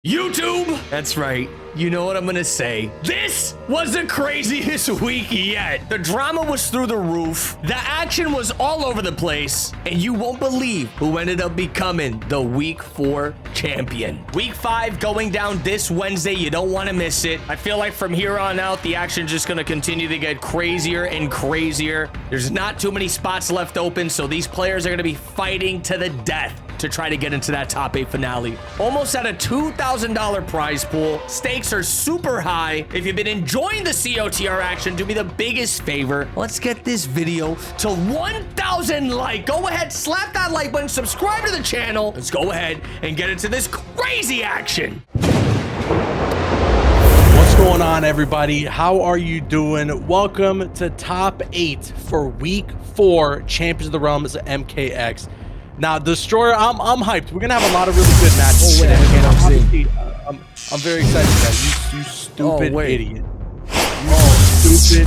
YouTube! That's right. You know what I'm gonna say. This was the craziest week yet. The drama was through the roof. The action was all over the place. And you won't believe who ended up becoming the Week 4 champion. Week 5 going down this Wednesday. You don't want to miss it. I feel like from here on out, the action's just gonna continue to get crazier and crazier. There's not too many spots left open, so these players are gonna be fighting to the death to try to get into that top 8 finale. Almost at a $2,000 prize pool. Stakes are super high. If you've been enjoying the COTR action, do me the biggest favor. Let's get this video to 1,000 likes. Go ahead, slap that like button, subscribe to the channel. Let's go ahead and get into this crazy action. What's going on, everybody? How are you doing? Welcome to top 8 for week 4 Champions of the Realms MKX. Now, Destroyer, I'm hyped. We're gonna have a lot of really good matches today. I'm very excited for that. You stupid idiot. You stupid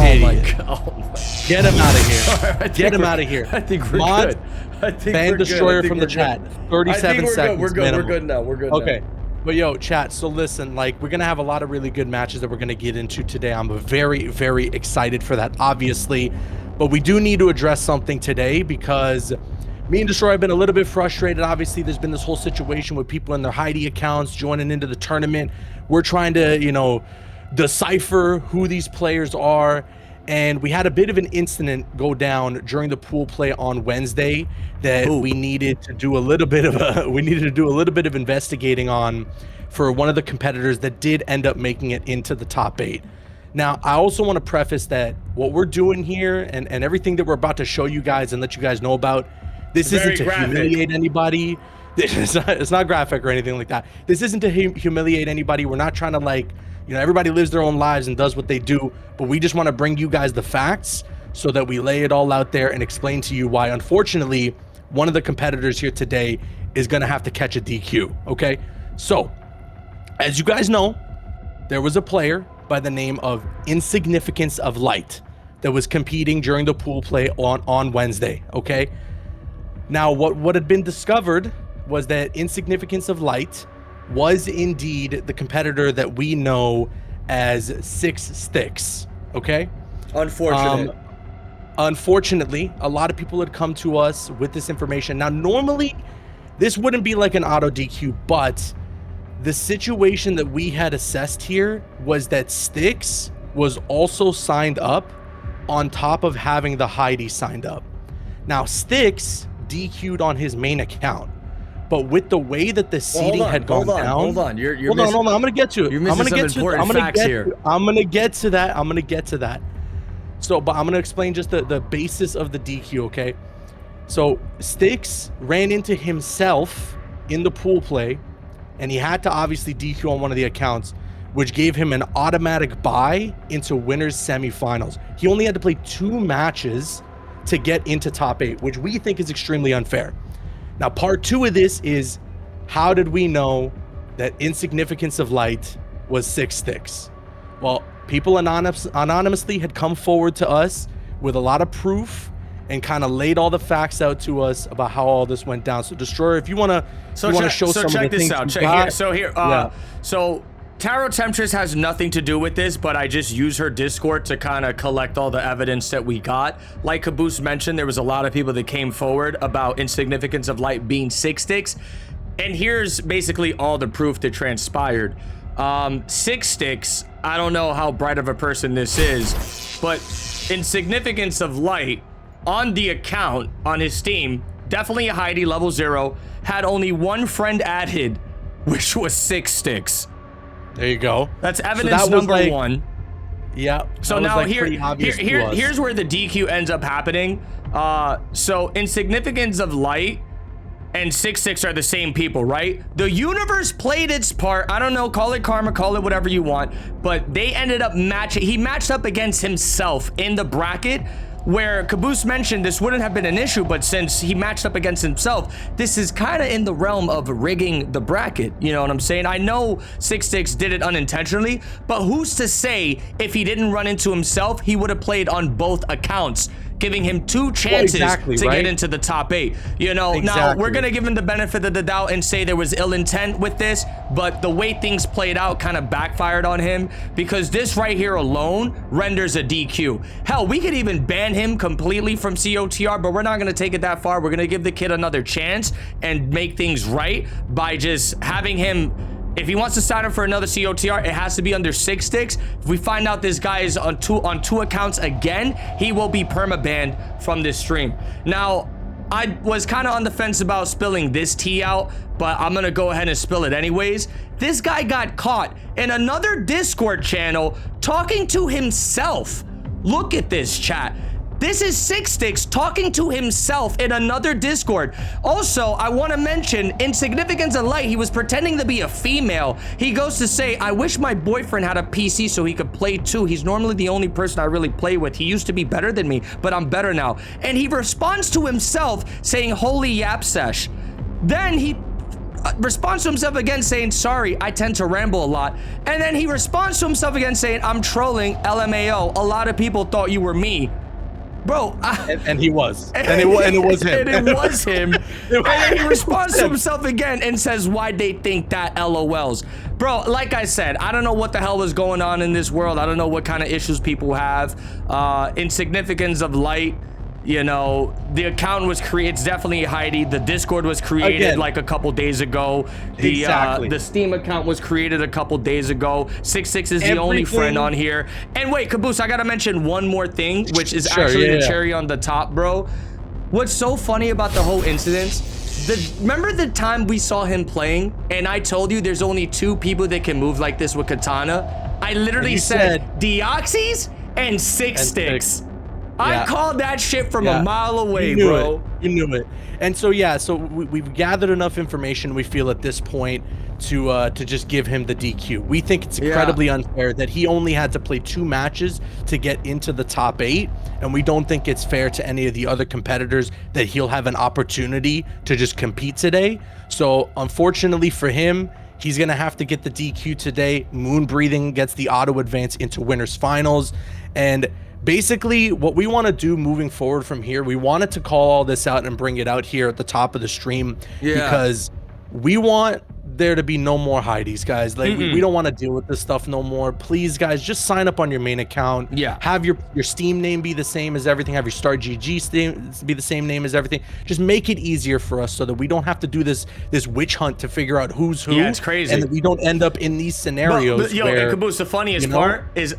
idiot. My God. Get him out of here. Right, Get him out of here. I think we're good. I think ban we're Destroyer good. from the chat. 37 seconds. We're good. We're good now. We're good. Okay. Now. But yo, chat, so listen, like, we're gonna have a lot of really good matches that we're gonna get into today. I'm very, very excited for that, obviously. But we do need to address something today because me and Destroyer have been a little bit frustrated. Obviously, there's been this whole situation with people in their Heidi accounts joining into the tournament. We're trying to, you know, decipher who these players are. And we had a bit of an incident go down during the pool play on Wednesday that we needed to do a little bit of investigating on for one of the competitors that did end up making it into the top 8. Now, I also want to preface that what we're doing here and everything that we're about to show you guys and let you guys know about, this isn't to humiliate anybody. It's not graphic or anything like that. This isn't to humiliate anybody. We're not trying to, like, you know, everybody lives their own lives and does what they do, but we just want to bring you guys the facts so that we lay it all out there and explain to you why, unfortunately, one of the competitors here today is going to have to catch a DQ, okay? So, as you guys know, there was a player by the name of Insignificance of Light that was competing during the pool play on Wednesday, okay? Now, what had been discovered was that Insignificance of Light was indeed the competitor that we know as 6 Sticks, okay? Unfortunately, a lot of people had come to us with this information. Now, normally, this wouldn't be like an auto DQ, but the situation that we had assessed here was that Sticks was also signed up on top of having the Heidi signed up. Now, Sticks DQ'd on his main account, but with the way that the seeding had gone down, hold on, I'm gonna get to it. I'm gonna get to that. So, but I'm gonna explain just the basis of the DQ, okay? So Sticks ran into himself in the pool play, and he had to obviously DQ on one of the accounts, which gave him an automatic bye into winners semifinals. He only had to play 2 matches to get into top 8, which we think is extremely unfair. Now, part 2 of this is, how did we know that Insignificance of Light was 6 Sticks? Well, people anonymously had come forward to us with a lot of proof and kind of laid all the facts out to us about how all this went down. So, Destroyer, if you want to show some of the things. So Tarot Temptress has nothing to do with this, but I just use her Discord to kind of collect all the evidence that we got. Like Caboose mentioned, there was a lot of people that came forward about Insignificance of Light being 6 Sticks. And here's basically all the proof that transpired. 6 Sticks, I don't know how bright of a person this is, but Insignificance of Light on the account, on his Steam, definitely a Heidi level 0, had only 1 friend added, which was 6 Sticks. There you go. That's evidence number 1. Yeah. So now here's where the DQ ends up happening. So Insignificance of Light and 6 Sticks are the same people, right? The universe played its part. I don't know, call it karma, call it whatever you want, but they ended up matching. He matched up against himself in the bracket, where Caboose mentioned this wouldn't have been an issue, but since he matched up against himself, this is kind of in the realm of rigging the bracket. You know what I'm saying? I know 6 Sticks did it unintentionally, but who's to say if he didn't run into himself, he would have played on both accounts? giving him 2 chances to get into the top 8. You know, now we're gonna give him the benefit of the doubt and say there was ill intent with this, but the way things played out kind of backfired on him, because this right here alone renders a DQ. Hell, we could even ban him completely from COTR, but we're not gonna take it that far. We're gonna give the kid another chance and make things right by just having him, if he wants to sign up for another COTR, it has to be under 6 sticks. If we find out this guy is on two accounts again, he will be perma-banned from this stream. Now, I was kind of on the fence about spilling this tea out, but I'm gonna go ahead and spill it anyways. This guy got caught in another Discord channel talking to himself. Look at this, chat. This is 6 sticks talking to himself in another Discord. Also, I want to mention, in Significance of Light, he was pretending to be a female. He goes to say, I wish my boyfriend had a PC so he could play too. He's normally the only person I really play with. He used to be better than me, but I'm better now. And he responds to himself saying, holy yap sesh. Then he responds to himself again saying, sorry, I tend to ramble a lot. And then he responds to himself again saying, I'm trolling, LMAO. A lot of people thought you were me. Bro, and he was, and it was him, and it was him. And then he responds to himself again and says, "Why'd they think that?" LOLs, bro. Like I said, I don't know what the hell is going on in this world. I don't know what kind of issues people have. In Significance of Light, you know, the account was created. It's definitely Heidi. The Discord was created like a couple days ago. The Steam account was created a couple days ago. 6 is the only friend on here. And wait, Caboose, I gotta mention one more thing, which is actually the cherry on the top, bro. What's so funny about the whole incident? Remember the time we saw him playing, and I told you there's only 2 people that can move like this with katana? I literally said Deoxys and 6 sticks. I called that shit from a mile away, bro. You knew it. And so, yeah, so we've gathered enough information, we feel, at this point to just give him the DQ. We think it's incredibly unfair that he only had to play 2 matches to get into the top 8, and we don't think it's fair to any of the other competitors that he'll have an opportunity to just compete today. So, unfortunately for him, he's gonna have to get the DQ today. Moonbreathing gets the auto advance into winners finals, and basically, what we want to do moving forward from here, we wanted to call all this out and bring it out here at the top of the stream because we want there to be no more Heidi's, guys. Like, we don't want to deal with this stuff no more. Please, guys, just sign up on your main account. Have your Steam name be the same as everything. Have your Start GG be the same name as everything. Just make it easier for us so that we don't have to do this witch hunt to figure out who's who. Yeah, it's crazy. And that we don't end up in these scenarios. But yo, where, Caboose, the funniest part is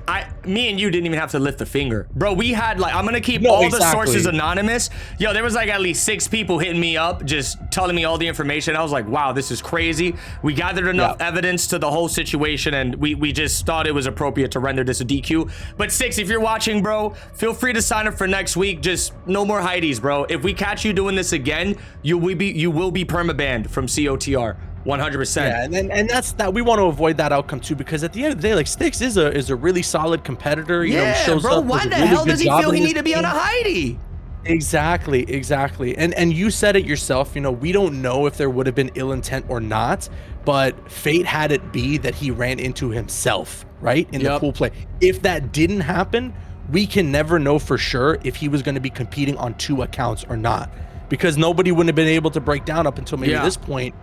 me and you didn't even have to lift a finger. Bro, we had like, I'm gonna keep all the sources anonymous. Yo, there was like at least 6 people hitting me up, just telling me all the information. I was like, wow, this is crazy. We gathered enough evidence to the whole situation, and we just thought it was appropriate to render this a DQ. But 6, if you're watching, bro, feel free to sign up for next week. Just no more Heidi's, bro. If we catch you doing this again, you will be perma-banned from COTR. 100%. Yeah, and that's that. We want to avoid that outcome too, because at the end of the day, like, Styx is a really solid competitor. You know, he shows bro. up, Why the hell does he feel he need to be on a Heidi? Exactly. And you said it yourself, you know, we don't know if there would have been ill intent or not, but fate had it be that he ran into himself, right? In the pool play. If that didn't happen, we can never know for sure if he was going to be competing on 2 accounts or not, because nobody wouldn't have been able to break down up until maybe this point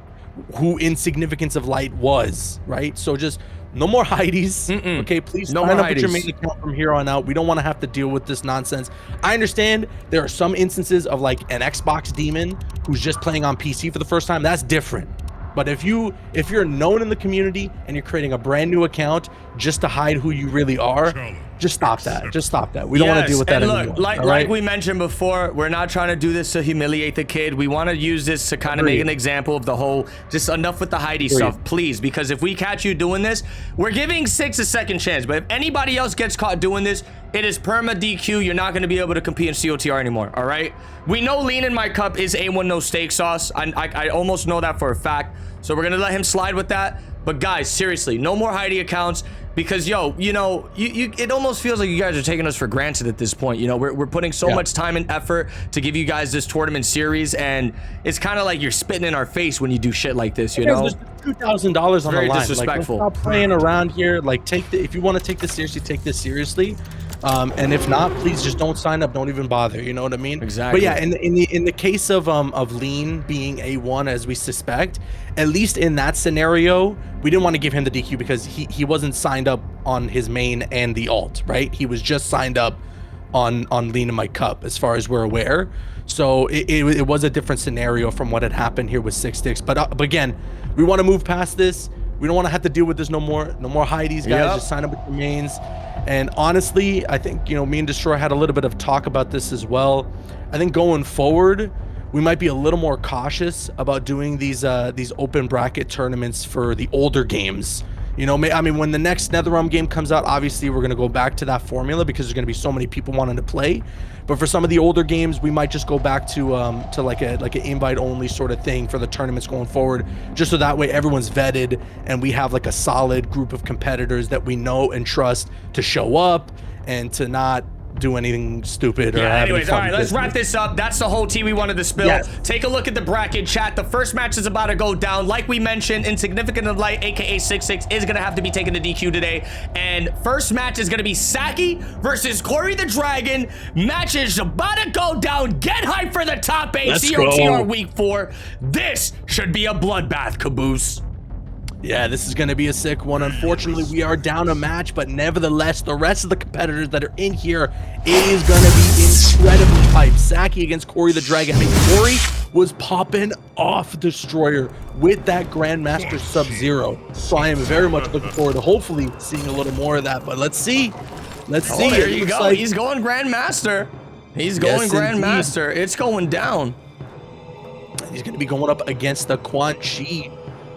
who in Significance of Light was, right? So just no more Heidi's. Okay, please sign up with your main account from here on out. We don't want to have to deal with this nonsense. I understand there are some instances of like an Xbox demon who's just playing on PC for the first time. That's different. But if you're known in the community and you're creating a brand new account just to hide who you really are, just stop that. Just stop that. We don't want to deal with that anymore. Like we mentioned before, we're not trying to do this to humiliate the kid. We want to use this to kind of make an example of the whole, just enough with the Heidi stuff, please. Because if we catch you doing this, we're giving 6 a second chance. But if anybody else gets caught doing this, it is perma DQ. You're not going to be able to compete in COTR anymore, all right? We know Lean in my cup is A1 no steak sauce. I almost know that for a fact. So we're going to let him slide with that. But guys, seriously, no more Heidi accounts, because yo, you know, it almost feels like you guys are taking us for granted at this point. You know, we're putting so much time and effort to give you guys this tournament series, and it's kind of like you're spitting in our face when you do shit like this, you know? There's $2,000 on the line. Disrespectful. Like, let's stop playing around here. Like, if you want to take this seriously, take this seriously. And if not, please just don't sign up. Don't even bother. You know what I mean? Exactly. But yeah, in the case of Lean being A1 as we suspect, at least in that scenario, we didn't want to give him the DQ because he wasn't signed up on his main and the alt, right? He was just signed up on Lean in my cup, as far as we're aware. So it was a different scenario from what had happened here with Six Sticks. But again, we want to move past this. We don't want to have to deal with this no more. No more hideys, guys. Yep. Just sign up with your mains. And honestly, I think, you know, me and Destroy had a little bit of talk about this as well. I think going forward, we might be a little more cautious about doing these open bracket tournaments for the older games. You know, I mean, when the next NetherRealm game comes out, obviously we're going to go back to that formula because there's going to be so many people wanting to play. But for some of the older games, we might just go back to like an invite only sort of thing for the tournaments going forward, just so that way everyone's vetted and we have like a solid group of competitors that we know and trust to show up and to not do anything stupid or anyways, all right, let's wrap this up. That's the whole tea we wanted to spill. Yes. Take a look at the bracket chat. The first match is about to go down. Like we mentioned, Insignificant of Light, aka 66, is gonna have to be taking the DQ today. And first match is gonna be Sacky versus Corey the Dragon. Match is about to go down. Get hyped for the top 8 COTR week 4. This should be a bloodbath, Caboose. Yeah, this is going to be a sick one. Unfortunately, we are down a match, but nevertheless, the rest of the competitors that are in here, it is going to be incredibly hype. Sacky against Corey the Dragon. I mean, Corey was popping off Destroyer with that Grandmaster Sub-Zero. So I am very much looking forward to hopefully seeing a little more of that. But let's see. Let's see. There you go. Like he's going Grandmaster. He's going Grandmaster. It's going down. He's going to be going up against the Quan Chi.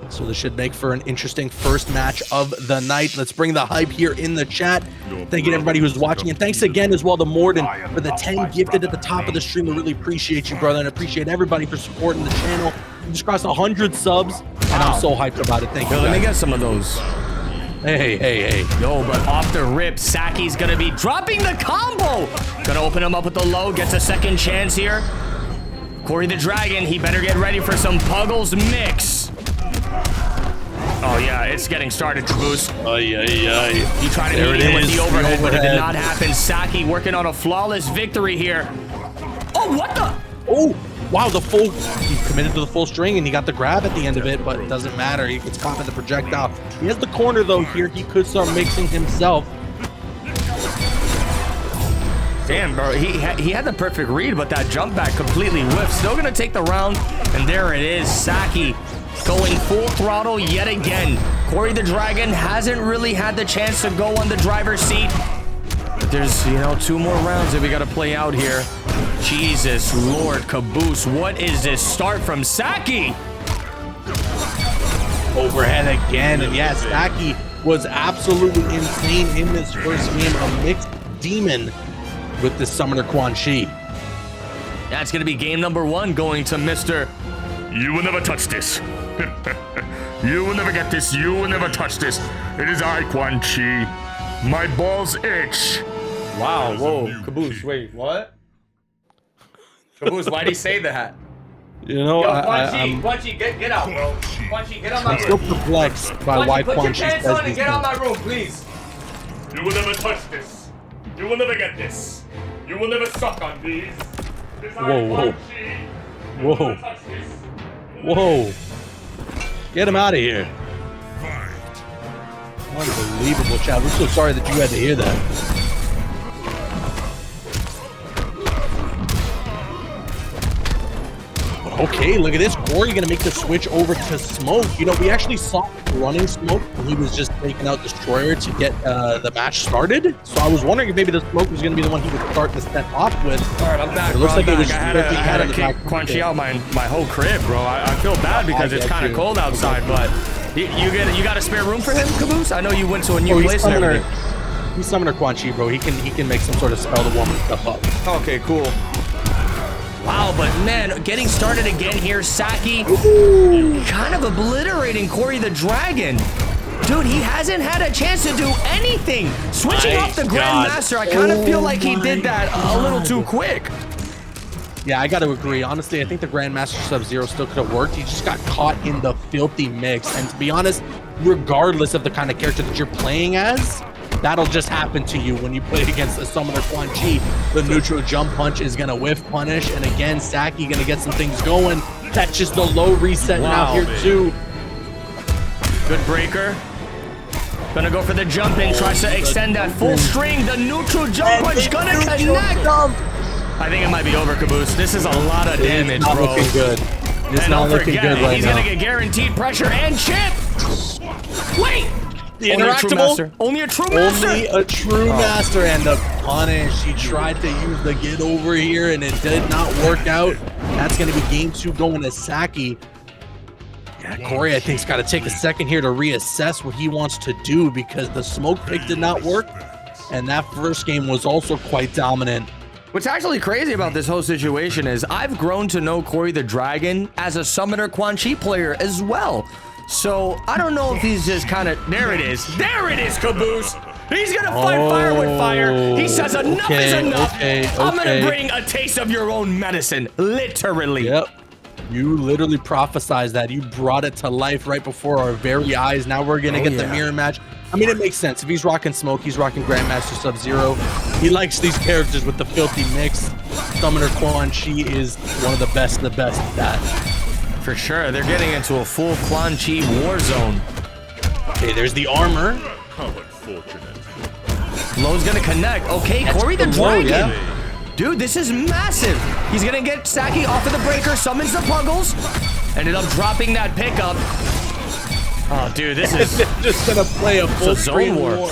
So this should make for an interesting first match of the night. Let's bring the hype here in the chat. Thank you to everybody who's watching. And thanks again as well to Morden for the 10 gifted at the top of the stream. I really appreciate you, brother. And appreciate everybody for supporting the channel. We just crossed 100 subs. And I'm so hyped about it. Thank you. Let me get some of those. Hey. Yo, but off the rip, Sacky's going to be dropping the combo. Going to open him up with the low. Gets a second chance here. Corey the Dragon, he better get ready for some Puggles mix. Oh yeah, it's getting started, Caboose. He tried to meet him with the overhead, but it did not happen. Sacky working on a flawless victory here. Oh, what the? Oh, wow, he committed to the full string and he got the grab at the end of it, but it doesn't matter. He gets caught in the projectile. He has the corner though here. He could start mixing himself. Damn, bro, he had the perfect read, but that jump back completely whiffed. Still gonna take the round, and there it is. Sacky going full throttle yet again. Corey the Dragon hasn't really had the chance to go on the driver's seat. But there's, you know, 2 more rounds that we got to play out here. Jesus Lord, Caboose, what is this start from Sacky? Overhead again, and yes, Sacky was absolutely insane in this first game. A mixed demon with the Summoner Quan Chi. That's going to be game number 1 going to Mr. You will never touch this. You will never get this. You will never touch this. It is I, Quan Chi. My balls itch. Wow, whoa. Caboose, wait, what? Caboose, why'd he say that? You know, Quan Chi, get out, bro. Quan Chi, get out my room. I'm so perplexed by why Quan Chi put your pants says on and get out my room, please. You will never touch this. You will never get this. You will never suck on these. Whoa. Whoa. Get him out of here. Unbelievable, Chad. We're so sorry that you had to hear that. Okay, look at this. Corey gonna make the switch over to Smoke. You know, we actually saw running Smoke when he was just taking out Destroyer to get the match started. So I was wondering if maybe the Smoke was gonna be the one he would start the set off with. All right, I'm back. It looks like it was I had to kick Quan Chi out my whole crib, bro. I feel bad because it's kind of cold outside, but you got a spare room for him, Caboose? I know you went to a new place and everything. He's Summoner Quan Chi, bro. He can make some sort of spell to warm himself up. Okay, cool. Wow, but man, getting started again here, Sacky kind of obliterating Corey the Dragon. Dude, he hasn't had a chance to do anything. Switching off the Grandmaster, I kind of feel like he did that a little too quick. Yeah, I got to agree. Honestly, I think the Grandmaster Sub-Zero still could have worked. He just got caught in the filthy mix. And to be honest, regardless of the kind of character that you're playing as, That'll just happen to you when you play against a summoner Quan Chi. The neutral jump punch is gonna whiff punish, and again, Sacky gonna get some things going. Catches the low reset now here too. Good breaker. Gonna go for the jump in, tries to extend that full string. The neutral jump punch gonna connect. I think it might be over, Caboose. This is a lot of damage, not bro. looking good. It's not looking good right he's now. gonna get guaranteed pressure and chip. Wait. Only a true master. Only a true master. Only a true master, and the punish. He tried to use the get over here, and it did not work out. That's going to be game 2 going to Sacky. Yeah, Corey, I think, has got to take a second here to reassess what he wants to do, because the smoke pick did not work, and that first game was also quite dominant. What's actually crazy about this whole situation is I've grown to know Corey the Dragon as a summoner Quan Chi player as well. So I don't know if he's just kind of, there it is, Caboose. He's gonna fight fire with fire. He says enough is enough. I'm gonna bring a taste of your own medicine, literally. Yep. You literally prophesized that. You brought it to life right before our very eyes. Now we're gonna get the mirror match. I mean, it makes sense. If he's rocking Smoke, he's rocking Grandmaster Sub-Zero. He likes these characters with the filthy mix. Summoner Quan Chi is one of the best at that. For sure, they're getting into a full Quan Chi war zone. Okay, there's the armor. How unfortunate. Low's gonna connect. Okay, That's Corey the low, Dragon. yeah. Dude, this is massive. He's gonna get Sacky off of the breaker, summons the Puggles. Ended up dropping that pickup. Oh, dude, this is just gonna play a full zone war, bro.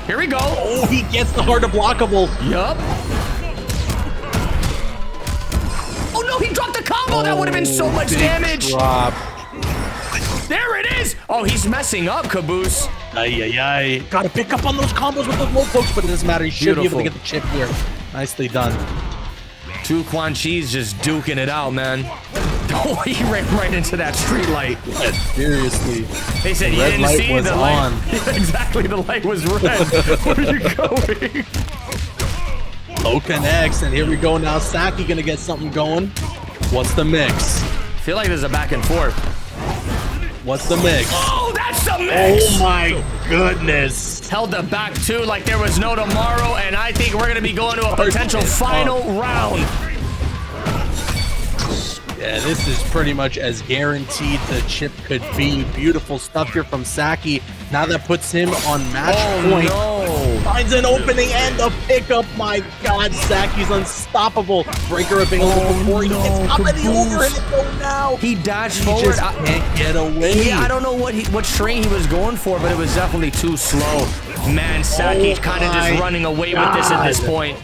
Here we go. Oh, he gets the hard to blockable. Yup. Oh no, he dropped the combo. That would have been so much damage. Drop. There it is. Oh, he's messing up, Caboose. Ay. Gotta pick up on those combos with those low pokes, but it doesn't matter. He should be able to get the chip here. Nicely done. 2 Quan Chi's just duking it out, man. Oh, he ran right into that street light. Yeah, seriously. They said you red didn't light see was the on. light. Yeah, exactly, the light was red. Where are you going? Low connects, and here we go now. Sacky gonna get something going. What's the mix? I feel like there's a back and forth. What's the mix? Oh, that's the mix! Oh my goodness. Held the back 2 like there was no tomorrow, and I think we're gonna be going to a potential final round. Yeah, this is pretty much as guaranteed the chip could be. Beautiful stuff here from Sacky. Now that puts him on match point. No. Finds an opening and a pickup. My God, Sacky's unstoppable. Breaker available before he gets up and the overhit go now. He dashed He forward. just can't get away. Yeah, I don't know what string he was going for, but it was definitely too slow. Man, Sacky's kind of just running away with this at this point.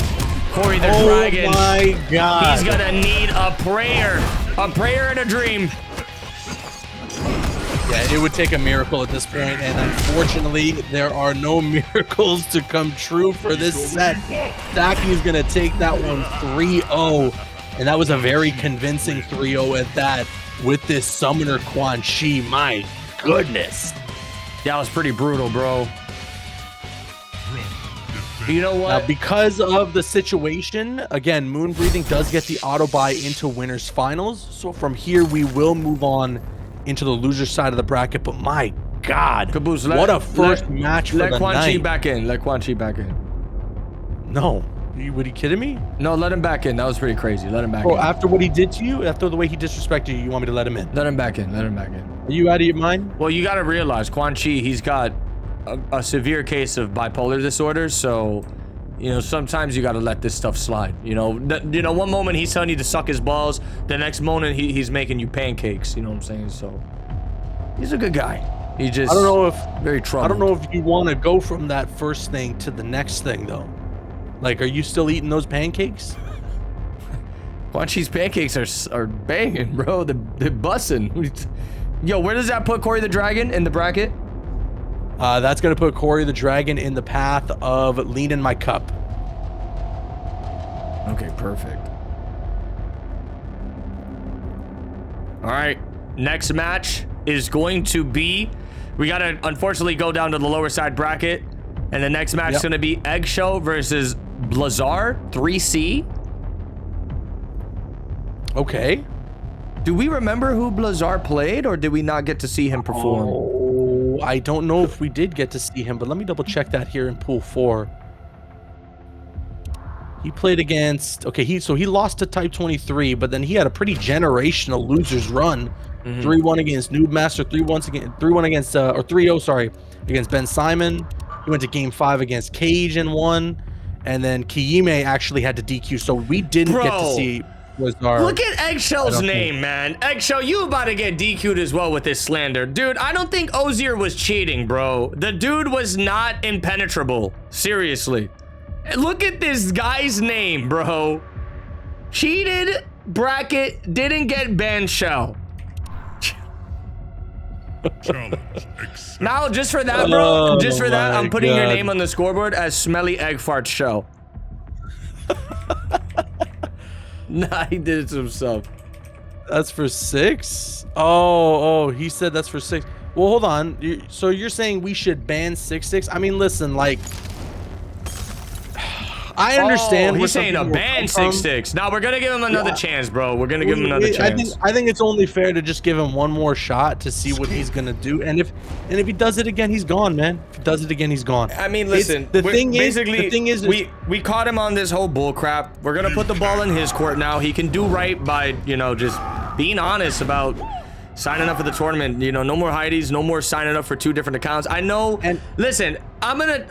Corey the Dragon. Oh my God. He's gonna need a prayer and a dream. Yeah, it would take a miracle at this point, and unfortunately, there are no miracles to come true for this set. Sacky's gonna take that one 3-0, and that was a very convincing 3-0 at that with this Summoner Quan Chi. My goodness. That was pretty brutal, bro. You know what? Now, because of the situation, again, Moonbreathing does get the auto buy into winners finals. So from here, we will move on into the loser side of the bracket. But my God, Caboose, what a first match for the Let Quan Chi night. back in. Let Quan Chi back in. No, are you kidding me? No, let him back in. That was pretty crazy. Let him back Bro, in. after what he did to you, after the way he disrespected you, you want me to let him in? Let him back in. Let him back in. Are you out of your mind? Well, you got to realize Quan Chi, he's got a severe case of bipolar disorder. So, you know, sometimes you got to let this stuff slide. You know, one moment he's telling you to suck his balls. The next moment he's making you pancakes. You know what I'm saying? So, he's a good guy. He just, I don't know if very troubled. I don't know if you want to go from that first thing to the next thing though. Like, are you still eating those pancakes? Quan Chi's pancakes are banging, bro. They're busting. Yo, where does that put Corey the Dragon in the bracket? That's gonna put Corey the Dragon in the path of Lean in My Cup. Okay, perfect. All right, next match is going to be, we gotta unfortunately go down to the lower side bracket, and the next match is gonna be Eggshell versus Blazar 3C. Okay. Do we remember who Blazar played, or did we not get to see him perform? I don't know if we did get to see him, but let me double check that here in pool 4. He played against, okay, he lost to Type 23, but then he had a pretty generational losers run. 3-1 against Noob Master, 3-1 against, or 3-0, sorry, against Ben Simon. He went to game 5 against Cage and won. And then Kiyime actually had to DQ, so we didn't get to see Lazar. Look at Eggshell's name, man. Eggshell, you about to get DQ'd as well with this slander. Dude, I don't think Ozier was cheating, bro. The dude was not impenetrable. Seriously. Look at this guy's name, bro. Cheated, bracket, didn't get banned shell. Now, just for that, bro, just for that, I'm putting your name on the scoreboard as Smelly Egg Fart Show. Nah, he did it to himself. That's for 6? Oh, he said that's for 6. Well, hold on. So you're saying we should ban 6-6? I mean, listen, like, I understand. He's saying a ban 6-6. Now we're gonna give him another chance, bro. We're gonna give him another chance. I think it's only fair to just give him one more shot to see what he's gonna do. And if he does it again, he's gone, man. If he does it again, he's gone. I mean, listen. The thing is, we caught him on this whole bull crap. We're gonna put the ball in his court now. He can do right by, you know, just being honest about signing up for the tournament. You know, no more Heidi's, no more signing up for 2 different accounts. I know. And listen, I'm gonna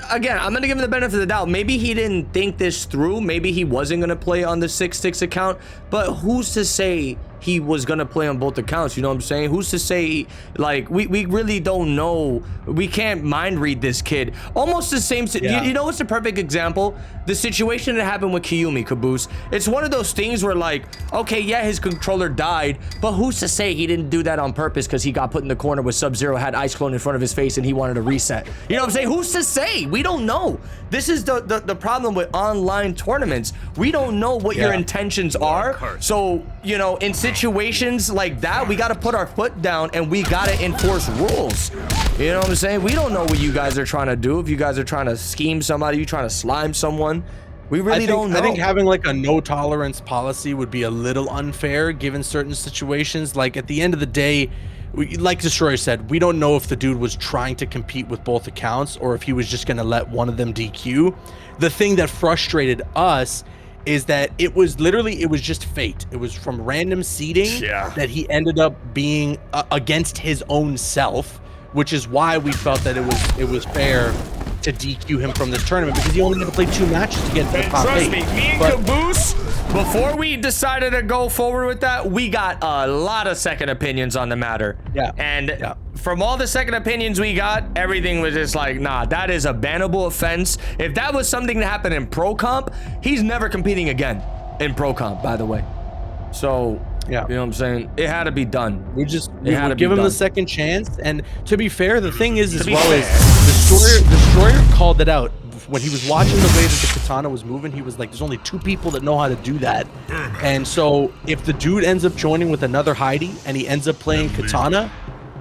give him the benefit of the doubt. Maybe he didn't think this through. Maybe he wasn't gonna play on the 6-6 account. But who's to say he was gonna play on both accounts? You know what I'm saying? Who's to say? Like, we really don't know. We can't mind read this kid. Almost the same. You know what's the perfect example? The situation that happened with Kiyumi, Caboose. It's one of those things where, like, okay, yeah, his controller died, but who's to say he didn't do that on purpose because he got put in the corner with Sub-Zero, had Ice Clone in front of his face, and he wanted to reset? You know what I'm saying? Who's to say? We don't know. This is the problem with online tournaments. We don't know what your intentions are. So, you know, in situations like that, we got to put our foot down and we got to enforce rules. You know what I'm saying? We don't know what you guys are trying to do. If you guys are trying to scheme somebody, you trying to slime someone, we really don't know. I think having like a no tolerance policy would be a little unfair given certain situations. Like, at the end of the day, like Destroyer said, we don't know if the dude was trying to compete with both accounts or if he was just going to let one of them DQ. The thing that frustrated us is that it was just fate. It was from random seeding that he ended up being against his own self, which is why we felt that it was fair to DQ him from this tournament, because he only had to play 2 matches to get to the top 8. Trust me, and Caboose, before we decided to go forward with that, we got a lot of second opinions on the matter. And from all the second opinions we got, everything was just like, nah, that is a bannable offense. If that was something that happened in Pro Comp, he's never competing again in Pro Comp, by the way. So, you know what I'm saying? It had to be done. We give him the second chance. And to be fair, the thing is, as well as Destroyer called it out when he was watching the way that the katana was moving. He was like, there's only 2 people that know how to do that. And so if the dude ends up joining with another Heidi and he ends up playing katana,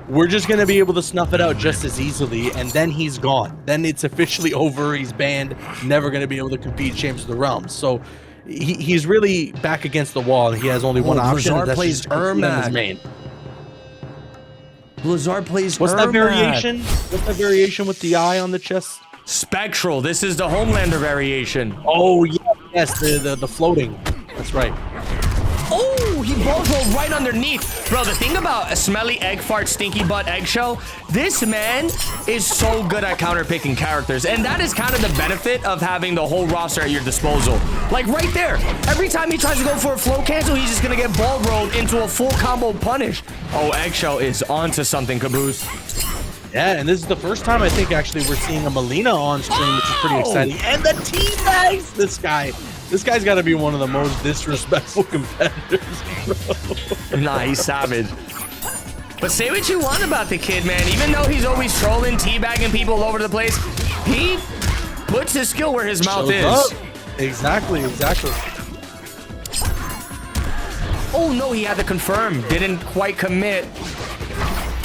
we're just going to be able to snuff it out just as easily, and then he's gone. Then it's officially over. He's banned, never going to be able to compete Champions of the Realm. So he's really back against the wall. He has only one option. Blizzard plays Ermac. Main. Blizzard plays What's that variation? What's that variation with the eye on the chest? Spectral. This is the Homelander variation. Oh, yes, the floating. That's right. Oh, he balls rolled right underneath. Bro, the thing about a Smelly Egg Fart Stinky Butt Eggshell, this man is so good at counterpicking characters. And that is kind of the benefit of having the whole roster at your disposal. Like right there, every time he tries to go for a flow cancel, he's just gonna get ball rolled into a full combo punish. Oh, Eggshell is onto something, Caboose. Yeah, and this is the first time I think actually we're seeing a Melina on stream, which is pretty exciting. And the teammates! This guy's got to be one of the most disrespectful competitors, bro. Nah, he's savage. But say what you want about the kid, man. Even though he's always trolling, teabagging people all over the place, he puts his skill where his mouth is. Exactly. Oh, no, he had to confirm. Didn't quite commit.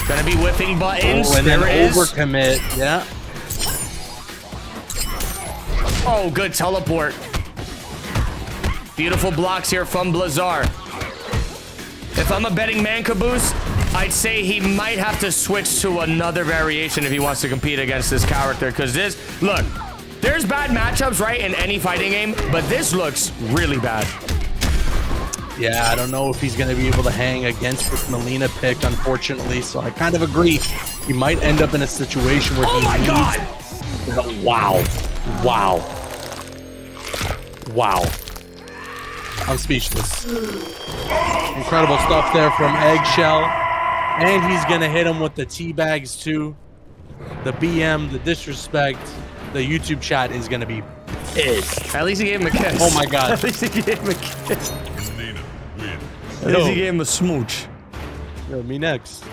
Gonna be whipping buttons. Oh, and there then it is. Overcommit. Yeah. Oh, good teleport. Beautiful blocks here from Blizzard. If I'm a betting man, Caboose, I'd say he might have to switch to another variation if he wants to compete against this character. Because this, look, there's bad matchups, right, in any fighting game, but this looks really bad. Yeah, I don't know if he's going to be able to hang against this Melina pick, unfortunately. So I kind of agree. He might end up in a situation where Oh my God! Wow. Wow. Wow. I'm speechless. Incredible stuff there from Eggshell. And he's going to hit him with the teabags too. The BM, the disrespect. The YouTube chat is going to be pissed. At least he gave him a kiss. Oh my God. At least he gave him a kiss. At least he gave him a smooch. Yo, me next.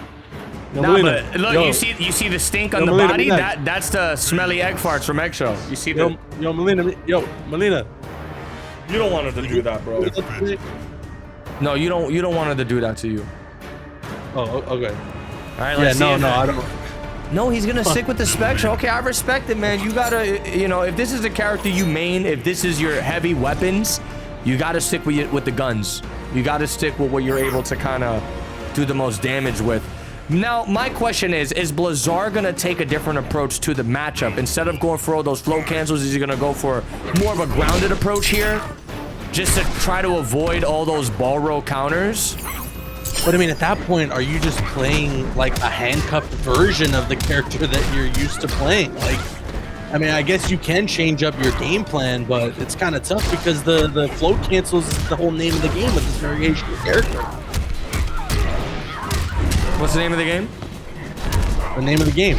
Yo, Nah, Melina. but look, Yo. you see the stink on the Melina, body? Melina. That's the smelly egg farts from Eggshell. You see the... Melina. You don't want it to do that, bro. No, you don't want her to do that to you. Oh, okay. All right, Yeah, let's see. no, I don't. No, he's gonna stick with the spectrum. Okay, I respect it, man. You gotta, you know, if this is the character you main, if this is your heavy weapons, you gotta stick with the guns. You gotta stick with what you're able to kind of do the most damage with. Now, my question is Blizzard gonna take a different approach to the matchup? Instead of going for all those flow cancels, is he gonna go for more of a grounded approach here? Just to try to avoid all those ball roll counters? But I mean, at that point, are you just playing like a handcuffed version of the character that you're used to playing? Like, I mean, I guess you can change up your game plan, but it's kind of tough because the float cancels is the whole name of the game with this variation of character. What's the name of the game? The name of the game.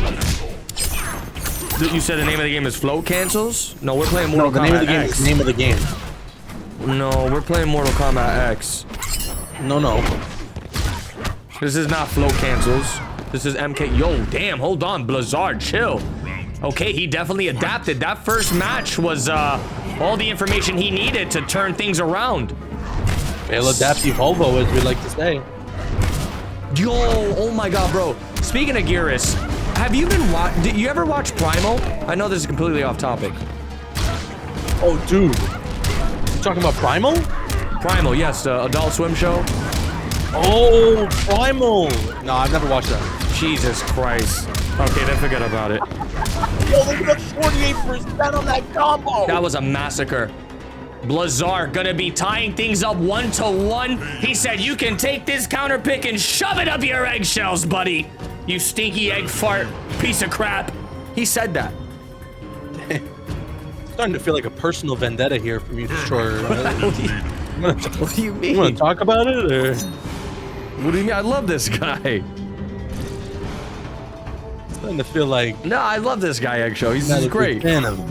You said the name of the game is float cancels? No, we're playing Mortal No, the Kombat name of the game X. is the name of the game. No, we're playing Mortal Kombat X. No. This is not float cancels. This is MK. Yo, damn, hold on, Blizzard, chill. Okay, he definitely adapted. That first match was all the information he needed to turn things around. El Adaptive Volvo, as we like to say. Yo, oh my God, bro. Speaking of Gearus, have you been did you ever watch Primal? I know this is completely off topic. Oh, dude. You talking about Primal? Primal, yes, the Adult Swim show. Oh, Primal. No, I've never watched that. Jesus Christ. Okay, then forget about it. Yo, look at the 48% on that combo. That was a massacre. Blizzard gonna be tying things up 1-to-1. He said, you can take this counter pick and shove it up your eggshells, buddy. You stinky egg fart piece of crap. He said that. Starting to feel like a personal vendetta here from you, Destroyer. What do you mean? You want to talk about it, or? What do you mean? I love this guy. Starting to feel like No, I love this guy, Eggshell. He's not a great. big fan of him.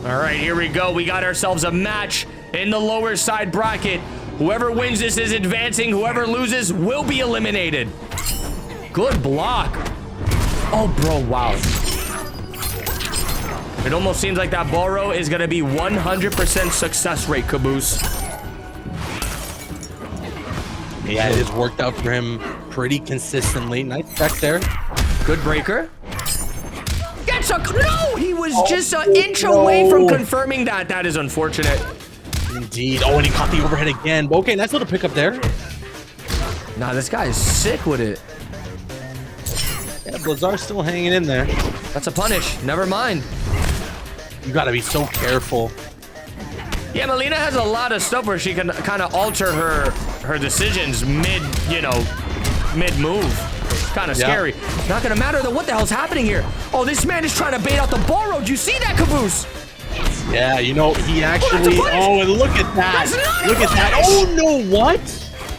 All right, here we go. We got ourselves a match in the lower side bracket. Whoever wins this is advancing. Whoever loses will be eliminated. Good block. Oh, bro, wow. It almost seems like that ball row is going to be 100% success rate, Caboose. Yeah, it has worked out for him pretty consistently. Nice check there. Good breaker. Gets a... No, he was just an inch away from confirming that. That is unfortunate. Indeed. Oh, and he caught the overhead again. But okay, nice little pickup there. Nah, this guy is sick with it. Yeah, Blizzard's still hanging in there. That's a punish. Never mind. You gotta be so careful. Yeah, Melina has a lot of stuff where she can kind of alter her decisions mid move. Kind of scary. Not gonna matter though. What the hell's happening here? Oh, this man is trying to bait out the ball road. You see that, Caboose? Yeah, you know, he actually... Oh, and look at that. Look at that. Oh, no, what?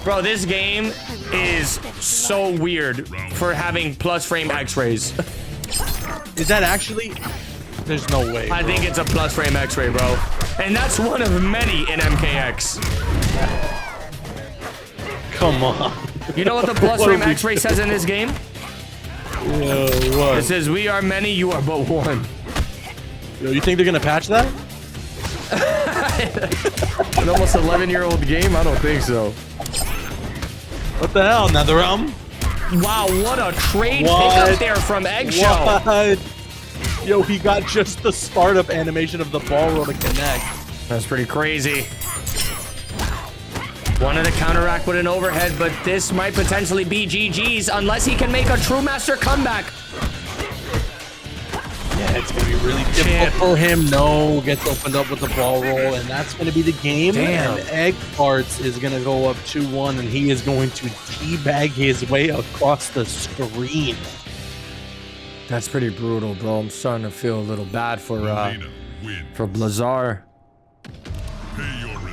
Bro, this game is so weird for having plus frame x-rays. Is that actually... There's no way. I think it's a plus frame x-ray, bro. And that's one of many in MKX. Come on. You know what the plus frame x-ray says in this game? Yo, what? It says, we are many, you are but one. Yo, you think they're gonna patch that? An almost 11-year-old game? I don't think so. What the hell, NetherRealm? Wow, what a trade pickup there from Eggshell. What? Yo, he got just the startup animation of the ball roll to connect. That's pretty crazy. Wanted to counteract with an overhead, but this might potentially be GG's unless he can make a true master comeback. Yeah, it's going to be really difficult for him. No, gets opened up with the ball roll, and that's going to be the game. Damn. And Egg Farts is going to go up 2-1, and he is going to teabag his way across the screen. That's pretty brutal, bro. I'm starting to feel a little bad for Blazar.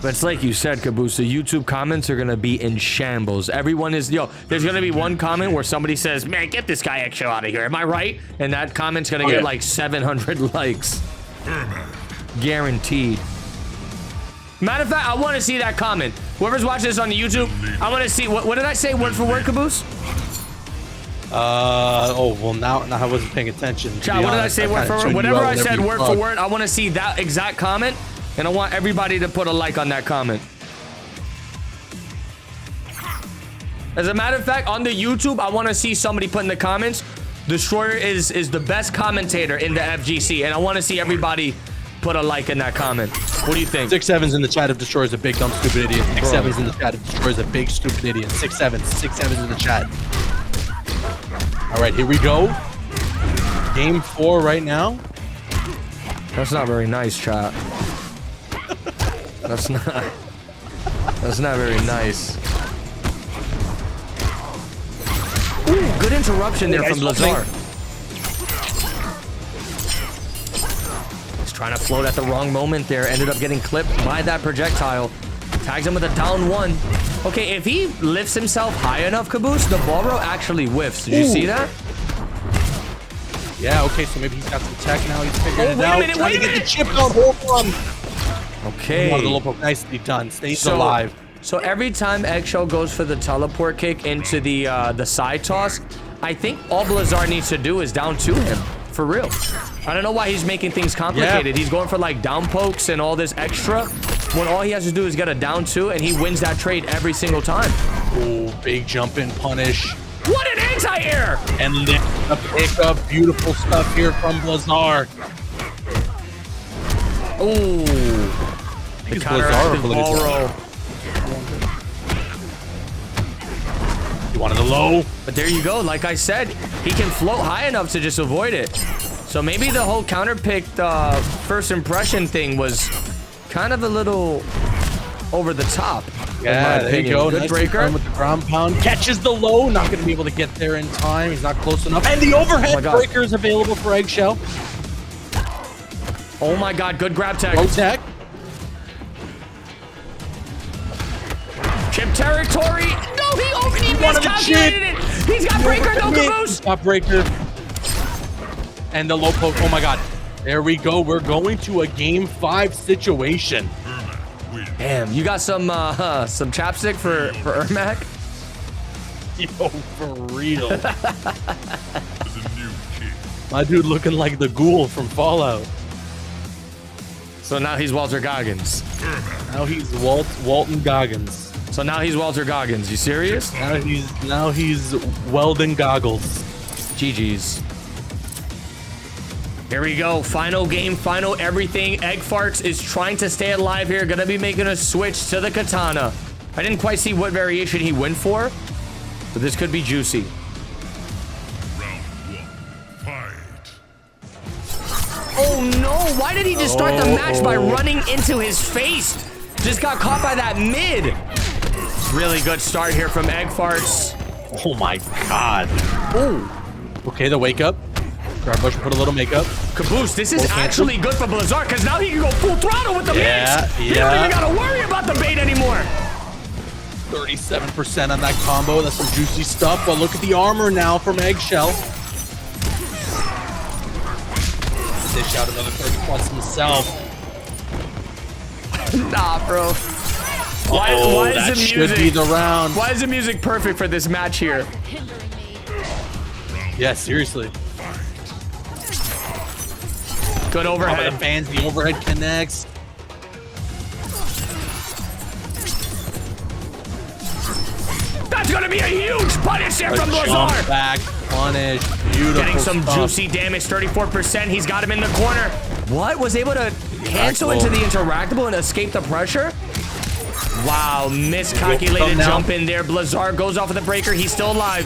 But it's like you said, Caboose, the YouTube comments are gonna be in shambles. Everyone is, there's gonna be one comment where somebody says, man, get this guy XO out of here. Am I right? And that comment's gonna get like 700 likes. Guaranteed. Matter of fact, I wanna see that comment. Whoever's watching this on the YouTube, I wanna see, what did I say word for word, Caboose? Well, now I wasn't paying attention. Chat, what did I say word for word? Whatever I said word for word, I wanna see that exact comment. And I want everybody to put a like on that comment. As a matter of fact, on the YouTube, I want to see somebody put in the comments, Destroyer is the best commentator in the FGC. And I want to see everybody put a like in that comment. What do you think? 6-7's in the chat of Destroyer's a big, dumb, stupid idiot. 6-7's in the chat of Destroyer's a big, stupid idiot. 6-7's in the chat. All right, here we go. Game 4 right now. That's not very nice, chat. That's not very nice. Ooh, good interruption there from Lazar. He's trying to float at the wrong moment there. Ended up getting clipped by that projectile. Tags him with a down 1. Okay, if he lifts himself high enough, Caboose, the ball row actually whiffs. Did you see that? Yeah, okay, so maybe he's got some tech now. He's figuring it out. Wait a minute. Get the chip out. Hold on. Okay. The low poke, nicely done. Stays alive. So every time Eggshell goes for the teleport kick into the side toss, I think all Blazar needs to do is down to him. For real. I don't know why he's making things complicated. Yeah. He's going for like down pokes and all this extra, when all he has to do is get a down 2 and he wins that trade every single time. Oh, big jump in punish. What an anti-air! And then a pickup. Beautiful stuff here from Blazar. Ooh. The counteractive ball roll. You wanted the low. But there you go. Like I said, he can float high enough to just avoid it. So maybe the whole counter-picked first impression thing was kind of a little over the top. Yeah, there you go. Good nice breaker. With the ground pound. Catches the low. Not going to be able to get there in time. He's not close enough. And the overhead breaker is available for Eggshell. Oh my god, good grab tech. Low tech. Chip territory. No, he miscalculated it. He's got breaker, no Caboose. He's got breaker. And the low poke. Oh my god. There we go. We're going to a game 5 situation. Damn, you got some chapstick for Ermac? Yo, for real. My dude looking like the ghoul from Fallout. So now he's Walter Goggins. Now he's Walton Goggins. So now he's Walter Goggins. You serious? Now he's Weldon Goggles. GG's. Here we go. Final game, final everything. Egg Farts is trying to stay alive here. Gonna be making a switch to the katana. I didn't quite see what variation he went for, but this could be juicy. Round 1, fight. Oh no, why did he just start the match by running into his face? Just got caught by that mid. Really good start here from Egg Farts. Oh my god. Ooh. Okay, the wake up. Grab bush, put a little makeup. Caboose, this is actually good for Blazar because now he can go full throttle with the mix. He don't even gotta worry about the bait anymore. 37% on that combo. That's some juicy stuff. But look at the armor now from Eggshell. Dish out another 30 plus himself. Nah, bro. Why is the music? Should be the round. Why is the music perfect for this match here? Yeah, seriously. Good overhead. The fans, the overhead connects. That's gonna be a huge punish there from Blazar. Back punish. Beautiful. Getting some stuff. juicy damage. 34%. He's got him in the corner. What? Was able to cancel into the interactable and escape the pressure? Wow, miscalculated jump in there. Blazar goes off of the breaker. He's still alive.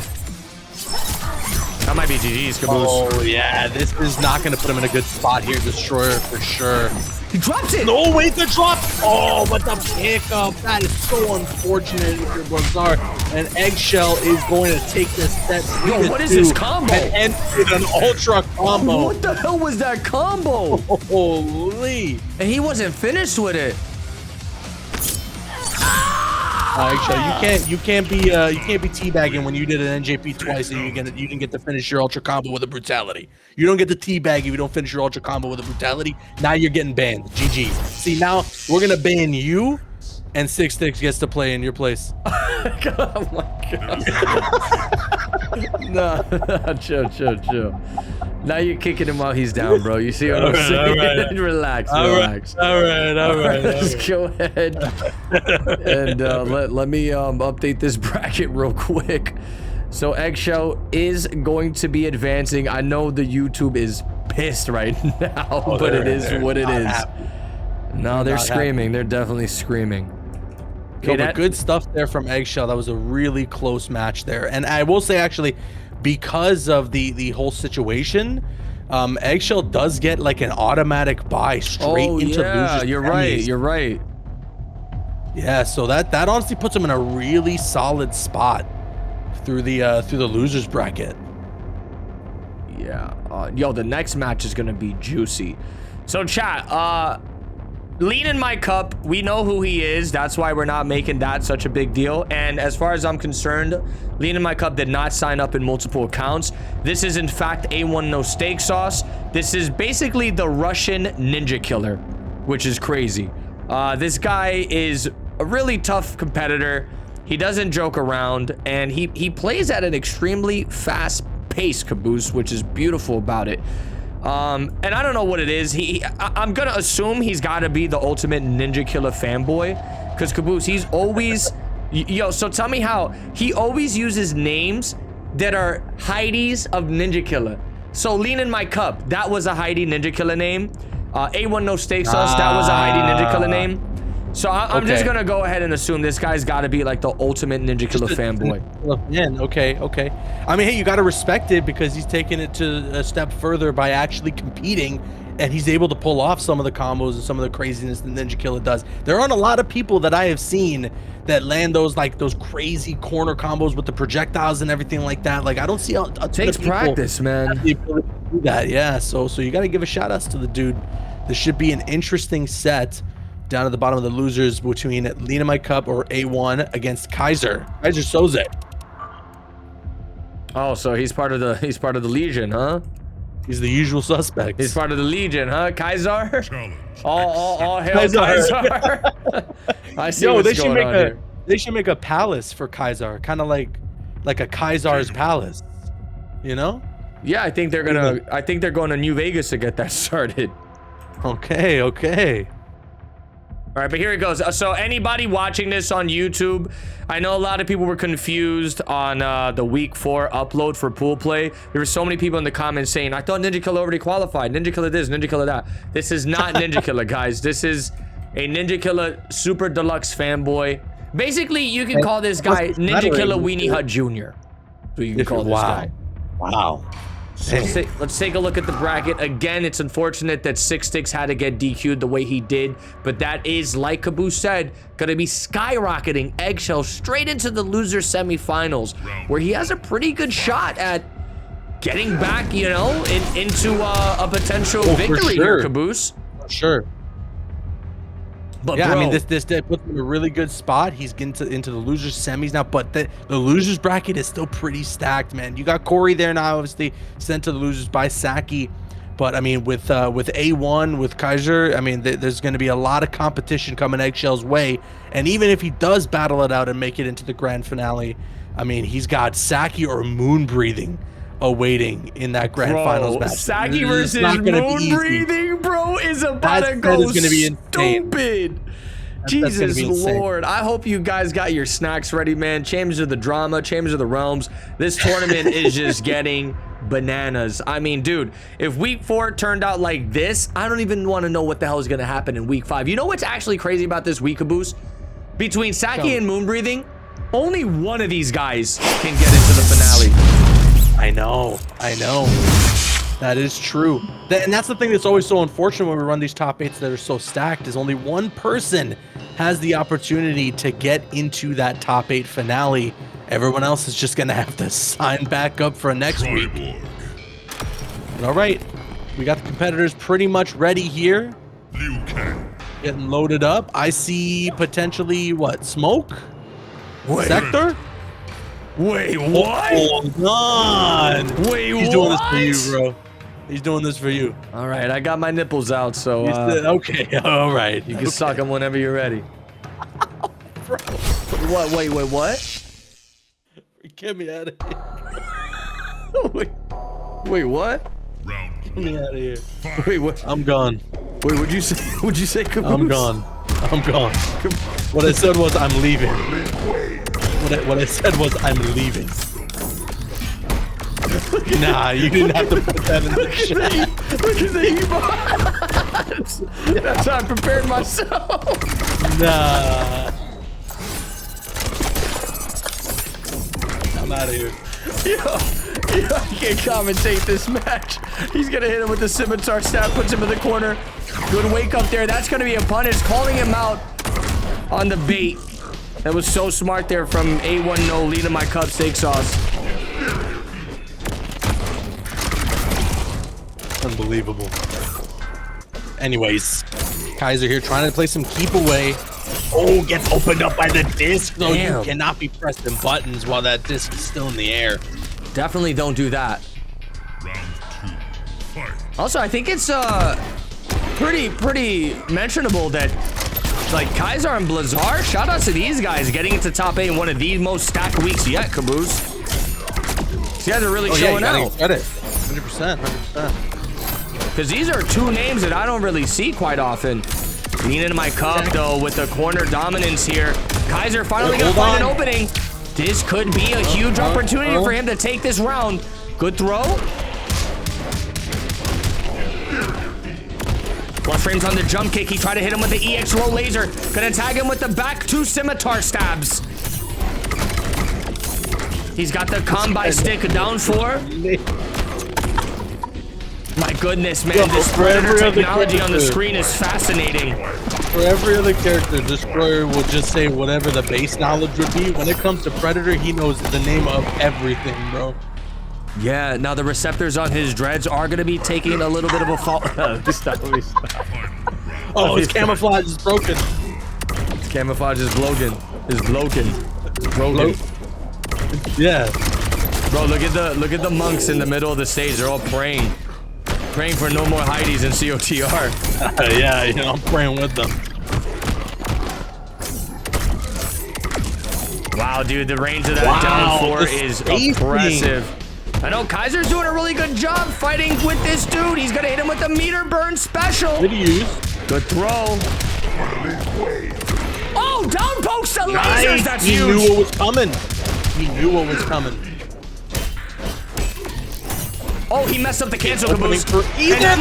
That might be GG's, Caboose. Oh, yeah. This is not going to put him in a good spot here. Destroyer for sure. He drops it. No, wait, the drop. Oh, but the pickup. That is so unfortunate if you're Blazar. And Eggshell is going to take this set. Yo, what is this combo? And end with an ultra combo. What the hell was that combo? Holy. And he wasn't finished with it. Eggshell, you can't be teabagging when you did an NJP twice and you didn't get to finish your ultra combo with a brutality. You don't get to teabag if you don't finish your ultra combo with a brutality. Now you're getting banned. GG. See, now we're gonna ban you, and Six Sticks gets to play in your place. Oh my god. No, chill. Now you're kicking him while he's down, bro. You see what I'm saying? Right. Relax. All right. Let's go ahead and let me update this bracket real quick. So Eggshell is going to be advancing. I know the YouTube is pissed right now, but it is what it is. No, they're screaming. They're definitely screaming. Okay, but good stuff there from Eggshell. That was a really close match there. And I will say, actually, because of the whole situation, Eggshell does get like an automatic buy straight into losers. You're right. Yeah, so that honestly puts him in a really solid spot through the losers bracket. Yeah. Yo, the next match is gonna be juicy. So chat, Lean in my cup, we know who he is. That's why we're not making that such a big deal. And as far as I'm concerned, Lean in my cup did not sign up in multiple accounts. This is in fact A1 No Steak Sauce. This is basically the Russian ninja killer, which is crazy. This guy is a really tough competitor. He doesn't joke around, and he plays at an extremely fast pace, Caboose, which is beautiful about it. And I don't know what it is. I'm gonna assume he's gotta be the ultimate ninja killer fanboy, because Caboose, he's always, yo, so tell me how, he always uses names that are Heidi's of Ninja Killer. So Lean in My Cup, that was a Heidi Ninja Killer name. A1 No Steak Sauce, that was a Heidi Ninja Killer name. So I'm just gonna go ahead and assume this guy's gotta be like the ultimate Ninja Killer fanboy. Yeah, okay. I mean, hey, you gotta respect it because he's taking it to a step further by actually competing, and he's able to pull off some of the combos and some of the craziness that Ninja Killer does. There aren't a lot of people that I have seen that land those crazy corner combos with the projectiles and everything like that. Like, I don't see a ton takes of people practice, man. have the ability to do that. Yeah, so you gotta give a shout out to the dude. This should be an interesting set down at the bottom of the losers between Lean in My Cup or A1 against Kaiser Soze. Oh, so he's part of the Legion, huh? He's the usual suspect. He's part of the Legion, huh? Kaiser? All hail Kaiser. I see what's going on here. They should make a palace for Kaiser, kind of like a Kaiser's palace, you know? Yeah, I think they're going to New Vegas to get that started. Okay. All right, but here it goes. So anybody watching this on YouTube, I know a lot of people were confused on the week 4 upload for pool play. There were so many people in the comments saying, I thought Ninja Killer already qualified. Ninja Killer this, Ninja Killer that. This is not Ninja Killer, guys. This is a Ninja Killer Super Deluxe fanboy. Basically, you can call this guy Ninja Killer Weenie Hut Jr. So you can call this guy. Wow. Let's take a look at the bracket. Again, it's unfortunate that Six Sticks had to get DQ'd the way he did, but that is, like Caboose said, gonna be skyrocketing Eggshell straight into the loser semifinals, where he has a pretty good shot at getting back, you know, into a potential victory here, Caboose. For sure. But yeah, bro, I mean, this puts him in a really good spot. He's getting into the losers semis now, but the losers bracket is still pretty stacked, man. You got Corey there now, obviously sent to the losers by Sacky, but I mean, with A1, with Kaiser, I mean, there's going to be a lot of competition coming Eggshell's way, and even if he does battle it out and make it into the grand finale, I mean, he's got Sacky or Moonbreathing awaiting in that grand finals match. Sacky versus Moonbreathing, bro, is about to go stupid. Jesus Lord. I hope you guys got your snacks ready, man. Chambers of the Drama, Chambers of the Realms. This tournament is just getting bananas. I mean, dude, if week 4 turned out like this, I don't even want to know what the hell is going to happen in week 5. You know what's actually crazy about this week, Caboose? between Sacky and Moonbreathing, only one of these guys can get into the finale. I know. That is true. And that's the thing that's always so unfortunate when we run these top 8s that are so stacked is only one person has the opportunity to get into that top 8 finale. Everyone else is just going to have to sign back up for next week. All right. We got the competitors pretty much ready here. Getting loaded up. I see potentially, what, Smoke? Wait. Sector? Wait, what? Hold on. Wait, He's doing this for you, bro. He's doing this for you. All right, I got my nipples out, so okay, all right. you can suck them whenever you're ready. Bro. What? Wait, what? Get me out of here. Wait, what? Get me out of here. Wait, what? I'm gone. Wait, what'd you say? What'd you say, Caboose? I'm gone. What I said was I'm leaving. What I said was I'm leaving. Nah, you didn't have to put that in the chat. Look at the That's how I prepared myself. Nah. I'm out of here. Yo, I can't commentate this match. He's gonna hit him with the scimitar stab, puts him in the corner. Good wake up there. That's gonna be a punish. Calling him out on the bait. That was so smart there from A1 No, leading my cup steak sauce. Unbelievable. Anyways, Kaiser here trying to play some keep away. Oh, gets opened up by the disc. So you cannot be pressing buttons while that disc is still in the air. Definitely don't do that. Also, I think it's pretty mentionable that like Kaiser and Blazar, shout out to these guys getting into top 8 in one of the most stacked weeks yet, Caboose. These guys are really showing out. Credit. 100%. Because these are two names that I don't really see quite often. Lean into my cup, though, with the corner dominance here. Kaiser finally going to find an opening. This could be a huge opportunity for him to take this round. Good throw. Plus frames on the jump kick. He tried to hit him with the EX roll laser. Gonna tag him with the back 2 scimitar stabs. He's got the combi stick down 4. My goodness, man, this Predator technology on the screen is fascinating. For every other character, Destroyer will just say whatever the base knowledge would be. When it comes to Predator, he knows the name of everything, bro. Yeah, now the receptors on his dreads are going to be taking a little bit of a fall. Stop. Oh, his camouflage is broken. His camouflage is broken. Yeah. Bro, look at the monks in the middle of the stage. They're all praying for no more Heidi's in COTR. Yeah, you know, I'm praying with them. Wow, dude, the range of that down 4 is impressive. I know Kaiser's doing a really good job fighting with this dude. He's gonna hit him with the meter burn special. Good use. Good throw. Oh, down pokes the lasers. That's huge. He knew what was coming. Oh, he messed up the cancel Caboose. That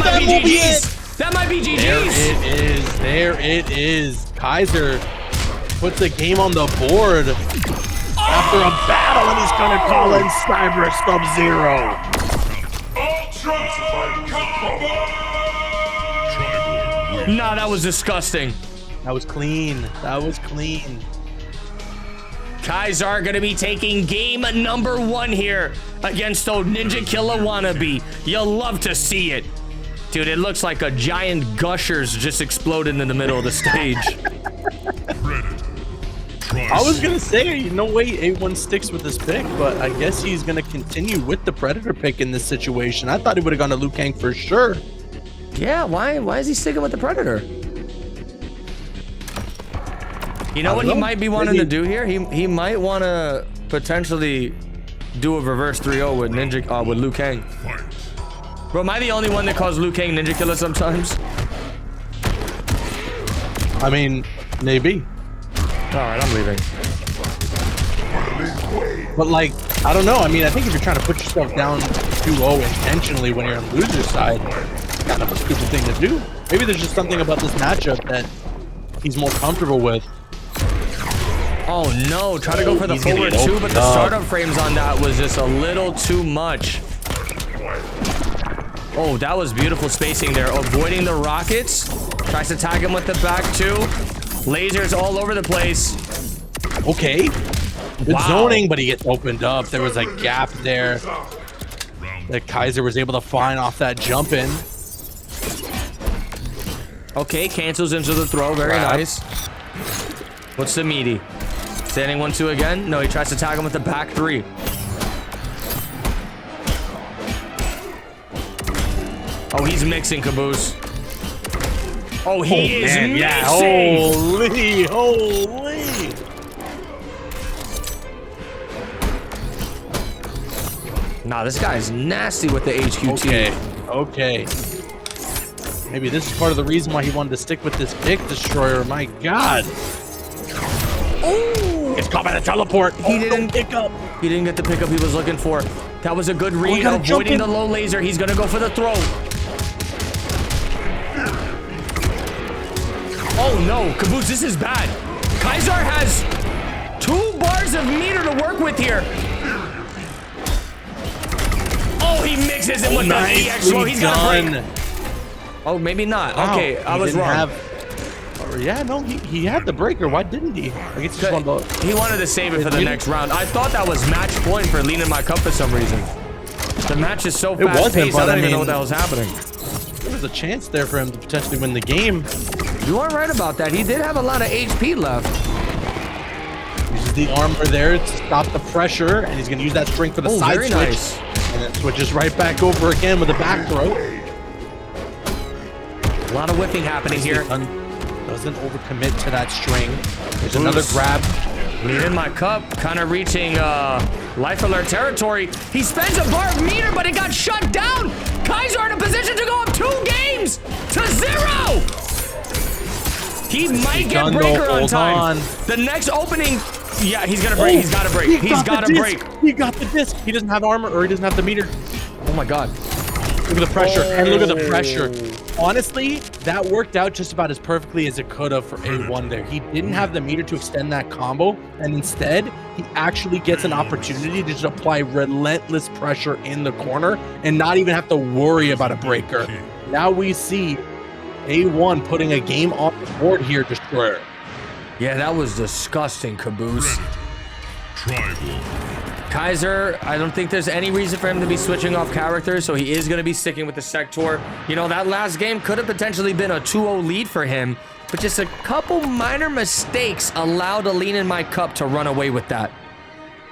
might be GG's. There it is. Kaiser puts the game on the board. After a battle, and he's gonna call in Cyber Sub-Zero. Nah, that was disgusting. That was clean. Kaiser gonna be taking game number 1 here against old Ninja Killer wannabe. You'll love to see it. Dude, it looks like a giant gushers just exploded in the middle of the stage. I was gonna say, no way A1 sticks with this pick, but I guess he's gonna continue with the Predator pick in this situation. I thought he would have gone to Liu Kang for sure. Yeah, why is he sticking with the Predator? You know what he might be wanting to do here? He might want to potentially do a reverse 3-0 with with Liu Kang. Bro, am I the only one that calls Liu Kang Ninja Killer sometimes? I mean, maybe. All right, I'm leaving. But like, I don't know. I mean, I think if you're trying to put yourself down 2-0 intentionally when you're on the loser side, it's kind of a stupid thing to do. Maybe there's just something about this matchup that he's more comfortable with. Oh no, try to go for the He's gonna forward get two, but the opened up. startup frames on that was just a little too much. Oh, that was beautiful spacing there. Avoiding the rockets. Tries to tag him with the back two. Lasers all over the place. Okay. Good Wow. zoning, but he gets opened up. There was a gap there that Kaiser was able to find off that jump in. Okay, cancels into the throw. Very Grab. nice. What's the meaty? Standing 1-2 again? No, he tries to tag him with the back three. Oh, he's mixing, Caboose. Oh, he is mixing. Yeah, holy. Nah, this guy's nasty with the HQT. Okay. Maybe this is part of the reason why he wanted to stick with this pick destroyer. My God. Oh, It's caught by the teleport. He didn't pick up. He didn't get the pickup he was looking for. That was a good read. gotta jump Avoiding in. the low laser. He's gonna go for the throw. Oh no, Caboose, this is bad. Kaiser has 2 bars of meter to work with here. Oh, he mixes it with the EX throw. He's got a break. Oh, maybe not. Wow, Okay, I was wrong. Yeah, no, he had the breaker. Why didn't he? I guess he just wanted to... He wanted to save it for the next round. I thought that was match point for leaning my cup for some reason. The match is so fast paced, I don't even know what the hell's happening. There was a chance there for him to potentially win the game. You are right about that. He did have a lot of HP left. Uses the armor there to stop the pressure, and he's going to use that string for the side very switch. nice. And then switches right back over again with a back throw. A lot of whipping happening here. Doesn't overcommit to that string. There's another grab. Leading my cup, kind of reaching life alert territory. He spends a bar of meter, but it got shut down. Kaiser in a position to go up 2 games to 0. He might get breaker on time. The next opening, yeah, he's gonna break. He's got to break. He's got to break. He got the disc. He doesn't have armor, or he doesn't have the meter. Oh my God. Look at the pressure, and look at the pressure. Honestly, that worked out just about as perfectly as it could have for A1 there. He didn't have the meter to extend that combo, and instead, he actually gets an opportunity to just apply relentless pressure in the corner and not even have to worry about a breaker. Now we see A1 putting a game on the board here, Destroyer. Yeah, that was disgusting, Caboose. Tribal. Kaiser, I don't think there's any reason for him to be switching off characters, so he is going to be sticking with the Sector. You know, that last game could have potentially been a 2-0 lead for him, but just a couple minor mistakes allowed a lean in my cup to run away with that.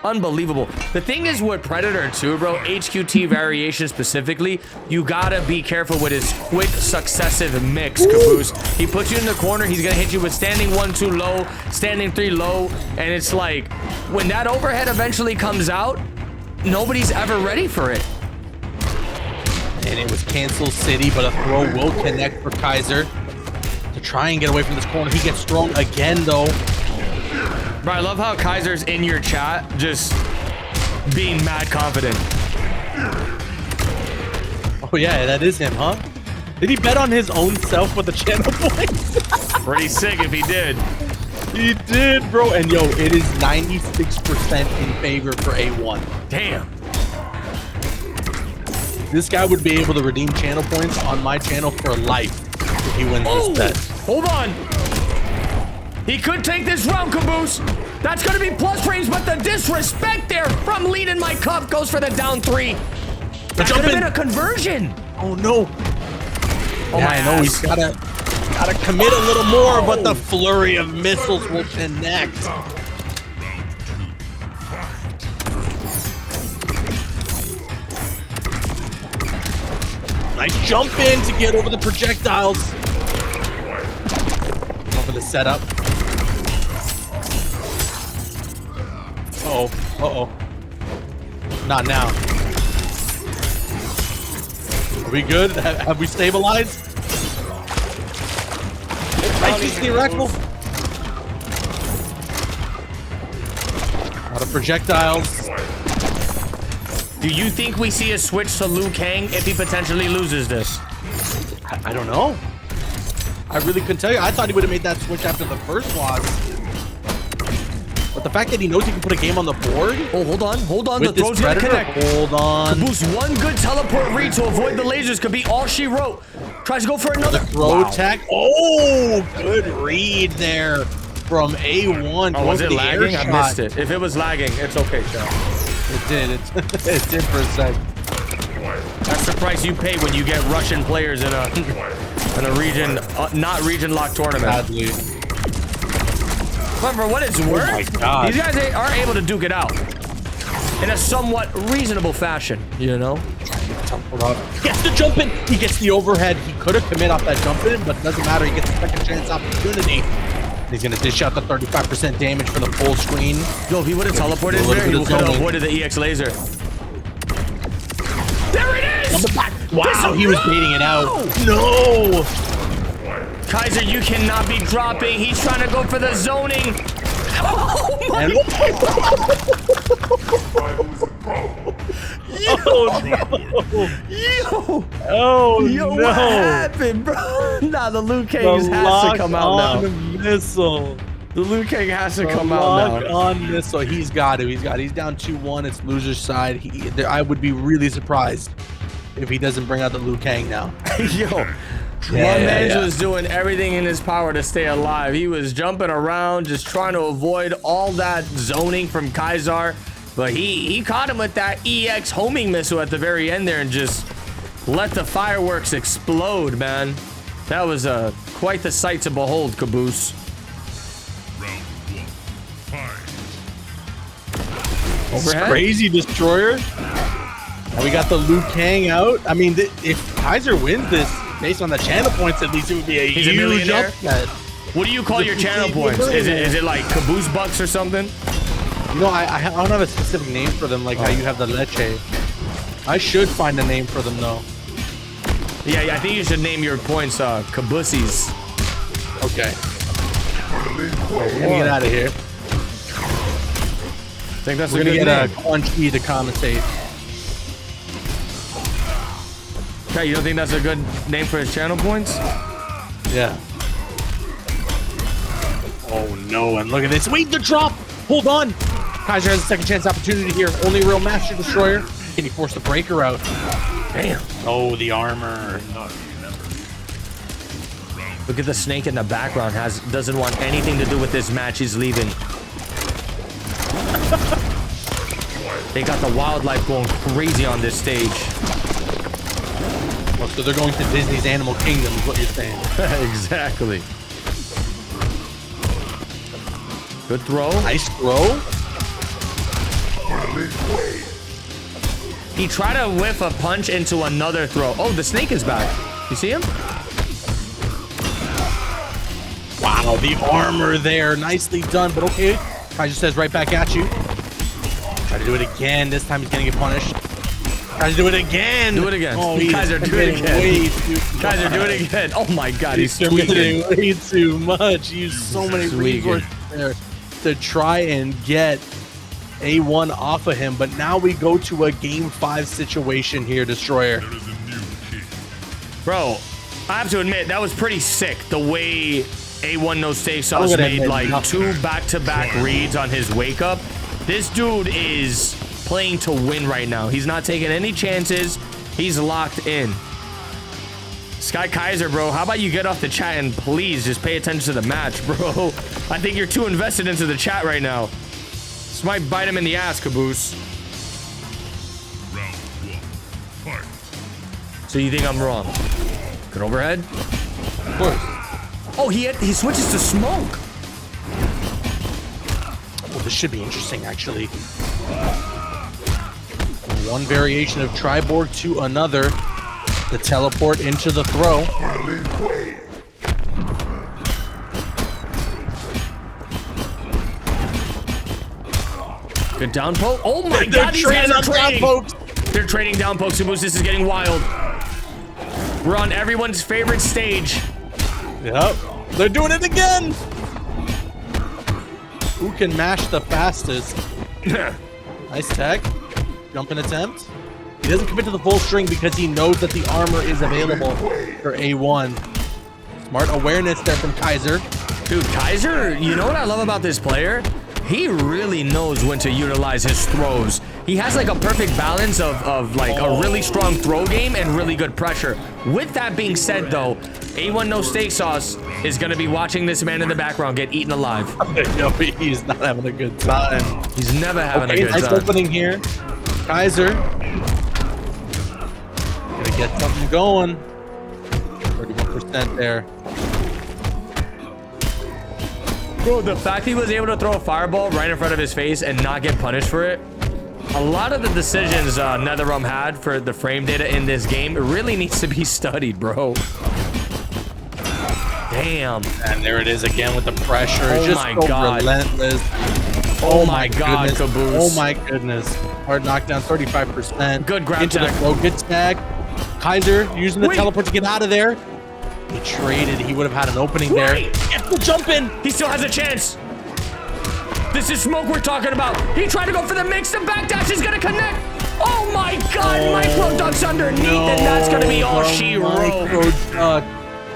Unbelievable. The thing is with Predator 2, bro, HQT variation specifically, you gotta be careful with his quick successive mix, Caboose. He puts you in the corner, he's gonna hit you with standing 1-2 low, standing 3 low, and it's like, when that overhead eventually comes out, nobody's ever ready for it. And it was Cancel City, but a throw will connect for Kaiser to try and get away from this corner. He gets thrown again, though. Bro, I love how Kaiser's in your chat, just being mad confident. Oh yeah, that is him, huh? Did he bet on his own self with the channel points? Pretty sick if he did. He did, bro. And yo, it is 96% in favor for A1. Damn. This guy would be able to redeem channel points on my channel for life if he wins this bet. Hold on. He could take this round, Caboose. That's going to be plus frames, but the disrespect there from leading my cup goes for the down 3. That could have been a conversion. Oh, no. Oh, yeah, my I know. ass. He's gotta commit a little more, but the flurry of missiles will connect. Nice jump in to get over the projectiles. Over the setup. Uh-oh. Not now. Are we good? Have we stabilized? Nice the rifle. A lot of projectiles. Do you think we see a switch to Liu Kang if he potentially loses this? I don't know. I really couldn't tell you. I thought he would have made that switch after the first loss. But the fact that he knows he can put a game on the board Oh, hold on. The with this throw's gonna Predator, connect. hold on. Caboose, one good teleport read to avoid the lasers could be all she wrote. Tries to go for another. Throw tech. Oh, good read there from A1. Oh, was Going it for the lagging? air I shot. missed it. If it was lagging, it's okay, Sean. It did. It did for a sec. That's the price you pay when you get Russian players in a region, not region locked tournament. Badly. But for what it's worth, my God. these guys are able to duke it out in a somewhat reasonable fashion, you know? Hold on. Gets the jump in. He gets the overhead. He could have committed off that jump in, but it doesn't matter. He gets a second chance opportunity. He's going to dish out the 35% damage for the full screen. Yo, if he would have teleported there, he could have avoided the EX laser. There it is! Wow, he was baiting it out. No! Kaiser, you cannot be dropping. He's trying to go for the zoning. Oh my And Yo! oh Yo, no! what happened, bro? Nah, the Liu Kang The has to come out lock-on now. missile. The Liu Kang has to The come out now. lock-on missile. He's got it. He's down 2-1. It's loser's side. I would be really surprised if he doesn't bring out the Liu Kang now. Yo, Yeah. was doing everything in his power to stay alive. He was jumping around, just trying to avoid all that zoning from Kaiser. But he caught him with that EX homing missile at the very end there and just let the fireworks explode, man. That was quite the sight to behold, Caboose. It's Overhead? crazy, Destroyer. And we got the Liu Kang out. I mean, if Kaiser wins this, based on the channel points, at least it would be a He's a huge millionaire? upset. What do you call your channel points? Is it like Caboose bucks or something? You know, I don't have a specific name for them like how you have the Leche. I should find a name for them, though. Yeah, I think you should name your points Caboosies. Okay. We're gonna get out of here. I think that's We're a gonna good get name. Quan Chi to commentate. Okay, you don't think that's a good name for his channel points? Yeah. Oh no, and look at this. Wait, the drop! Hold on! Kaiser has a second chance opportunity here. Only real Master Destroyer. Can he force the breaker out? Damn. Oh, the armor. Look at the snake in the background. Doesn't want anything to do with this match. He's leaving. They got the wildlife going crazy on this stage. Well, so they're going to Disney's Animal Kingdom is what you're saying. Exactly. Good throw. Nice throw. He tried to whiff a punch into another throw. Oh, the snake is back. You see him? Wow, the armor there. Nicely done, but okay. Kaiser says right back at you. Try to do it again. This time he's gonna get punished. Try to do it again. Do it again. Oh, Kaiser, do it again. Way too Kaiser, do it again. Oh my God, he's tweaking. way too much. He used so many Tweaking. resources there to try and get A1 off of him, but now we go to a game 5 situation here, Destroyer. Bro, I have to admit, that was pretty sick. The way A1 No Stay Sauce gonna made admit like nothing. 2 back-to-back reads on his wake up. This dude is playing to win right now. He's not taking any chances. He's locked in. Sky Kaiser, bro, how about you get off the chat and please just pay attention to the match, bro? I think you're too invested into the chat right now. This might bite him in the ass, Caboose. So you think I'm wrong? Good overhead? Of course. Oh, he switches to smoke. Well, this should be interesting, actually. One variation of Triborg to another. The teleport into the throw. Good down poke. Oh my They're God, these guys trading are on down trading. pokes. They're trading down pokes. Caboose, this is getting wild. We're on everyone's favorite stage. Yep. They're doing it again. Who can mash the fastest? Nice tech. Jumping attempt. He doesn't commit to the full string because he knows that the armor is available for A1. Smart awareness there from Kaiser. Dude, Kaiser, you know what I love about this player? He really knows when to utilize his throws. He has like a perfect balance of like a really strong throw game and really good pressure. With that being said, though, A1 No Steak Sauce is going to be watching this man in the background get eaten alive. No, he's not having a good time. He's never having a good nice time. opening here. Kaiser. Gonna get something going. 31% there. Bro, the fact he was able to throw a fireball right in front of his face and not get punished for it. A lot of the decisions NetherRealm had for the frame data in this game really needs to be studied, bro. Damn. And there it is again with the pressure. Oh Just my so God. relentless. Oh my God, goodness. Caboose. Oh my goodness. Hard knockdown, 35%. Good grab into tag. the throw. Good tag. Kaiser using the Wait. teleport to get out of there. He traded. He would have had an opening there. Wait. Get the jump in. He still has a chance. This is smoke we're talking about. He tried to go for the mix. The backdash is going to connect. Oh my God. Micro ducks underneath, and that's going to be all she wrote.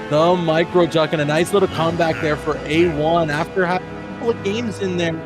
The micro duck and a nice little comeback there for A1 after having a couple of games in there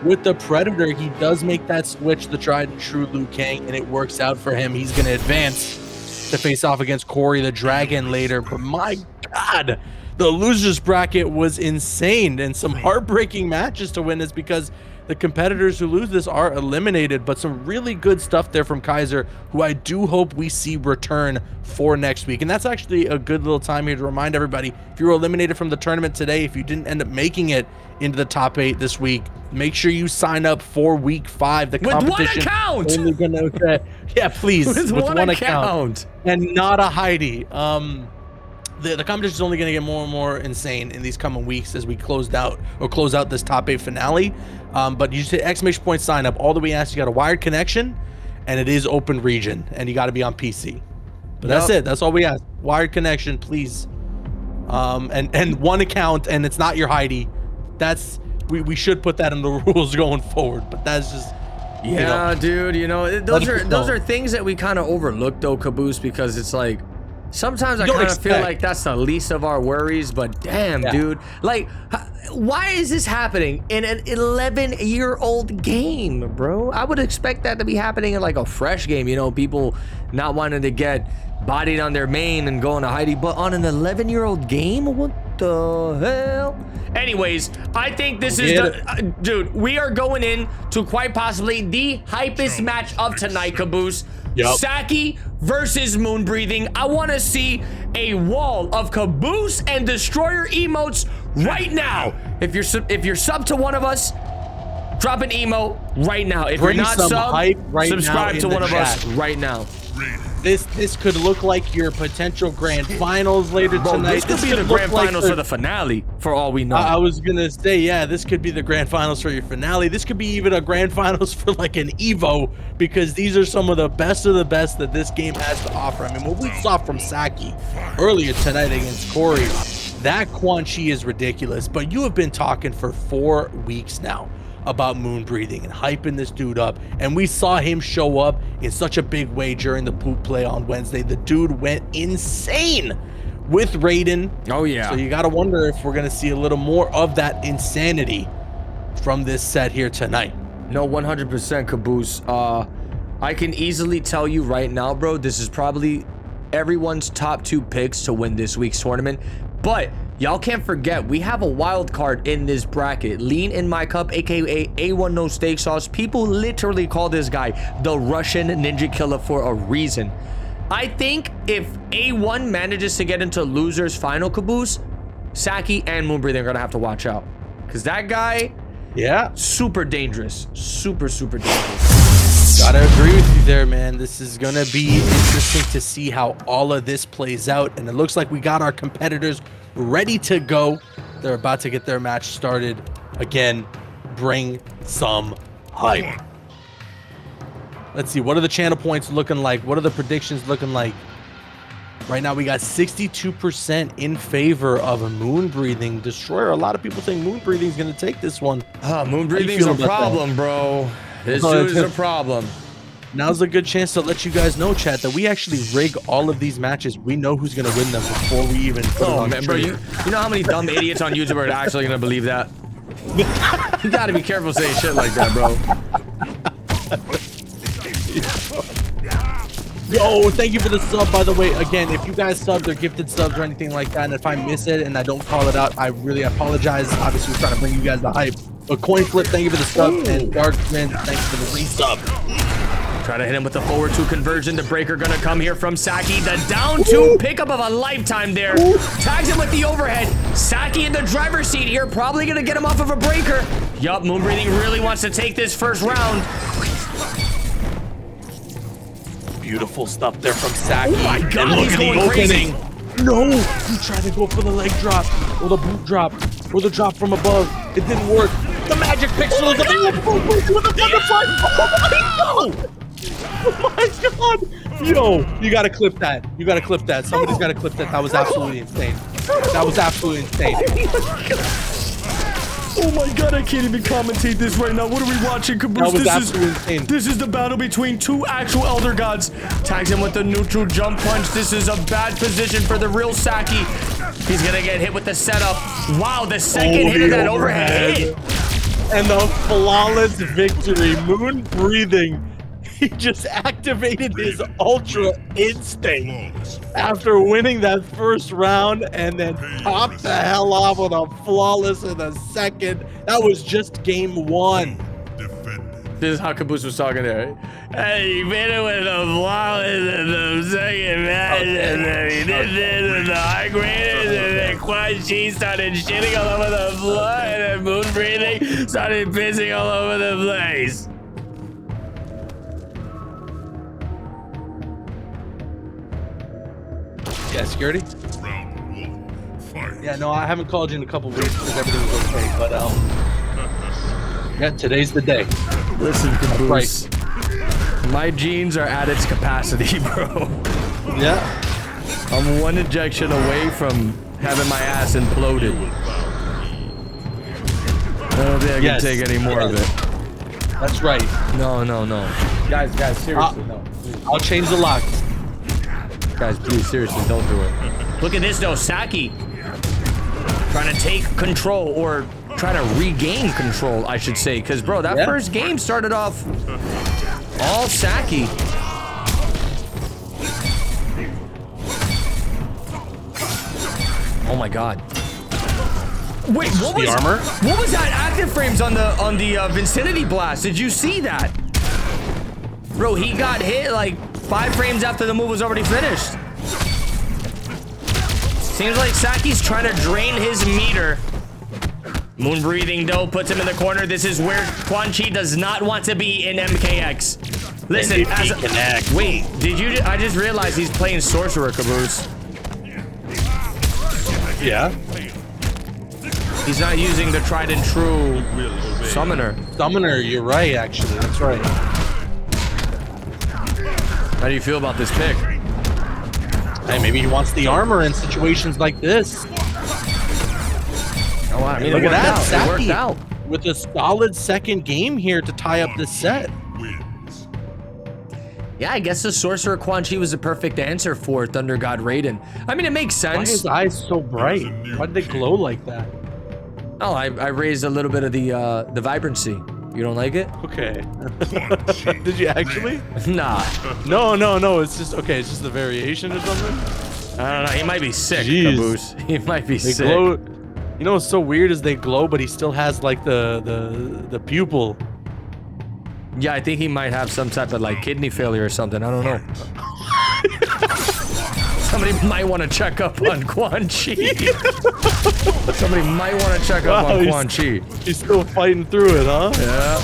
with the Predator. He does make that switch, the tried and true Liu Kang, and it works out for him. He's going to advance to face off against Corey the Dragon later. But my God, the losers bracket was insane and some heartbreaking matches to witness because the competitors who lose this are eliminated, but some really good stuff there from Kaiser, who I do hope we see return for next week. And that's actually a good little time here to remind everybody, if you were eliminated from the tournament today, if you didn't end up making it into the top 8 this week, make sure you sign up for week 5. The competition. With one account! Only gonna, yeah, please. With one account. And not a Heidi. The competition is only going to get more and more insane in these coming weeks as we close out this top 8 finale. But you just hit exclamation point sign up. All that we ask, you got a wired connection, and it is open region, and you got to be on PC. But that's it. That's all we ask. Wired connection, please. And one account, and it's not your Heidi. That's we should put that in the rules going forward. But that's just dude. You know, those are things that we kind of overlook though, Caboose, because it's like. Sometimes I kind of feel like that's the least of our worries, but damn, dude. Like, why is this happening in an 11-year-old game, bro? I would expect that to be happening in like a fresh game, you know, people not wanting to get bodied on their main and going to Heidi, but on an 11-year-old game? What the hell? Anyways, I think this is the... dude, we are going in to quite possibly the hypest match of tonight, Caboose. Sacky versus Moonbreathing. I want to see a wall of Caboose and Destroyer emotes right now. If you're sub to one of us, drop an emo right now. If you're not sub, subscribe to one of us right now. This could look like your potential grand finals later tonight. This could be the grand finals for the finale, for all we know. I was gonna say, yeah, this could be the grand finals for your finale. This could be even a grand finals for like an Evo, because these are some of the best that this game has to offer. I mean, what we saw from Sacky earlier tonight against Corey, that Quan Chi is ridiculous. But you have been talking for 4 weeks now about Moonbreathing and hyping this dude up, and we saw him show up in such a big way during the poop play on Wednesday. The dude went insane with Raiden. Oh yeah. So you gotta wonder if we're gonna see a little more of that insanity from this set here tonight. No, 100% Caboose. I can easily tell you right now, bro, this is probably everyone's top 2 picks to win this week's tournament. But y'all can't forget, we have a wild card in this bracket. Lean in my cup, aka A1 No Steak Sauce. People literally call this guy the Russian Ninja Killer for a reason. I think if A1 manages to get into losers final, Caboose, Sacky and Moonbreathing are gonna have to watch out, because that guy, super dangerous, super dangerous. Gotta agree with you there, man. This is gonna be interesting to see how all of this plays out, and it looks like we got our competitors ready to go. They're about to get their match started. Again, bring some hype. Let's see, what are the channel points looking like? What are the predictions looking like? Right now we got 62% in favor of a Moonbreathing Destroyer. A lot of people think Moonbreathing is going to take this one. Moonbreathing's a problem, bro. This dude is a problem. Now's a good chance to let you guys know, chat, that we actually rig all of these matches. We know who's going to win them before we even put it on man, bro, you know how many dumb idiots on YouTube are actually going to believe that? You gotta be careful saying shit like that, bro. Yo, thank you for the sub, by the way. Again, if you guys subbed or gifted subs or anything like that, and if I miss it and I don't call it out, I really apologize. Obviously, we're trying to bring you guys the hype. But Coin Flip, thank you for the sub. And Darkman, thank you for the resub. Try to hit him with the forward two conversion. The breaker gonna come here from Sacky. The down two pickup of a lifetime there. Tags him with the overhead. Sacky in the driver's seat here. Probably gonna get him off of a breaker. Yup, Moonbreathing really wants to take this first round. Beautiful stuff there from Sacky. Oh my God, and look he's at the going crazy. opening. No, he tried to go for the leg drop or the boot drop or the drop from above. It didn't work. The magic pixel is available with the butterfly. Oh my God. Oh my God. Yo, you gotta clip that. You gotta clip that. Somebody's gotta clip that. That was absolutely insane. That was absolutely insane. Oh my God, I can't even commentate this right now. What are we watching, Caboose? That was absolutely insane. This is the battle between two actual Elder Gods. Tags him with the neutral jump punch. This is a bad position for the real Sacky. He's gonna get hit with the setup. Wow, the second hit of that overhead hit. And the flawless victory. Moonbreathing. He just activated his Ultra Instinct after winning that first round and then popped the hell off with a flawless in the second. That was just game one. This is how Caboose was talking there. Hey, he made it with a flawless in the second match, and then he did this with the high graders, and then Quan Chi started shitting all over the floor, and then Moonbreathing started pissing all over the place. Yeah, security? Yeah, no, I haven't called you in a couple weeks because everything was okay, but yeah, today's the day. Listen, Caboose. My genes are at its capacity, bro. Yeah. I'm one injection away from having my ass imploded. I don't think I can take any more of it. That's right. No. Guys, seriously, no. I'll change the lock. Guys, please, seriously, don't do it. Look at this, though. Sacky trying to take control, or try to regain control, I should say. Because, bro, that first game started off all Sacky. Oh, my God. Wait, what was the armor? What was that active frames on the Vicinity Blast? Did you see that? Bro, he got hit like 5 frames after the move was already finished. Seems like Sacky's trying to drain his meter. Moonbreathing, though, puts him in the corner. This is where Quan Chi does not want to be in MKX. Listen, wait, did you? I just realized he's playing Sorcerer, Caboose. Yeah. He's not using the tried and true Summoner. Summoner, you're right, actually. That's right. How do you feel about this pick? Hey, maybe he wants the armor in situations like this. Oh, wow. I mean, Look at that, It worked Sacky out. with a solid second game here to tie up this set. Yeah, I guess the Sorcerer Quan Chi was the perfect answer for Thunder God Raiden. I mean, it makes Why are sense. his eyes so bright? Why did they glow like that? Oh, I raised a little bit of the vibrancy. You don't like it? Okay. Did you actually? Nah. No. It's just okay. It's just the variation or something. I don't know. He might be sick, Jeez. Caboose. He might be They sick. glow. You know what's so weird is they glow, but he still has like the pupil. Yeah, I think he might have some type of like kidney failure or something. I don't know. Somebody might want to check up on Quan Chi. Somebody might want to check up on Quan Chi. He's still fighting through it, huh? Yeah.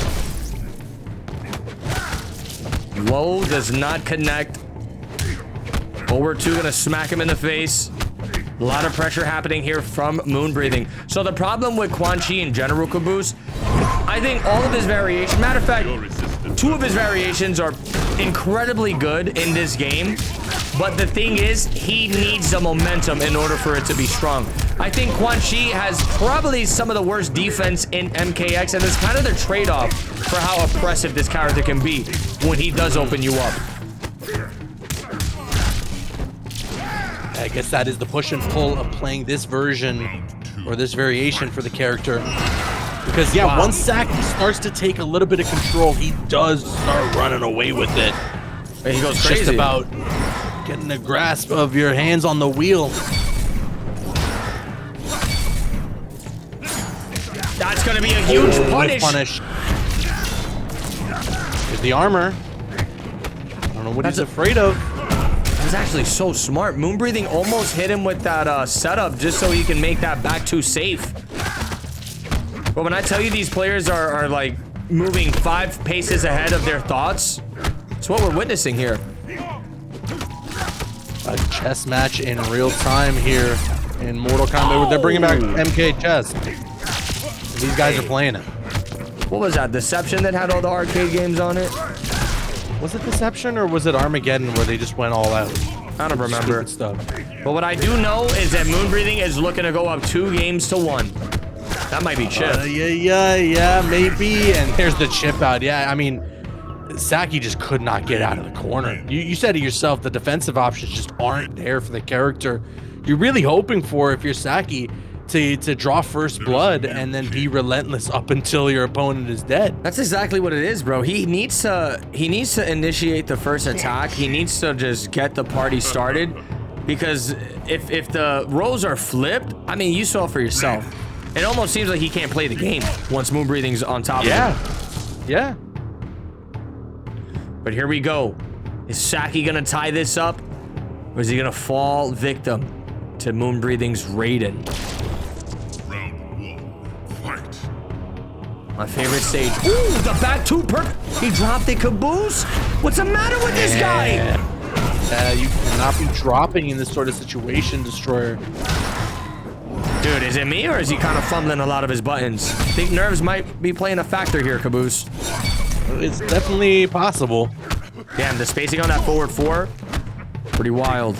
Low does not connect. Forward 2 gonna smack him in the face. A lot of pressure happening here from Moonbreathing. So the problem with Quan Chi in general, Caboose, I think all of his variations, matter of fact, 2 of his variations are incredibly good in this game. But the thing is, he needs the momentum in order for it to be strong. I think Quan Chi has probably some of the worst defense in MKX, and it's kind of the trade-off for how oppressive this character can be when he does open you up. I guess that is the push and pull of playing this version or this variation for the character. Because, yeah, Wow. once Sacky starts to take a little bit of control, he does start running away with it. He goes It's crazy. just about getting a grasp of your hands on the wheel. That's going to be a huge punish. Here's the armor. I don't know what he's afraid of. That was actually so smart. Moonbreathing almost hit him with that setup just so he can make that back two safe. But when I tell you these players are like moving 5 paces ahead of their thoughts, it's what we're witnessing here. A chess match in real time here in Mortal Kombat. They're bringing back MK chess. These guys are playing it. What was that? Deception that had all the arcade games on it? Was it Deception or was it Armageddon where they just went all out? I don't remember. Stupid stuff. But what I do know is that Moonbreathing is looking to go up 2 games to 1. That might be Chip. Yeah, maybe. And there's the chip out. Yeah, I mean, Sacky just could not get out of the corner. You said it yourself, the defensive options just aren't there for the character. You're really hoping for, if you're Sacky, to draw first blood and then be relentless up until your opponent is dead. That's exactly what it is, bro. He needs to initiate the first attack. He needs to just get the party started, because if the roles are flipped, I mean, you saw for yourself. It almost seems like he can't play the game once Moonbreathing's on top of him. Yeah. But here we go. Is Sacky gonna tie this up, or is he gonna fall victim to Moonbreathing's Raiden? My favorite stage. Ooh, the back two perfect. He dropped it, Caboose. What's the matter with this guy? You cannot be dropping in this sort of situation, Destroyer. Dude, is it me, or is he kind of fumbling a lot of his buttons? I think nerves might be playing a factor here, Caboose. It's definitely possible. Damn, the spacing on that forward 4, pretty wild.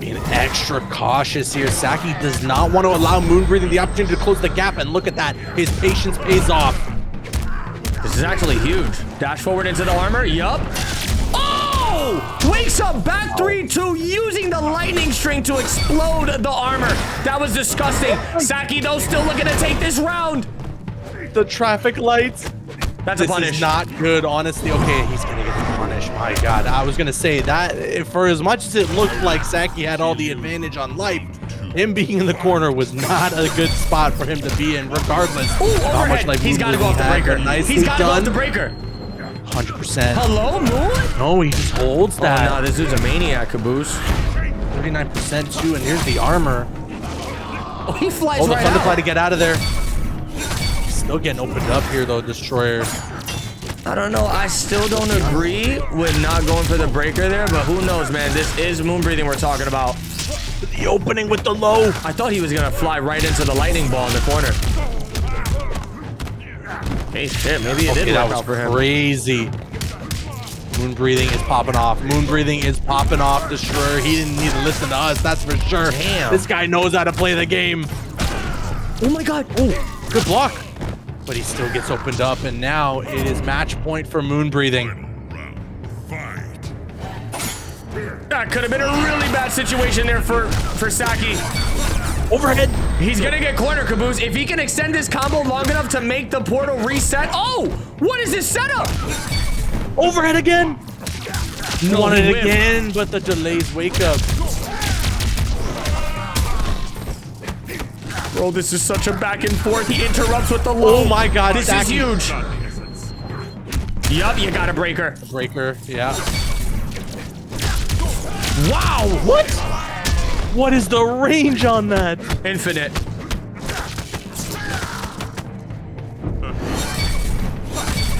Being extra cautious here. Sacky does not want to allow Moonbreathing the opportunity to close the gap, and look at that. His patience pays off. This is actually huge. Dash forward into the armor. Yup. Oh! Wakes up back 3-2 using the lightning string to explode the armor. That was disgusting. Sacky, though, still looking to take this round. The traffic lights. That's a punish. This is not good, honestly. Okay, he's going to get the punish. My God. I was going to say that for as much as it looked like Sacky had all the advantage on life, him being in the corner was not a good spot for him to be in, regardless of how much life He's got to go off the breaker. Nicely He's got to go off done. the breaker. 100%. Hello, Moon? No, he just holds that. Oh, no, this dude's a maniac, Caboose. 39% too, and here's the armor. Oh, he flies Oh, the right Thunderfly out. to get out of there. Still getting opened up here, though, Destroyer. I don't know. I still don't agree with not going for the breaker there, but who knows, man. This is Moonbreathing we're talking about. The opening with the low. I thought he was going to fly right into the lightning ball in the corner. Hey, shit. Maybe it did work out for him. Crazy. Moonbreathing is popping off. Moonbreathing is popping off, Destroyer. He didn't need to listen to us, that's for sure. Damn. This guy knows how to play the game. Oh, my God. Oh, good block. But he still gets opened up, and now it is match point for Moonbreathing. That could have been a really bad situation there for Sacky. Overhead. He's going to get corner, Caboose. If he can extend this combo long enough to make the portal reset. Oh, what is this setup? Overhead again. No, Won it he whiffed. again, but the delays wake up. Bro, this is such a back and forth. He interrupts with the low. Oh my God, this Sacky. is huge. Yup, you got a breaker. Breaker, yeah. Wow, what? What is the range on that? Infinite.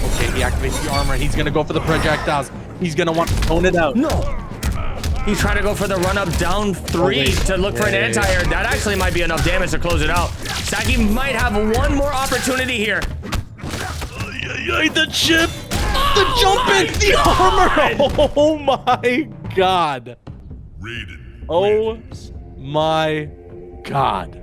Okay, he activates the armor. He's gonna go for the projectiles. He's gonna want to tone it out. No. He's trying to go for the run up down 3 to look for an anti-air. That actually might be enough damage to close it out. Sacky might have one more opportunity here. The chip, the jump in, the armor. Oh my God. Oh my God.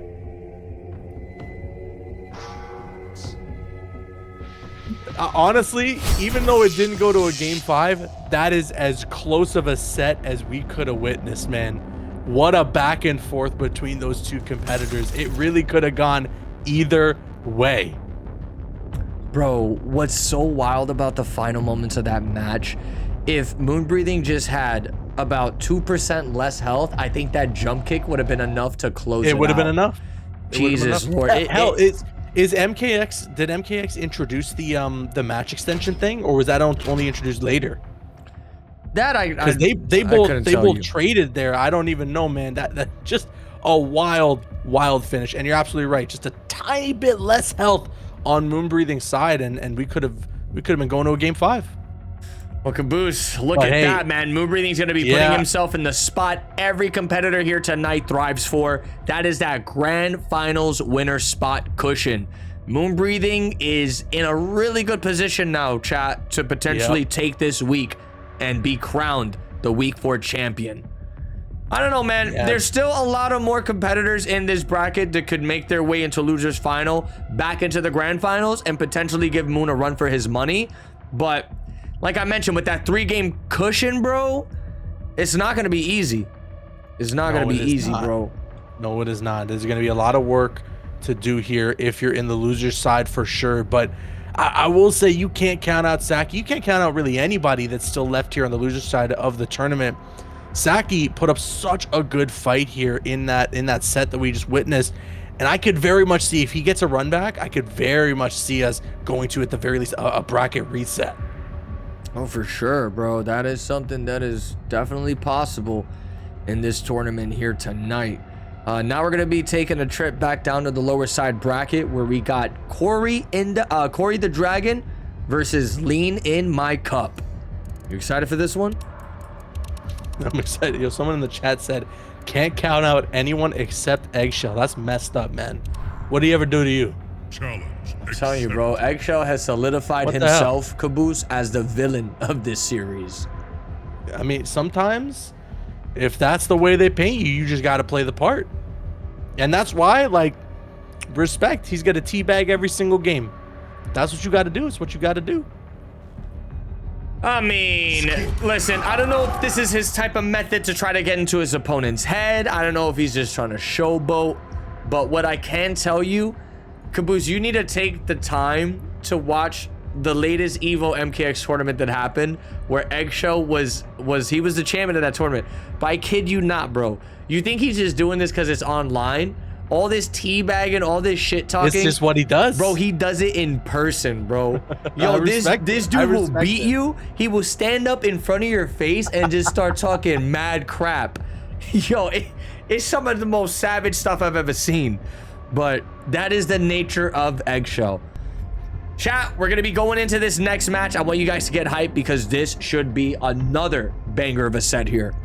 Honestly, even though it didn't go to a game 5, that is as close of a set as we could have witnessed, man. What a back and forth between those two competitors. It really could have gone either way. Bro, what's so wild about the final moments of that match, if Moonbreathing just had about 2% less health, I think that jump kick would have been enough to close it. It would have been enough. Jesus Lord. Hell, is MKX, did MKX introduce the match extension thing, or was that only introduced later? That Because they both traded there. I don't even know, man. That just a wild finish. And you're absolutely right. Just a tiny bit less health on Moonbreathing's side, and we could have been going to a game 5. Well, Caboose, look at that, man. Moonbreathing's going to be putting himself in the spot every competitor here tonight thrives for. That is that grand finals winner spot cushion. Moonbreathing is in a really good position now, chat, to potentially take this week and be crowned the week 4 champion. I don't know, man. There's still a lot of more competitors in this bracket that could make their way into losers final, back into the grand finals, and potentially give Moon a run for his money. But like I mentioned, with that 3-game cushion, bro, it's not going to be easy. It's not going to be easy, bro. No, it is not. There's going to be a lot of work to do here if you're in the loser's side for sure. But I will say you can't count out Sacky. You can't count out really anybody that's still left here on the loser's side of the tournament. Sacky put up such a good fight here in that set that we just witnessed. And I could very much see, if he gets a run back, I could very much see us going to, at the very least, a bracket reset. Oh, for sure, bro. That is something that is definitely possible in this tournament here tonight. Now we're going to be taking a trip back down to the lower side bracket where we got Corey the Dragon versus Lean in My Cup. You excited for this one? I'm excited. Yo, someone in the chat said, can't count out anyone except Eggshell. That's messed up, man. What did he ever do to you? Challenge. I'm telling you, bro. Eggshell has solidified himself, Caboose, as the villain of this series. I mean, sometimes if that's the way they paint you, you just got to play the part. And that's why, like, respect. He's got to teabag every single game. That's what you got to do. It's what you got to do. I mean, listen, I don't know if this is his type of method to try to get into his opponent's head. I don't know if he's just trying to showboat. But what I can tell you, Caboose, you need to take the time to watch the latest Evo MKX tournament that happened, where Eggshell was the champion of that tournament. But I kid you not, bro. You think he's just doing this because it's online? All this teabagging, all this shit talking. It's just what he does. Bro, he does it in person, bro. Yo, this dude will beat you. He will stand up in front of your face and just start talking mad crap. Yo, it's some of the most savage stuff I've ever seen. But that is the nature of Eggshell. Chat, we're going to be going into this next match. I want you guys to get hyped because this should be another banger of a set here.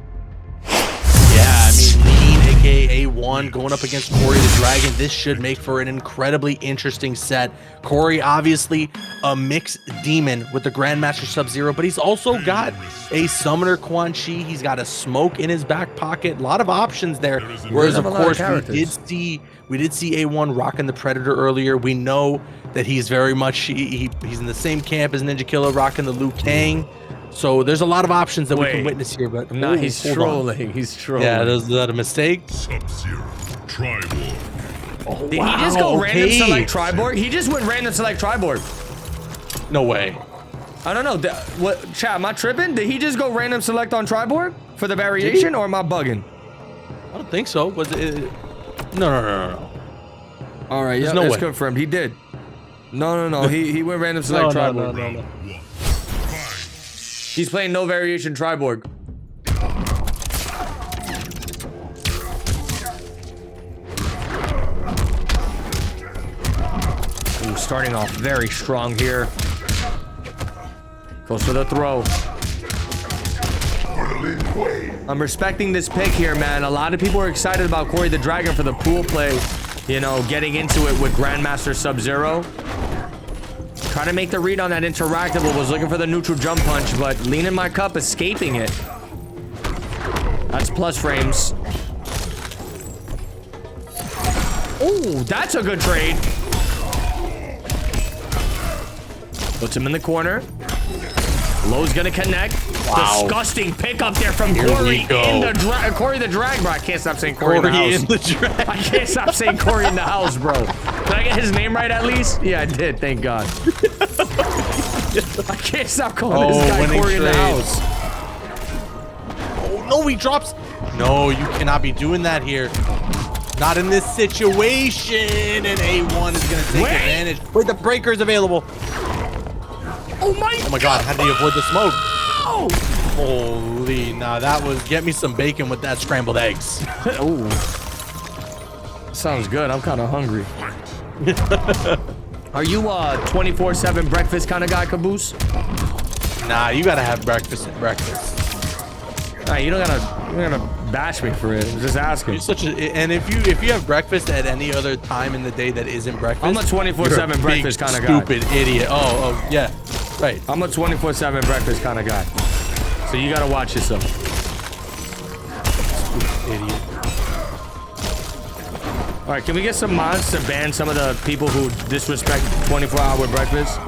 Yeah, I mean, Lean, aka A1, going up against Corey the Dragon. This should make for an incredibly interesting set. Corey, obviously a mixed demon with the Grandmaster Sub-Zero, but he's also got a Summoner Quan Chi. He's got a Smoke in his back pocket. A lot of options there. Whereas, of course, we did see A1 rocking the Predator earlier. We know that he's very much, he's in the same camp as Ninja Killer, rocking the Liu Kang. So there's a lot of options that we can witness here. But no, he's trolling. He's trolling. Yeah, is that a mistake? Sub-Zero. Triborg. Oh, did he just go random select Triborg? He just went random select Triborg. No way. I don't know. What, chat, am I tripping? Did he just go random select on Triborg for the variation, or am I bugging? I don't think so. Was it? No. All right, yeah, that's confirmed. He did. No. he went random select Triborg. No. He's playing no variation Triborg. Ooh, starting off very strong here. Goes for the throw. I'm respecting this pick here, man. A lot of people are excited about Corey the Dragon for the pool play. You know, getting into it with Grandmaster Sub-Zero. Trying to make the read on that interactable, was looking for the neutral jump punch, but Lean in My Cup escaping it. That's plus frames. Oh, that's a good trade. Puts him in the corner. Low's gonna connect. Wow. Disgusting pickup there from Here Corey we go. in the Corey the drag, bro. I can't stop saying Corey in the Corey house. in the drag. I can't stop saying Corey in the house, bro. Did I get his name right at least? Yeah, I did. Thank God. I can't stop calling this guy winning Corey in the trade. house. Oh, no, he drops. No, you cannot be doing that here. Not in this situation. And A1 is going to take advantage. Wait, the breaker is available. Oh my God, how did he avoid the smoke? Oh. Holy, nah, that was, get me some bacon with that scrambled eggs. Ooh. Sounds good. I'm kind of hungry. Are you a 24/7 breakfast kind of guy, Caboose? Nah, you gotta have breakfast at breakfast. Nah, you don't gotta bash me for it. I'm just asking. You're such a, and if you have breakfast at any other time in the day that isn't breakfast, I'm a 24/7 breakfast kind of guy. Stupid idiot. Oh, yeah, right. I'm a 24/7 breakfast kind of guy. So you gotta watch yourself. Stupid idiot. All right, can we get some mods to ban some of the people who disrespect 24-hour breakfast?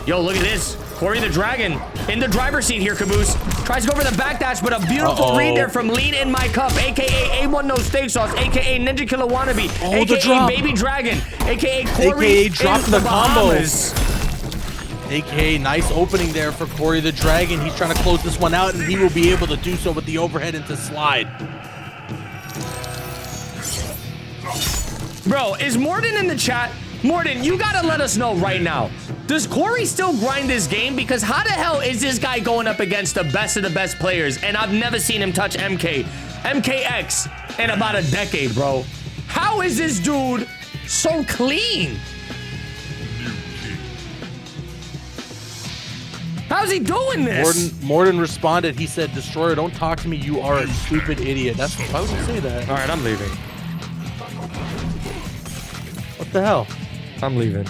Yo, look at this. Corey the Dragon in the driver's seat here, Caboose. Tries to go for the backdash, but a beautiful read there from Lean in My Cup, a.k.a. A1 No Steak Sauce, a.k.a. Ninja Killer Wannabe, a.k.a. Baby Dragon, a.k.a. Corey AKA drop in the Bahamas. AKA nice opening there for Corey the Dragon. He's trying to close this one out, and he will be able to do so with the overhead into slide. Bro, is Morden in the chat? Morden, you gotta let us know right now. Does Corey still grind this game? Because how the hell is this guy going up against the best of the best players? And I've never seen him touch MKX in about a decade, bro. How is this dude so clean? How's he doing this? Morden responded. He said, "Destroyer, don't talk to me. You are a stupid idiot." That's why would you say that? All right, I'm leaving. What the hell? I'm leaving.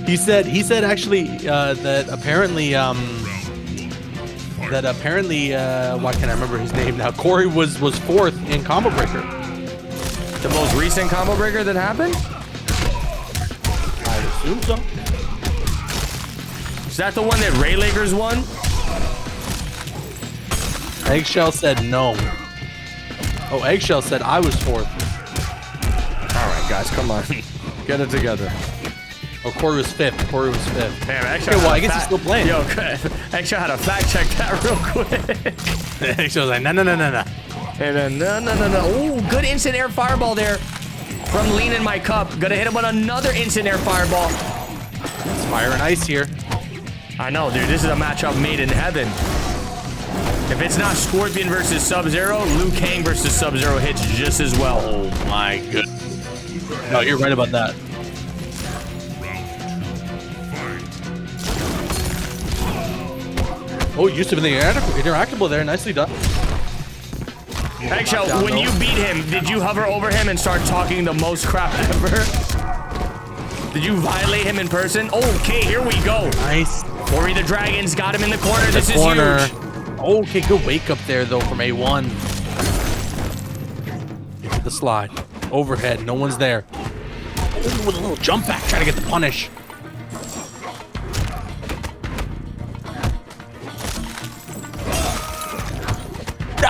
He said actually that apparently why can't I remember his name now? Corey was fourth in combo breaker. The most recent combo breaker that happened? I assume so. Is that the one that Ray Lakers won? Eggshell said no. Oh, Eggshell said I was fourth. All right, guys, come on. Get it together. Oh, Corey was fifth. Damn, Eggshell. Okay, well, I guess he's still playing. Yo, Eggshell had to fact check that real quick. Eggshell's like, no. And then, no. Ooh, good instant air fireball there from Lean in My Cup. Gonna hit him with another instant air fireball. It's fire and ice here. I know, dude. This is a matchup made in heaven. If it's not Scorpion versus Sub-Zero, Liu Kang versus Sub-Zero hits just as well. Oh my goodness. No, you're right about that. Oh, Yusuf in the interactable there. Nicely done. Eggshell, when you beat him, did you hover over him and start talking the most crap ever? Did you violate him in person? Okay, here we go. Nice. Corey the Dragon's got him in the corner. This is huge. Okay, good wake up there, though, from A1. The slide. Overhead. No one's there. Oh, with a little jump back. Trying to get the punish.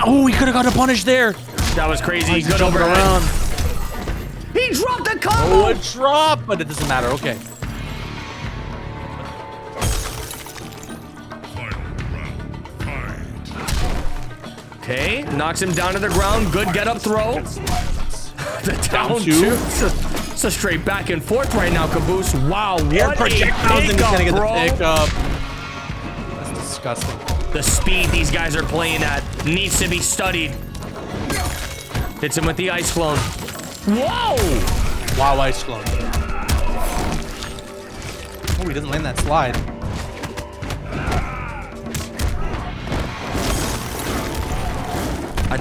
Oh, he could have got a punish there. That was crazy. He's Good jumping overhead. around. He dropped a combo. Oh, a drop, but it doesn't matter. Okay. Okay, knocks him down to the ground. Good get up throw. The down two. It's a straight back and forth right now, Caboose. Wow, what a pickup, bro. That's disgusting. The speed these guys are playing at needs to be studied. Hits him with the ice clone. Whoa! Wow, ice clone. Oh, he doesn't land that slide.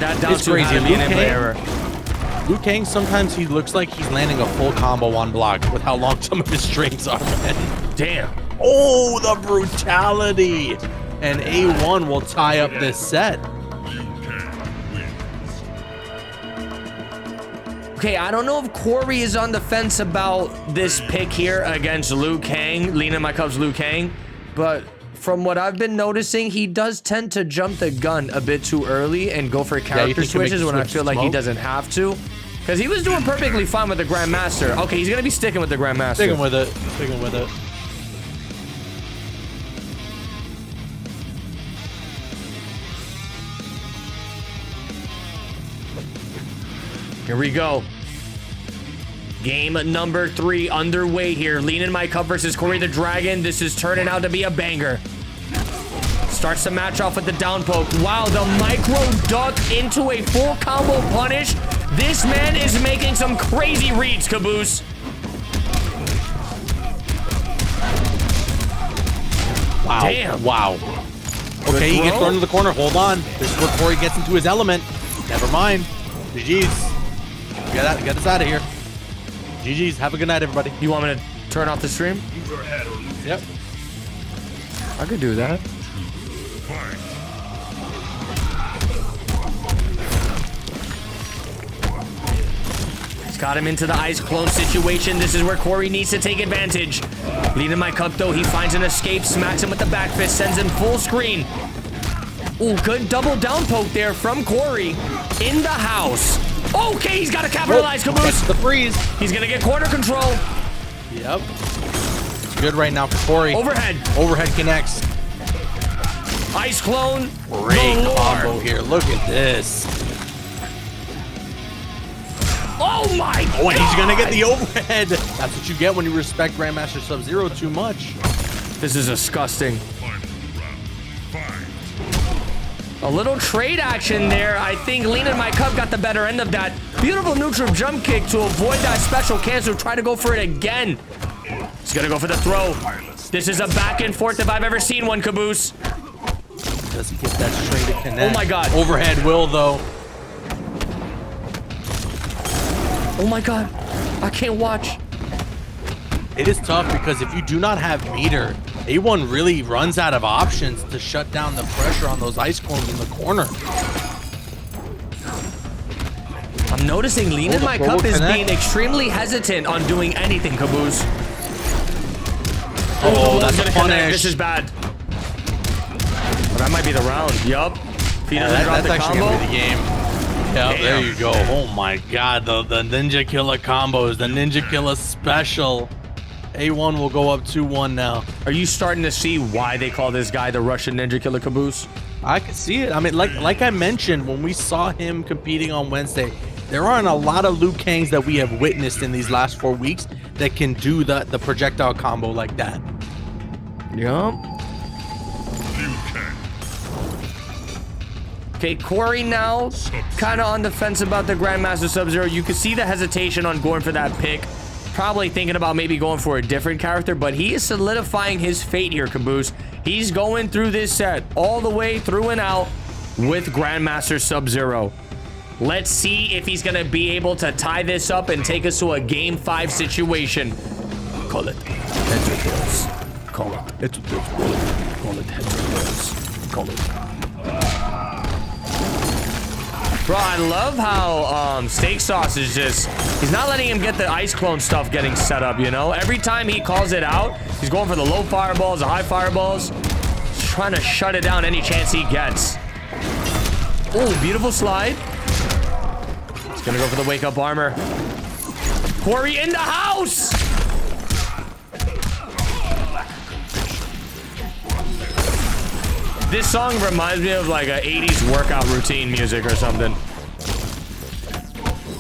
That down It's two crazy. had to be an inplay error. Liu Kang, sometimes he looks like he's landing a full combo on block with how long some of his strings are, man. Damn. Oh, the brutality. And A1 will tie up this set. Okay, I don't know if Corey is on the fence about this pick here against Liu Kang, Lena My Cup's Liu Kang, but from what I've been noticing, he does tend to jump the gun a bit too early and go for character switches when I feel like he doesn't have to. Because he was doing perfectly fine with the Grandmaster. Okay, he's going to be sticking with the Grandmaster. Sticking with it. Sticking with it. Here we go. Game number 3 underway here. Lena My Cup versus Corey the Dragon. This is turning out to be a banger. Starts the match off with the down poke. Wow, the micro duck into a full combo punish. This man is making some crazy reads, Caboose. Wow. Damn. Wow. Okay, he gets thrown to the corner. Hold on. This is where Corey gets into his element. Never mind. GG's. Get us out of here. GG's. Have a good night, everybody. You want me to turn off the stream? Yep. I could do that. He's got him into the ice clone situation. This is where Corey needs to take advantage. Lena My Cup, though, he finds an escape, smacks him with the back fist, sends him full screen. Ooh, good double down poke there from Corey in the house. Okay, he's got to capitalize, Caboose. The freeze. He's going to get corner control. Yep. It's good right now for Corey. Overhead. Overhead connects. Ice clone. Great combo here. Look at this. Oh my God. Oh, and he's going to get the overhead. That's what you get when you respect Grandmaster Sub-Zero too much. This is disgusting. A little trade action there. I think Lena My Cup got the better end of that. Beautiful neutral jump kick to avoid that special cancel. Try to go for it again. He's gonna go for the throw. This is a back and forth if I've ever seen one, Caboose. Does he get that straight to connect? Oh my God. Overhead will, though. Oh my God. I can't watch. It is tough because if you do not have meter, A1 really runs out of options to shut down the pressure on those ice clones in the corner. I'm noticing Lena My Cup is being extremely hesitant on doing anything, Caboose. Oh, that's a punish. This is bad. Oh, that might be the round. Yup. If he doesn't drop that's the actually combo. gonna be the game. Yeah, there Damn. you go. Oh my God, the Ninja Killer combos, the Ninja Killer special. A1 will go up 2-1 now. Are you starting to see why they call this guy the Russian Ninja Killer, Caboose? I can see it. I mean, like I mentioned, when we saw him competing on Wednesday, there aren't a lot of Liu Kangs that we have witnessed in these last 4 weeks that can do the projectile combo like that. Yup. Okay, Corey now kind of on the fence about the Grandmaster Sub-Zero. You can see the hesitation on going for that pick. Probably thinking about maybe going for a different character, but he is solidifying his fate here, Caboose. He's going through this set all the way through and out with Grandmaster Sub-Zero. Let's see if he's going to be able to tie this up and take us to a Game 5 situation. Call it heads or tails. Call it heads or tails. Call it heads or tails. Call it. Bro, I love how Steak Sauce is just, he's not letting him get the ice clone stuff getting set up, you know? Every time he calls it out, he's going for the low fireballs, the high fireballs. He's trying to shut it down any chance he gets. Oh, beautiful slide. He's gonna go for the wake up armor. Corey in the house! This song reminds me of like a 80s workout routine music or something.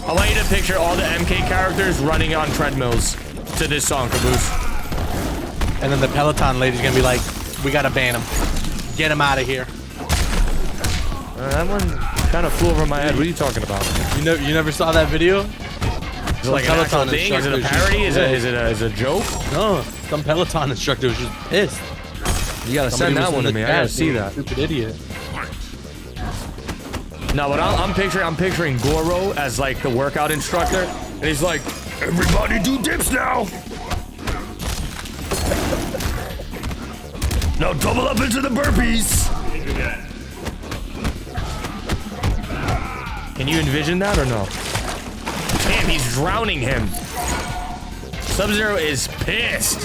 I want you to picture all the MK characters running on treadmills to this song, Caboose. And then the Peloton lady's gonna be like, we gotta ban him. Get him out of here. That one kind of flew over my head. What are you talking about? You never saw that video? Is it like an actual thing? Is it a parody? Is it a joke? No, some Peloton instructor was just pissed. You gotta send that one to me. I gotta see that. Stupid idiot. No, but I'm picturing Goro as like the workout instructor, and he's like, Everybody do dips now. Now double up into the burpees. can you envision that or no? Damn, he's drowning him. Sub-Zero is pissed.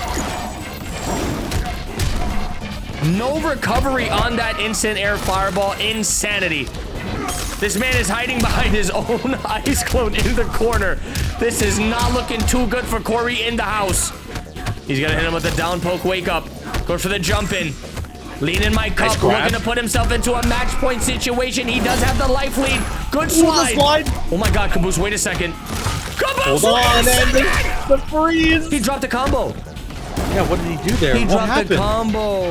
No recovery on that instant air fireball. Insanity. This man is hiding behind his own ice clone in the corner. This is not looking too good for Corey in the house. He's gonna hit him with the down poke wake up. Go for the jump in. Lean in my cup, looking to put himself into a match point situation. He does have the life lead. Good slide. Oh my God, Caboose, wait a second. Caboose, hold on, and the freeze. He dropped a combo. Yeah, what did he do there? He what dropped happened? the combo.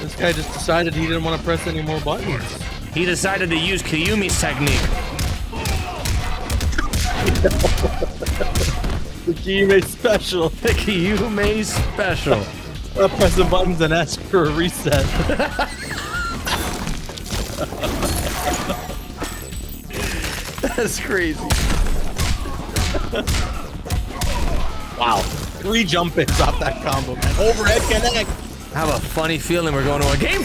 This guy just decided he didn't want to press any more buttons. He decided to use Kiyumi's technique. The Kiyume special. The Kiyume special. Press the buttons and ask for a reset. That's crazy. Wow. 3 jump ins off that combo, man. Overhead connect. I have a funny feeling we're going to a game.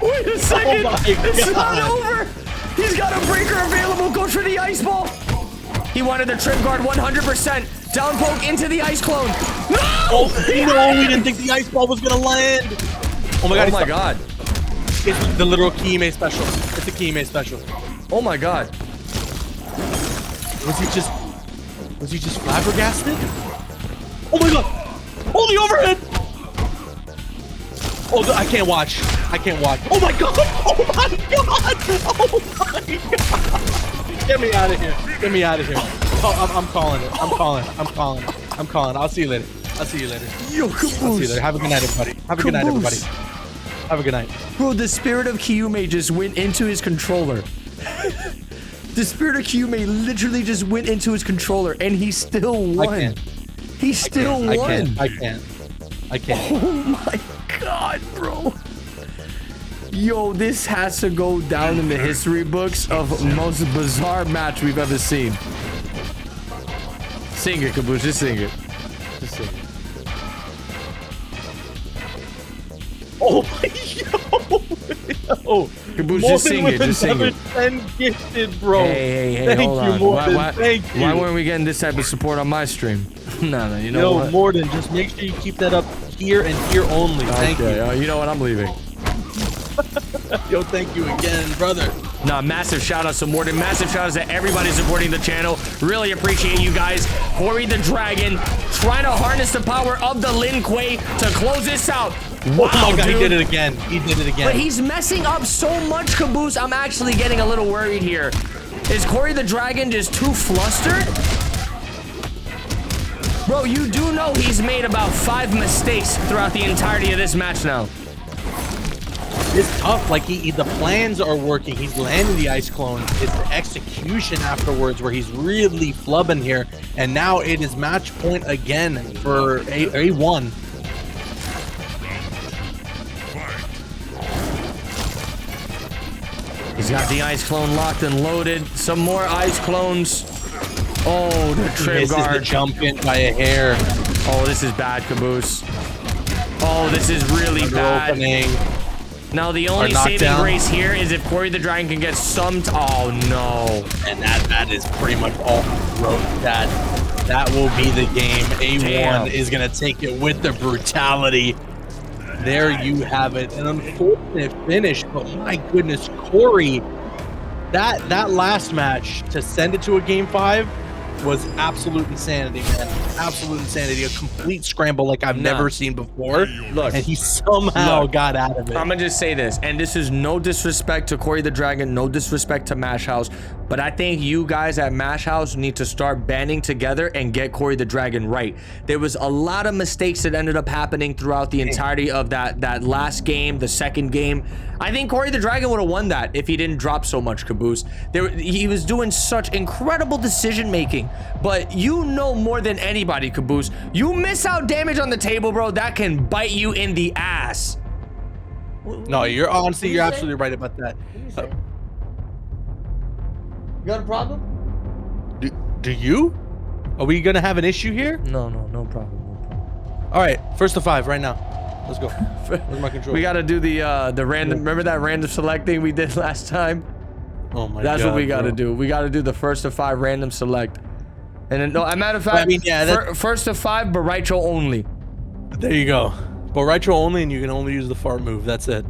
Wait a second. It's not over. He's got a breaker available. Goes for the ice ball. He wanted the trim guard 100%. Down poke into the ice clone. No! Oh, no, we didn't think the ice ball was going to land. Oh my God. Oh my God. It's the literal Kiyume special. It's a Kiyume special. Oh my God. Was he just flabbergasted? Oh my God. Holy overhead. Oh, I can't watch. Oh my God. Oh my God. Oh my God. Get me out of here. Oh, I'm calling it. I'm calling. I'll see you later. Yo, Caboose. Have a good night, everybody. Have a good night. Bro, the spirit of Kiyume just went into his controller. The spirit of Kiyume literally just went into his controller, and he still won. He still won. I can't. Oh my God, bro. Yo, this has to go down in the history books of most bizarre match we've ever seen. Sing it, Caboose. Just sing it. Oh my God. Caboose, just sing it. Just sing it. 10 gifted, bro. Hey, hold on. Thank you. Why weren't we getting this type of support on my stream? No, you know what? Morden, just make sure you keep that up here and here only. Thank you. You know what? I'm leaving. Yo, thank you again, brother. Nah, massive shout outs to Morden. Massive shout outs to everybody supporting the channel. Really appreciate you guys. Corey the Dragon trying to harness the power of the Lin Kuei to close this out. Wow, oh my God, dude. he did it again. But he's messing up so much, Caboose. I'm actually getting a little worried here. Is Corey the Dragon just too flustered? Bro, you do know he's made about 5 mistakes throughout the entirety of this match now. It's tough. Like, the plans are working. He's landing the ice clone. It's the execution afterwards where he's really flubbing here. And now it is match point again for A1. He's got the ice clone locked and loaded. Some more ice clones. Oh, the trim guard. The jump in by a hair. Oh, this is bad, Caboose. Oh, this is really bad. Opening. Now, the only saving grace here is if Corey the Dragon can get some... Oh, no. And that is pretty much all he wrote. That will be the game. A1 is going to take it with the brutality. There you have it. An unfortunate finish, but my goodness, Corey, that last match to send it to a game 5 was absolute insanity, man. Absolute insanity. A complete scramble like I've never seen before. Look, and he somehow got out of it. I'm gonna just say this, and this is no disrespect to Corey the Dragon, no disrespect to Mash House, but I think you guys at Mash House need to start banding together and get Corey the Dragon right. There was a lot of mistakes that ended up happening throughout the entirety of that last game, the second game. I think Corey the Dragon would have won that if he didn't drop so much, Caboose. He was doing such incredible decision making, but you know more than anybody, Caboose. You miss out damage on the table, bro, that can bite you in the ass. No, you're absolutely right about that. You got a problem? Do you? Are we gonna have an issue here? No problem. All right, first to 5 right now. Let's go. Where's my controller? We gotta do the random. Remember that random select thing we did last time? Oh my god. That's what we gotta bro. do. We gotta do the first to 5 random select. And then, no, as a matter of fact, I mean, yeah, first to 5, but Raicho only. There you go. But Raicho only, and you can only use the fart move. That's it.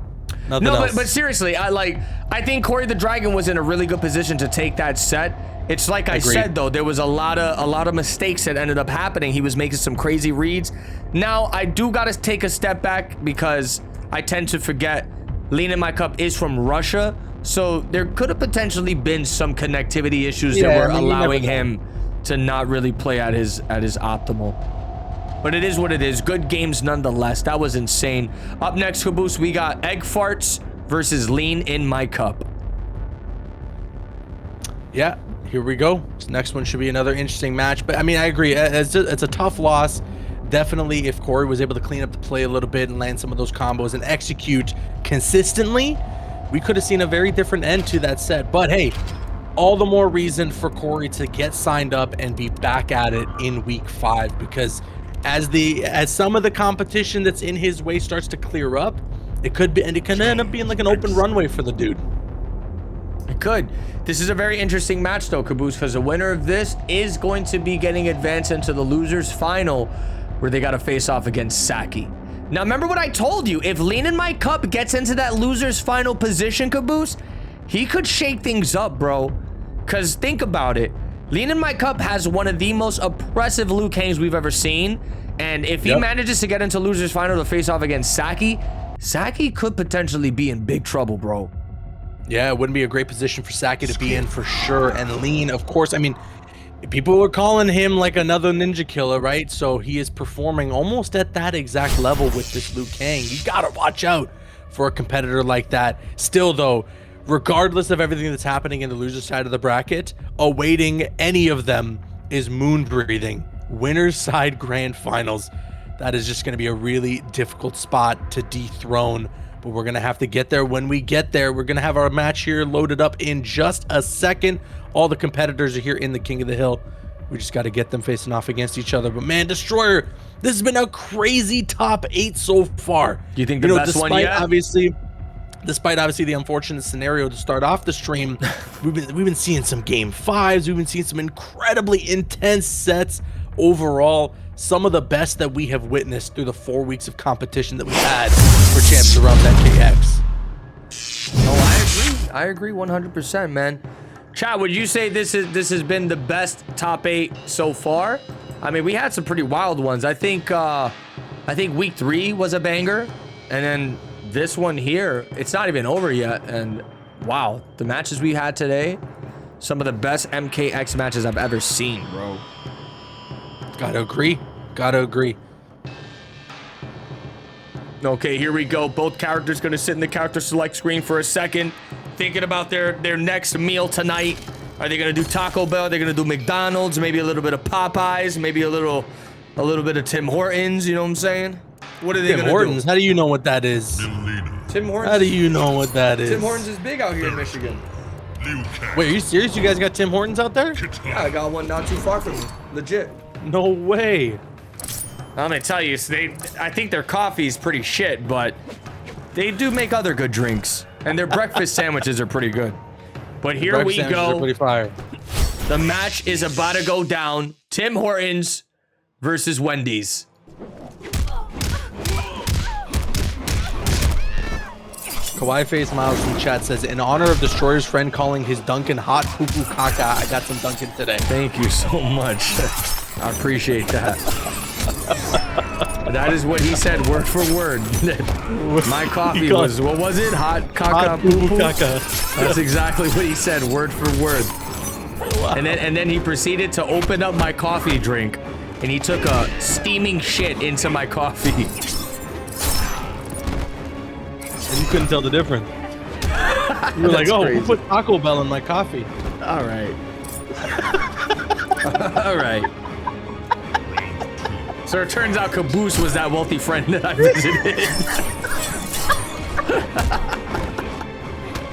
Nothing else. But seriously, I think Corey the Dragon was in a really good position to take that set. It's like I said though, there was a lot of mistakes that ended up happening. He was making some crazy reads. Now I do gotta take a step back because I tend to forget Lean in My Cup is from Russia, so there could have potentially been some connectivity issues that were allowing him to not really play at his optimal. But it is what it is. Good games nonetheless. That was insane. Up next, Caboose, we got Egg Farts versus Lean in My Cup. Yeah, here we go. This next one should be another interesting match. But I mean, I agree. It's a tough loss. Definitely, if Corey was able to clean up the play a little bit and land some of those combos and execute consistently, we could have seen a very different end to that set. But hey, all the more reason for Corey to get signed up and be back at it in week 5, because as some of the competition that's in his way starts to clear up, it can end up being like an open runway for the dude. It could. This is a very interesting match though, Caboose, because the winner of this is going to be getting advanced into the losers final, where they got to face off against Sacky. Now remember what I told you, if Lean in My Cup gets into that losers final position, Caboose, he could shake things up, bro. Because think about it, Lean in My Cup has one of the most oppressive Liu Kangs we've ever seen, and if he manages to get into losers final to face off against Sacky, Sacky could potentially be in big trouble, bro. Yeah, it wouldn't be a great position for Sacky to be in for sure. And Lean, of course, I mean, people were calling him like another ninja killer, right? So he is performing almost at that exact level with this Liu Kang. You gotta watch out for a competitor like that. Still though, regardless of everything that's happening in the loser side of the bracket, awaiting any of them is Moonbreathing, winner's side grand finals. That is just going to be a really difficult spot to dethrone, but we're going to have to get there. When we get there, we're going to have our match here loaded up in just a second. All the competitors are here in the King of the Hill. We just got to get them facing off against each other. But man, Destroyer, this has been a crazy top 8 so far. Do you think the best one yet? Despite obviously the unfortunate scenario to start off the stream, we've been seeing some game 5s. We've been seeing some incredibly intense sets overall. Some of the best that we have witnessed through the 4 weeks of competition that we had for champions around MKX. Oh, I agree 100%, man. Chad, would you say this has been the best top 8 so far? I mean, we had some pretty wild ones. I think week 3 was a banger, and then this one here, it's not even over yet. And wow, the matches we had today, some of the best MKX matches I've ever seen, bro. Gotta agree. Gotta agree. Okay, here we go. Both characters gonna sit in the character select screen for a second, thinking about their next meal tonight. Are they gonna do Taco Bell? Are they gonna do McDonald's? Maybe a little bit of Popeyes? Maybe a little bit of Tim Hortons? You know what I'm saying? What are they gonna do? How do you know what that is? Tim Hortons. How do you know what that is? Tim Hortons is big out here in Michigan. Wait, are you serious? You guys got Tim Hortons out there? Yeah, I got one not too far from me. Legit. No way. I'm gonna tell you, I think their coffee's pretty shit, but they do make other good drinks, and their breakfast sandwiches are pretty good. But here we go. Pretty fire. The match is about to go down. Tim Hortons versus Wendy's. Kawaii Face Miles in the chat says, in honor of Destroyer's friend calling his Dunkin' hot poo poo caca, I got some Dunkin' today. Thank you so much. I appreciate that. That is what he said, word for word. My coffee was, what was it? Hot caca poo poo caca. That's exactly what he said, word for word. Wow. And then he proceeded to open up my coffee drink, and he took a steaming shit into my coffee. And you couldn't tell the difference. You were like, oh, crazy. who put Taco Bell in my coffee? All right. All right. So it turns out Caboose was that wealthy friend that I visited.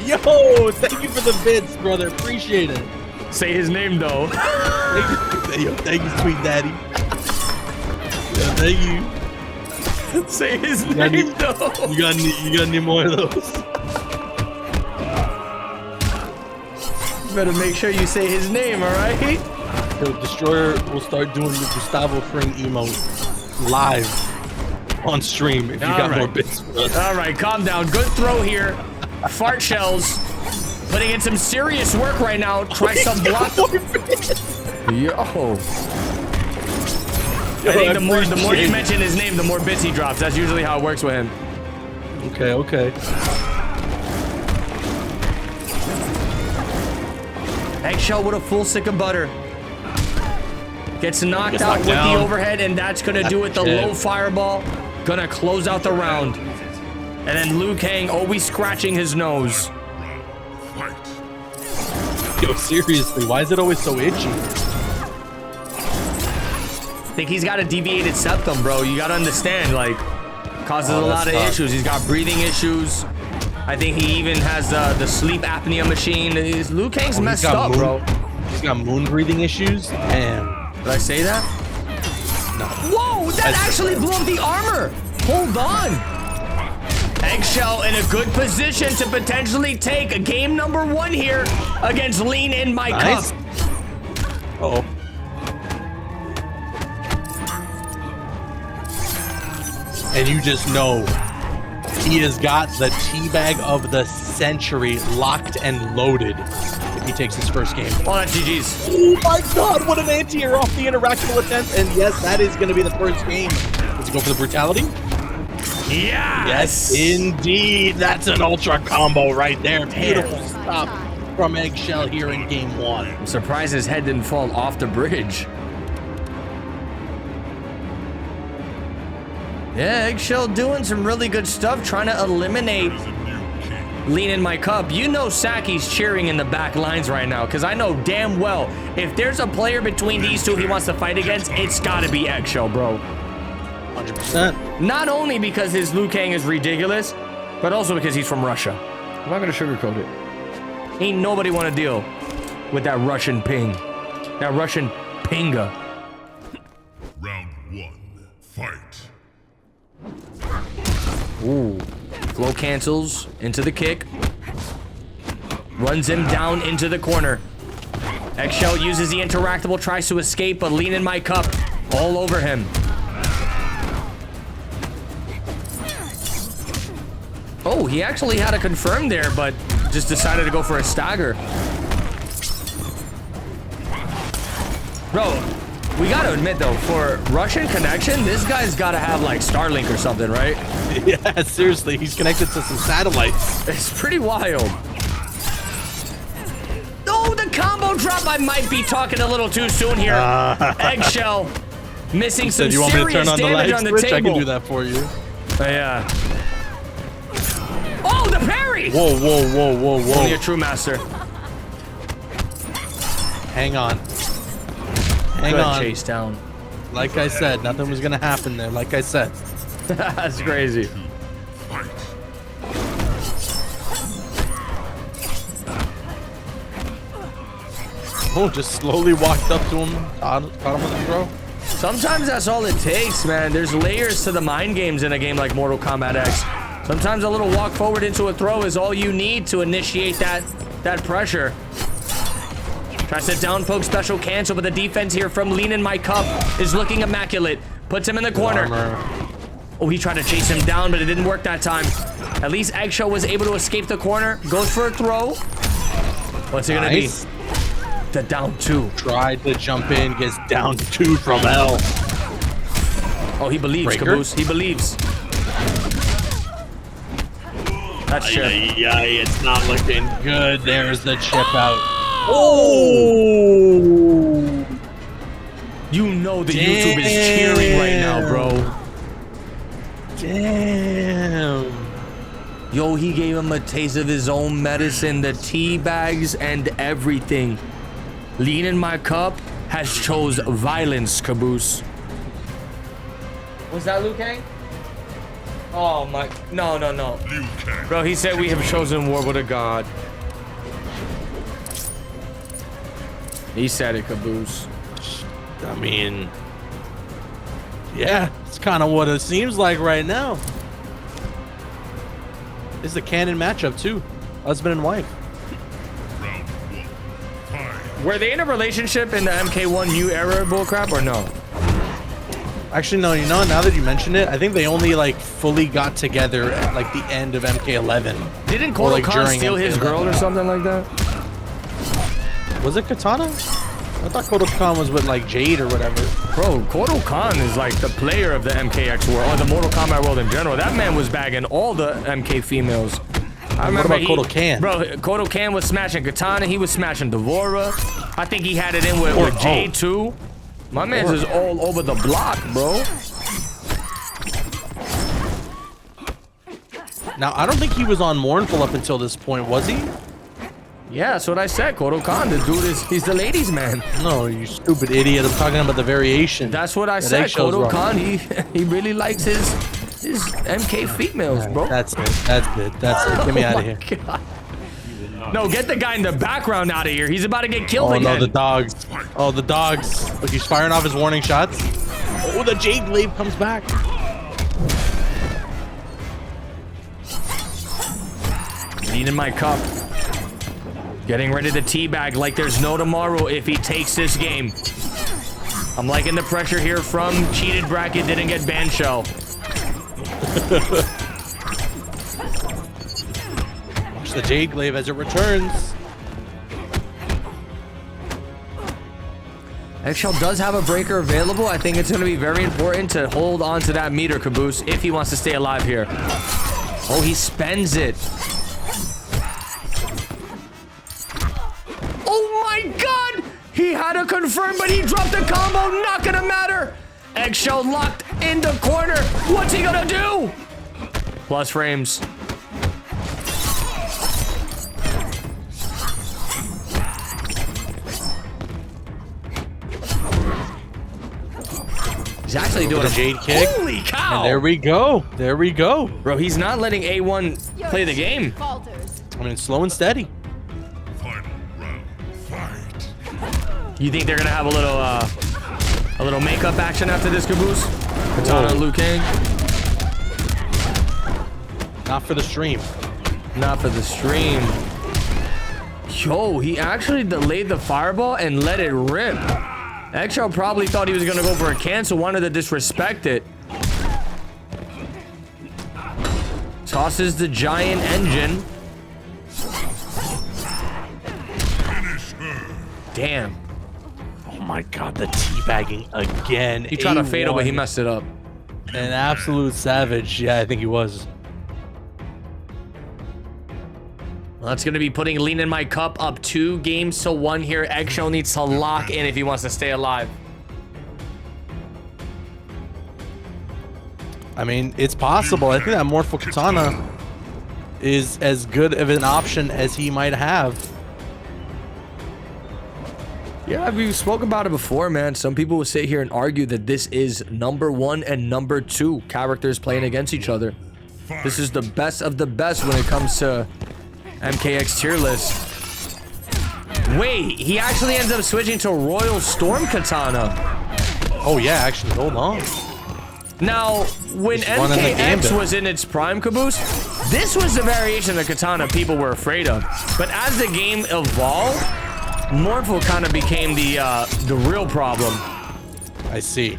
Yo, thank you for the bits, brother. Appreciate it. Say his name, though. Thank you, sweet daddy. Yo, thank you. Say his got name, any- though. You got any more of those? Better make sure you say his name, all right? The Destroyer will start doing the Gustavo Fring emote live on stream if you All got right. more bits for us. All right, calm down. Good throw here. Fart shells. Putting in some serious work right now. Try some block. Yo. I think the more you mention his name, the more bits he drops. That's usually how it works with him. Okay. Eggshell with a full stick of butter. Gets knocked out with down. the overhead, and that's gonna do it. The low fireball. Gonna close out the round. And then Liu Kang always scratching his nose. Yo, seriously, why is it always so itchy? I think he's got a deviated septum, bro. You gotta understand, like, causes a lot of issues. He's got breathing issues. I think he even has the sleep apnea machine. Liu Kang's messed up, bro. He's got moon breathing issues. Damn. Did I say that? No. Whoa, that actually blew up the armor. Hold on. Eggshell in a good position to potentially take game number 1 here against Lean in My Cup. Uh-oh. And you just know he has got the teabag of the century locked and loaded if he takes his first game. Oh, that's GG's. Oh my god, what an anti-air off the interactable attempt. And yes, that is going to be the first game. Let's go for the brutality. Yes. Indeed. That's an ultra combo right there. Beautiful stop from Eggshell here in game 1. I'm surprised his head didn't fall off the bridge. Yeah, Eggshell doing some really good stuff, trying to eliminate Lean in My Cup. You know Sacky's cheering in the back lines right now, because I know damn well if there's a player between these two he wants to fight against, it's got to be Eggshell, bro. 100%. Not only because his Liu Kang is ridiculous, but also because he's from Russia. I'm not going to sugarcoat it. Ain't nobody want to deal with that Russian ping. That Russian pinga. Round 1, fight. Ooh. Flow cancels into the kick. Runs him down into the corner. Eggshell uses the interactable, tries to escape, but Lean in My Cup all over him. Oh, he actually had a confirm there, but just decided to go for a stagger. Bro, we gotta admit though, for Russian connection, this guy's gotta have like Starlink or something, right? Yeah, seriously, he's connected to some satellites. It's pretty wild. Oh, the combo drop. I might be talking a little too soon here. Eggshell missing some You want me to serious turn on the damage light on the switch? table. I can do that for you. Yeah. Oh, the parry. Whoa, whoa, whoa, whoa, whoa. Only a true master. Hang on. Hang Good on. chase down. Like I said, nothing was gonna happen there. Like I said. That's crazy. Oh, just slowly walked up to him, caught him with a throw. Sometimes that's all it takes, man. There's layers to the mind games in a game like Mortal Kombat X. Sometimes a little walk forward into a throw is all you need to initiate that pressure. Tries to down poke special cancel, but the defense here from Lean in My Cup is looking immaculate. Puts him in the corner. Oh, he tried to chase him down, but it didn't work that time. At least Eggshell was able to escape the corner. Goes for a throw. What's it gonna be? The down 2. Tried to jump in, gets down 2 from hell. Oh, he believes, Breaker? Caboose. He believes. That's chip. Yeah, it's not looking good. There's the chip out. Oh! You know the YouTube is cheering right now, bro. Damn. Yo, he gave him a taste of his own medicine, the tea bags and everything. Lean in My Cup has chose violence, Caboose. Was that Liu Kang? Oh my, no. Bro, he said we have chosen war with a god. He said it, Caboose. I mean, yeah, it's kind of what it seems like right now. This is a canon matchup too. Husband and wife. Were they in a relationship in the MK1 era bullcrap or no? Actually, no. You know, now that you mention it, I think they only like fully got together at like the end of MK11. Didn't Or, Kotal like, Khan during steal his MK11. girl or something like that? Was it Katana? I thought Kotal Khan was with like Jade or whatever. Bro, Kotal Khan is like the player of the MKX world, or the Mortal Kombat world in general. That man was bagging all the MK females. I remember about Kotal Khan? Bro, Kotal Khan was smashing Katana. He was smashing Devora. I think he had it in with Jade too. My man's is all over the block, bro. Now, I don't think he was on Mournful up until this point, was he? Yeah, that's what I said. Kotal Khan, the dude he's the ladies' man. No, you stupid idiot. I'm talking about the variation. That's what I That said. Eggshell's Kotal rocking. Khan, he really likes his MK females, bro. That's it. That's it. That's it. Get me out of here. God. No, get the guy in the background out of here. He's about to get killed Oh again. no, the dogs. Oh, the dogs. Look, he's firing off his warning shots. Oh, the Jade Glaive comes back. Lean in my cup. Getting ready to teabag like there's no tomorrow if he takes this game. I'm liking the pressure here from cheated bracket, didn't get ban shell. Watch the Jade Glaive as it returns. Eggshell does have a breaker available. I think it's going to be very important to hold on to that meter, Caboose, if he wants to stay alive here. Oh, he spends it. Oh my God! He had to confirm, but he dropped the combo. Not gonna matter. Eggshell locked in the corner. What's he gonna do? Plus frames. He's actually doing a Jade kick. Holy cow! And there we go. There we go. Bro, he's not letting A1 play the game. Falters. I mean, slow and steady. You think they're gonna have a little makeup action after this, Caboose? Katana and Liu Kang? Not for the stream. Not for the stream. Yo, he actually delayed the fireball and let it rip. Eggshell probably thought he was gonna go for a cancel, wanted to disrespect it. Tosses the giant engine. Damn. Oh my God, the teabagging again. He tried to fatal, but he A1. messed it up. An absolute savage. Yeah, I think he was. Well, that's going to be putting Lean in my cup up 2-1 here. Eggshell needs to lock in if he wants to stay alive. I mean, it's possible. I think that Morpho Katana is as good of an option as he might have. Yeah, we've spoken about it before, man. Some people will sit here and argue that this is #1 and #2 characters playing against each other. This is the best of the best when it comes to MKX tier list. Wait, he actually ends up switching to Royal Storm Katana. Oh yeah, actually, hold on. Now, when Just one in the MKX gambit. was in its prime, Caboose, this was the variation of Katana people were afraid of. But as the game evolved, Mournful kind of became the real problem. I see.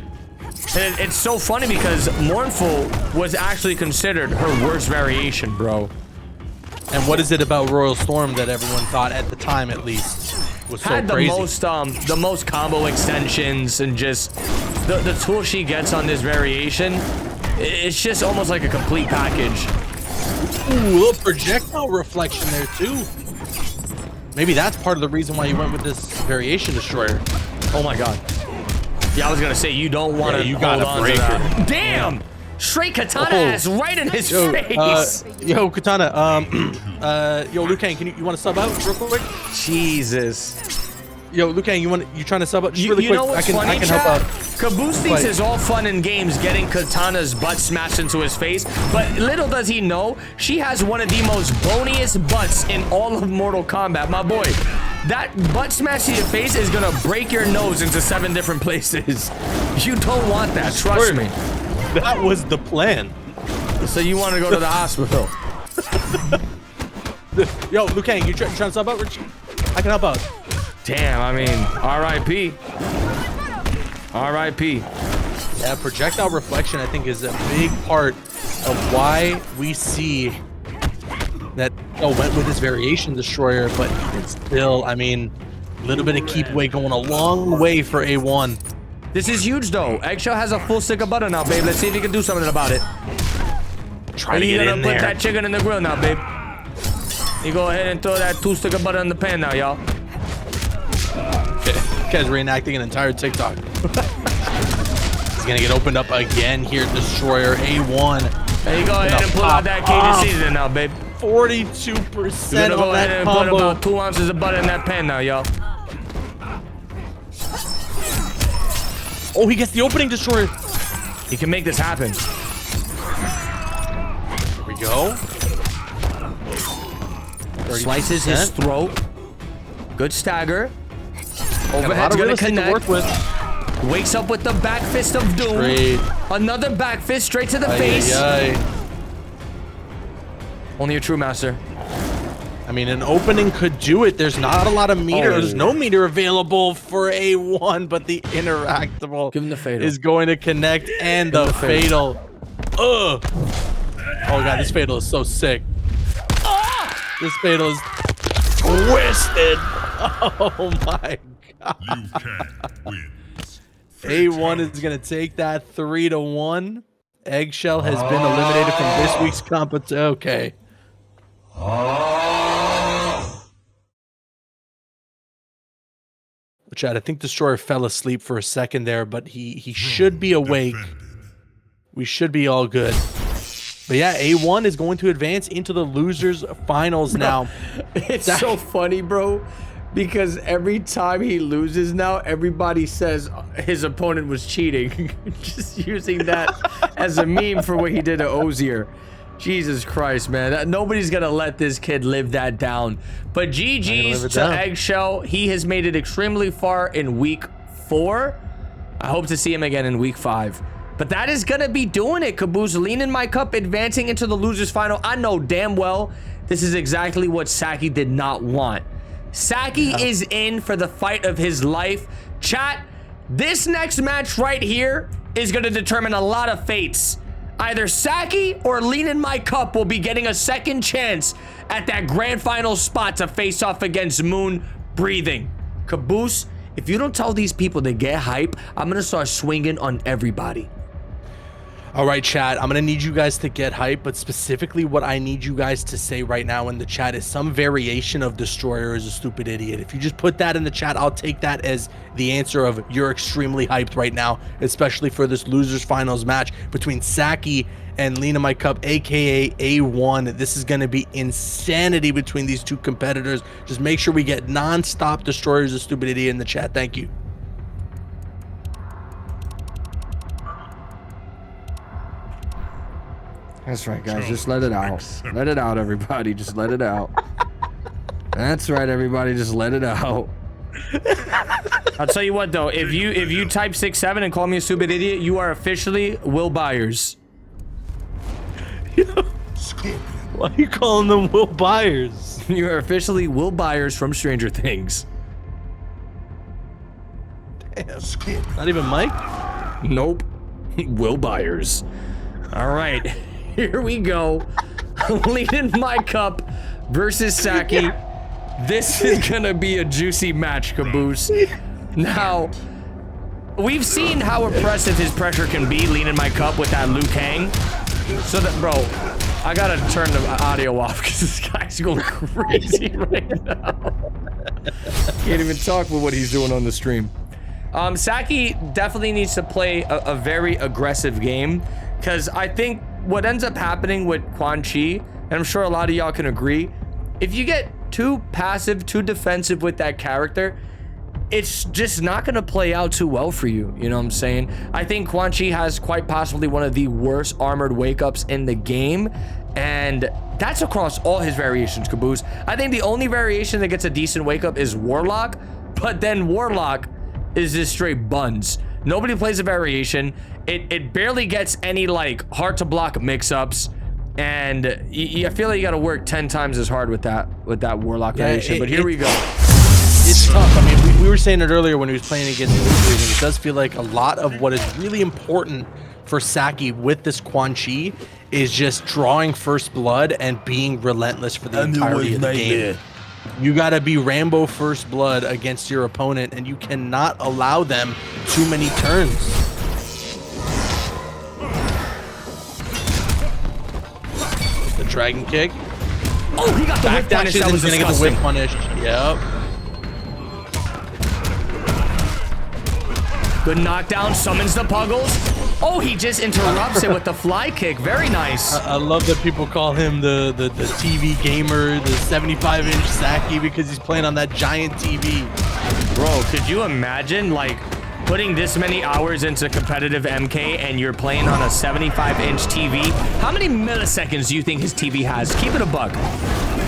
And it's so funny because Mournful was actually considered her worst variation, bro. And what is it about Royal Storm that everyone thought at the time, at least, was so Had crazy? the most combo extensions and just the tool she gets on this variation. It's just almost like a complete package. Ooh, a little projectile reflection there too. Maybe that's part of the reason why you went with this variation destroyer. Oh my God. Yeah, I was gonna say you don't want to. Yeah, you gotta break it. Damn! Straight katana Oh. ass right in his Yo, face. yo, Katana. Yo, Liu Kang, you want to sub out real quick? Jesus. Yo, Liu Kang, you trying to sub out just really You quick? know what's I can funny, help chat? out. Caboose thinks But- it's all fun and games getting Katana's butt smashed into his face, but little does he know, she has one of the most boniest butts in all of Mortal Kombat. My boy, that butt smash to your face is gonna break your nose into 7 different places. You don't want that, trust me. That was the plan. So you want to go to the hospital? Yo, Liu Kang, you trying to sub out? I can help out. Damn, I mean, R.I.P. R.I.P. Yeah, projectile reflection, I think, is a big part of why we see that went with this variation destroyer, but it's still, I mean, a little bit of keep away going a long way for A1. This is huge, though. Eggshell has a full stick of butter now, babe. Let's see if he can do something about it. Try to get in Put there. that chicken in the grill now, babe. You go ahead and throw that 2 stick of butter in the pan now, y'all. Okay. Guy's reenacting an entire TikTok. He's gonna get opened up again here, Destroyer A1. There you go ahead and pull out that Cajun seasoning now, babe. 42% Go on ahead that and put combo. about 2 ounces of butter in that pan now, y'all. Oh, he gets the opening Destroyer. He can make this happen. Here we go. Slices his throat. Good stagger. Overhead's gonna connect. To work with. Wakes up with the back fist of doom. Great. Another back fist straight to the face. Ay. Only a true master. I mean, an opening could do it. There's not a lot of meter. Oh. There's no meter available for A1, but the interactable Give him the fatal. is going to connect, and the fatal. Ugh. Oh god, this fatal is so sick. This fatal is twisted. Oh my god. A1 is gonna take that 3-1. Eggshell has been eliminated from this week's competition. Okay. Chad, I think Destroyer fell asleep for a second there, but he should be awake. We should be all good. But yeah, A1 is going to advance into the losers finals now. It's so funny, bro, because every time he loses now, everybody says his opponent was cheating. Just using that as a meme for what he did to Ozier. Jesus Christ, man. Nobody's going to let this kid live that down. But GG's to Eggshell. He has made it extremely far in week 4. I hope to see him again in week 5. But that is going to be doing it, Caboose. Lean in my cup, advancing into the losers final. I know damn well this is exactly what Sacky did not want. Sacky is in for the fight of his life. Chat, this next match right here is going to determine a lot of fates. Either Sacky or Lean in my cup will be getting a second chance at that grand final spot to face off against Moonbreathing. Caboose, if you don't tell these people to get hype, I'm going to start swinging on everybody. All right, chat, I'm going to need you guys to get hype, but specifically what I need you guys to say right now in the chat is some variation of Destroyer is a stupid idiot. If you just put that in the chat, I'll take that as the answer of you're extremely hyped right now, especially for this losers finals match between Sacky and Lean in my cup, aka A1. This is going to be insanity between these two competitors. Just make sure we get non-stop Destroyer is a stupid idiot in the chat. Thank you. That's right, guys. Just let it out. Let it out, everybody. Just let it out. That's right, everybody. Just let it out. I'll tell you what, though. If you type 6'7" and call me a stupid idiot, you are officially Will Byers. Why are you calling them Will Byers? You are officially Will Byers from Stranger Things. Damn. Not even Mike? Nope. Will Byers. All right. Here we go. Lean in my cup versus Sacky. This is gonna be a juicy match, Caboose. Now, we've seen how impressive his pressure can be, Lean in my cup with that Liu Kang. So that, bro, I gotta turn the audio off because this guy's going crazy right now. Can't even talk with what he's doing on the stream. Sacky definitely needs to play a very aggressive game, because I think what ends up happening with Quan Chi, and I'm sure a lot of y'all can agree, if you get too passive, too defensive with that character, it's just not going to play out too well for you. You know what I'm saying? I think Quan Chi has quite possibly one of the worst armored wake-ups in the game, and that's across all his variations, Caboose. I think the only variation that gets a decent wake-up is Warlock, but then Warlock is just straight buns. Nobody plays a variation. It barely gets any like hard to block mix-ups, and I feel like you got to work 10 times as hard with that warlock variation. But here we go. It's tough. I mean, we were saying it earlier when he was playing against Moonbreathing. It does feel like a lot of what is really important for Sacky with this Quan Chi is just drawing first blood and being relentless for the entirety of the game. You got to be Rambo first blood against your opponent, and you cannot allow them too many turns. The dragon kick. Oh, he got the whip punish. That was gonna get the whip punish. Yep. Good knockdown, summons the Puggles. Oh, he just interrupts it with the fly kick. Very nice. I love that people call him the TV gamer, the 75-inch Sacky, because he's playing on that giant TV. Bro, could you imagine like putting this many hours into competitive MK and you're playing on a 75-inch TV? How many milliseconds do you think his TV has? Keep it a buck.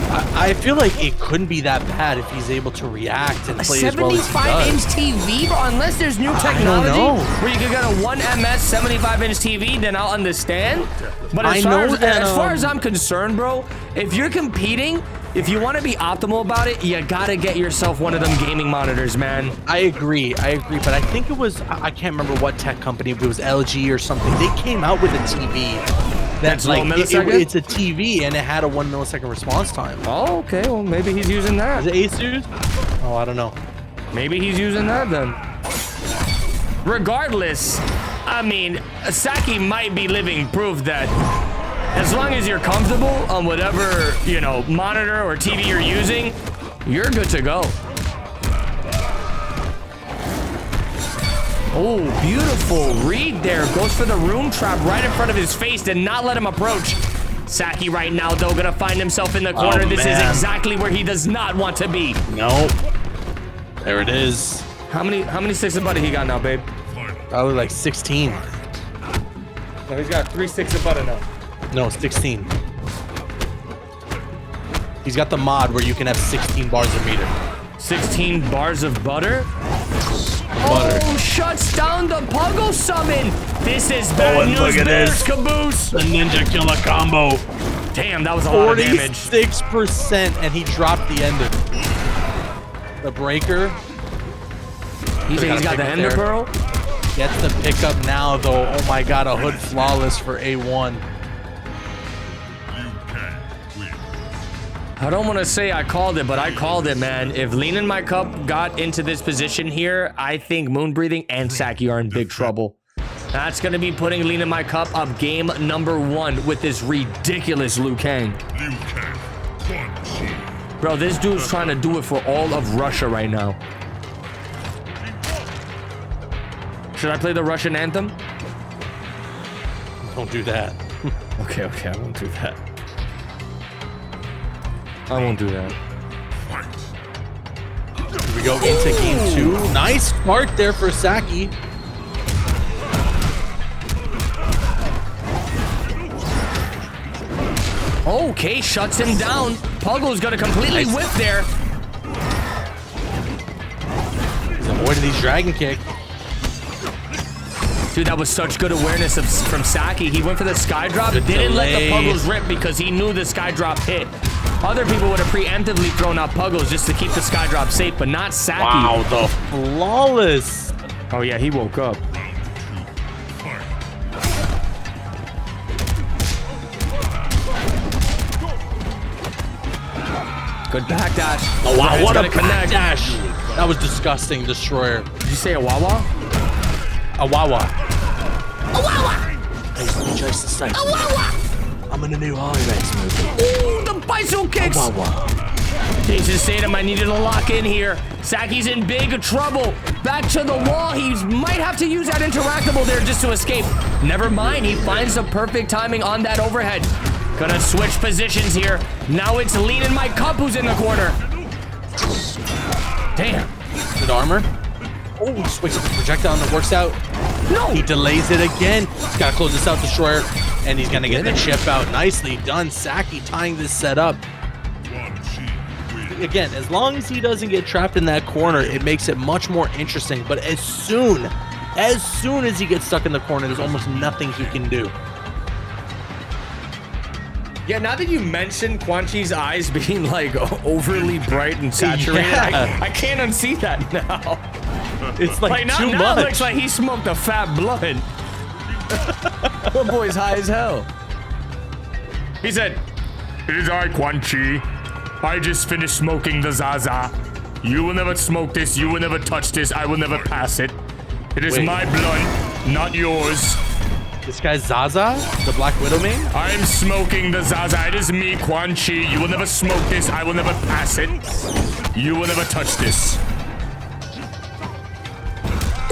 I feel like it couldn't be that bad if he's able to react and play as well as he does. 75-inch TV, bro? Unless there's new technology where you can get a 1MS 75-inch TV, then I'll understand. But as far as I'm concerned, bro, if you're competing, if you want to be optimal about it, you gotta get yourself one of them gaming monitors, man. I agree, but I think it was, I can't remember what tech company, if it was LG or something. They came out with a TV that's like, it's a TV and it had a 1 millisecond response time. Oh, okay, well maybe he's using that. Is it Asus? Oh, I don't know. Maybe he's using that then. Regardless, I mean, Sacky might be living proof that as long as you're comfortable on whatever, you know, monitor or TV you're using, you're good to go. Oh, beautiful read there. Goes for the room trap right in front of his face. Did not let him approach. Sacky right now, though, gonna find himself in the corner. This is exactly where he does not want to be. Nope. There it is. How many sticks of butter he got now, babe? Probably like 16. No, he's got 3 sticks of butter now. No, 16. He's got the mod where you can have 16 bars of meter. 16 bars of butter? Oh, shuts down the Puggle summon. This is bad news. Look at this. Caboose. The Ninja Killer combo. Damn, that was a lot of damage. 46%, and he dropped the ender. The breaker. He's got the ender pearl. Gets the pickup now, though. Oh my god, a hood flawless for A1. I don't want to say I called it, but I called it, man. If Lean in my cup got into this position here, I think Moonbreathing and Sacky are in big trouble. That's going to be putting Lean in my cup up game number 1 with this ridiculous Liu Kang. Bro, this dude's trying to do it for all of Russia right now. Should I play the Russian anthem? Don't do that. Okay, I won't do that. I won't do that. Here we go into game 2. Nice spark there for Sacky. Okay, shuts him down. Puggle's gonna completely whip there. He's avoiding these dragon kick. Dude, that was such good awareness from Sacky. He went for the sky drop, didn't let the Puggles rip because he knew the sky drop hit. Other people would have preemptively thrown out Puggles just to keep the sky drop safe, but not Sacky. Wow, the flawless. Oh yeah, he woke up. Good backdash. Oh wow, what a backdash. That was disgusting, Destroyer. Did you say a Wawa? A Wawa. A Wawa! Hey, Chase the state. A Wawa! I'm in a new High-Rex movie. Ooh, the bicycle kicks! A Wawa. Jason Statham, I needed to lock in here. Sacky's in big trouble. Back to the wall. He might have to use that interactable there just to escape. Never mind. He finds the perfect timing on that overhead. Gonna switch positions here. Now it's Lean in my cup who's in the corner. Damn. Good armor. Oh, he switches the projectile and it works out. No. He delays it again. He's got to close this out, Destroyer. And he's going to get the chip out. Nicely done. Sacky tying this set up. Again, as long as he doesn't get trapped in that corner, it makes it much more interesting. But as soon As soon as he gets stuck in the corner, there's almost nothing he can do. Yeah, now that you mentioned Quan Chi's eyes being like overly bright and saturated, Yeah. I can't unsee that now. It's like now, too now much. it looks like he smoked a fat blunt. That boy's high as hell. He said, It is I, Quan Chi. I just finished smoking the Zaza. You will never smoke this. You will never touch this. I will never pass it. It is Wait. my blunt, not yours. This guy's Zaza, the Black Widow main? I am smoking the Zaza. It is me, Quan Chi. You will never smoke this. I will never pass it. You will never touch this.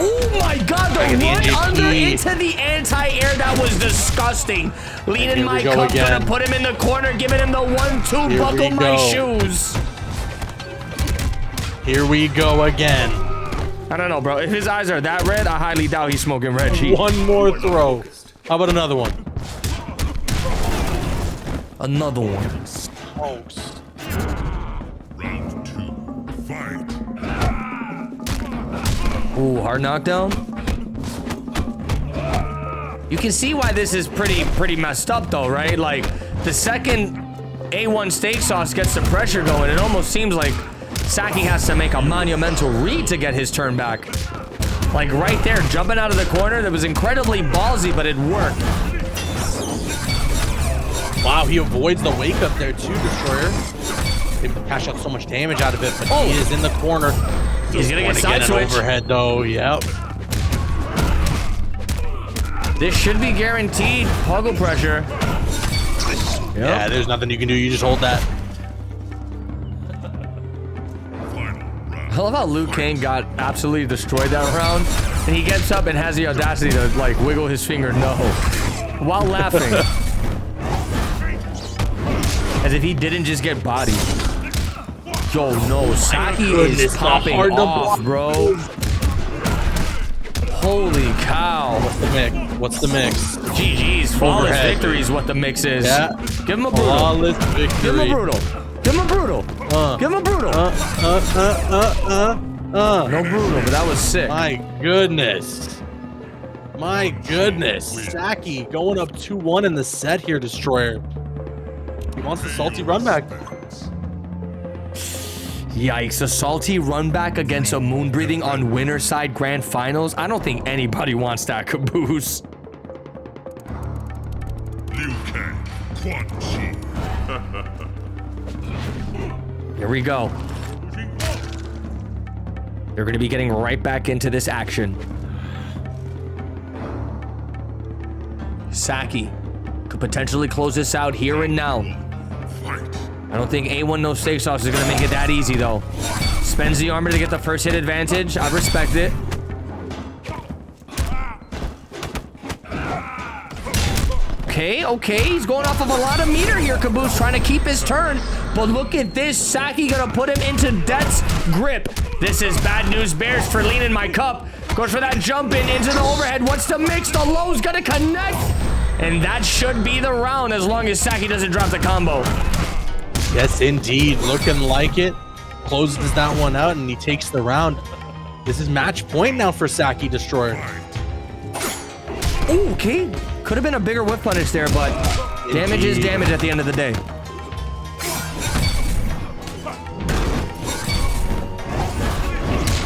oh my God, the run under into the anti-air, that was disgusting. Leaning Here my we go cup, again. gonna put him in the corner, giving him the 1-2, Here buckle we my go. shoes. Here we go again. I don't know, bro. If his eyes are that red, I highly doubt he's smoking red cheese. One more throw. How about another one? Another one. Smokes. Round 2, fight. Ooh, hard knockdown. You can see why this is pretty messed up though, right? Like the second A1 steak sauce gets the pressure going, it almost seems like Sacky has to make a monumental read to get his turn back. Like right there, jumping out of the corner, that was incredibly ballsy, but it worked. Wow, he avoids the wake up there too, Destroyer. Able to cash out so much damage out of it, but he is in the corner. He's gonna get side an switch. overhead though. Yep. This should be guaranteed puggle pressure. Yeah, there's nothing you can do. You just hold that. I love how Liu Kang got absolutely destroyed that round, and he gets up and has the audacity to like wiggle his finger no, while laughing. As if he didn't just get bodied. Yo, no, Sacky is popping off, bro. Holy cow. What's the mix? What's the mix? GG's, flawless Overhead. victory is what the mix is. Yeah. Give him a brutal. Flawless victory. Give him a brutal. Give him a brutal. Give him a brutal. No brutal, but that was sick. My goodness. My goodness. Sacky going up 2-1 in the set here, Destroyer. He wants the salty run back. Yikes, a salty run back against a Moonbreathing on winner side grand finals? I don't think anybody wants that, Caboose. Liu Kang, Quan Chi. Here we go. They're going to be getting right back into this action. Sacky could potentially close this out here and now. I don't think A1 no steak sauce is going to make it that easy, though. Spends the armor to get the first hit advantage. I respect it. Okay. He's going off of a lot of meter here, Caboose, trying to keep his turn. But look at this. Sacky going to put him into death's grip. This is bad news bears for leaning my cup. Goes for that jump in into the overhead. What's the mix? The low's going to connect. And that should be the round as long as Sacky doesn't drop the combo. Yes, indeed. Looking like it. Closes that one out, and he takes the round. This is match point now for Sacky, Destroyer. Ooh, okay. Could have been a bigger whip punish there, but damage is damage at the end of the day.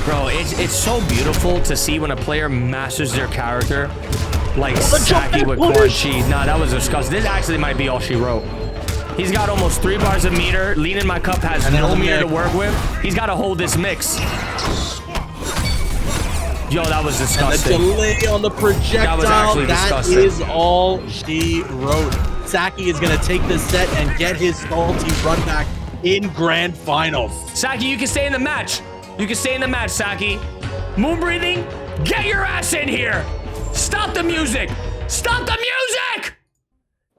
Bro, it's so beautiful to see when a player masters their character. Like Sacky with Quan Chi. Nah, that was disgusting. This actually might be all she wrote. He's got almost 3 bars of meter. Leaning my cup has no meter to work with. He's got to hold this mix. Yo, that was disgusting. And the delay on the projectile, That was actually disgusting. That is all she wrote. Sacky is going to take this set and get his salty run back in grand finals. Sacky, you can stay in the match. You can stay in the match, Sacky. Moonbreathing, get your ass in here. Stop the music. Stop the music.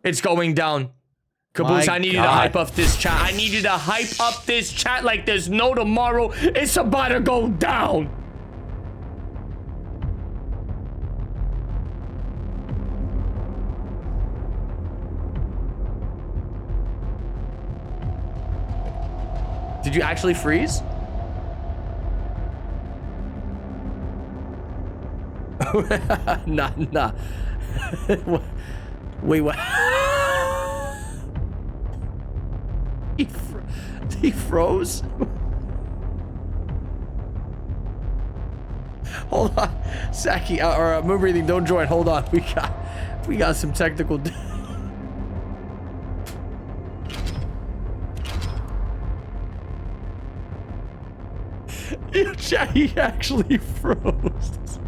It's going down. Caboose, My I need you to God. hype up this chat. I need you to hype up this chat like there's no tomorrow. It's about to go down. Did you actually freeze? Nah. Wait, what? He froze? Hold on. Sacky, or Moonbreathing, don't join. Hold on. We got some technical... Yo, chat, he actually froze.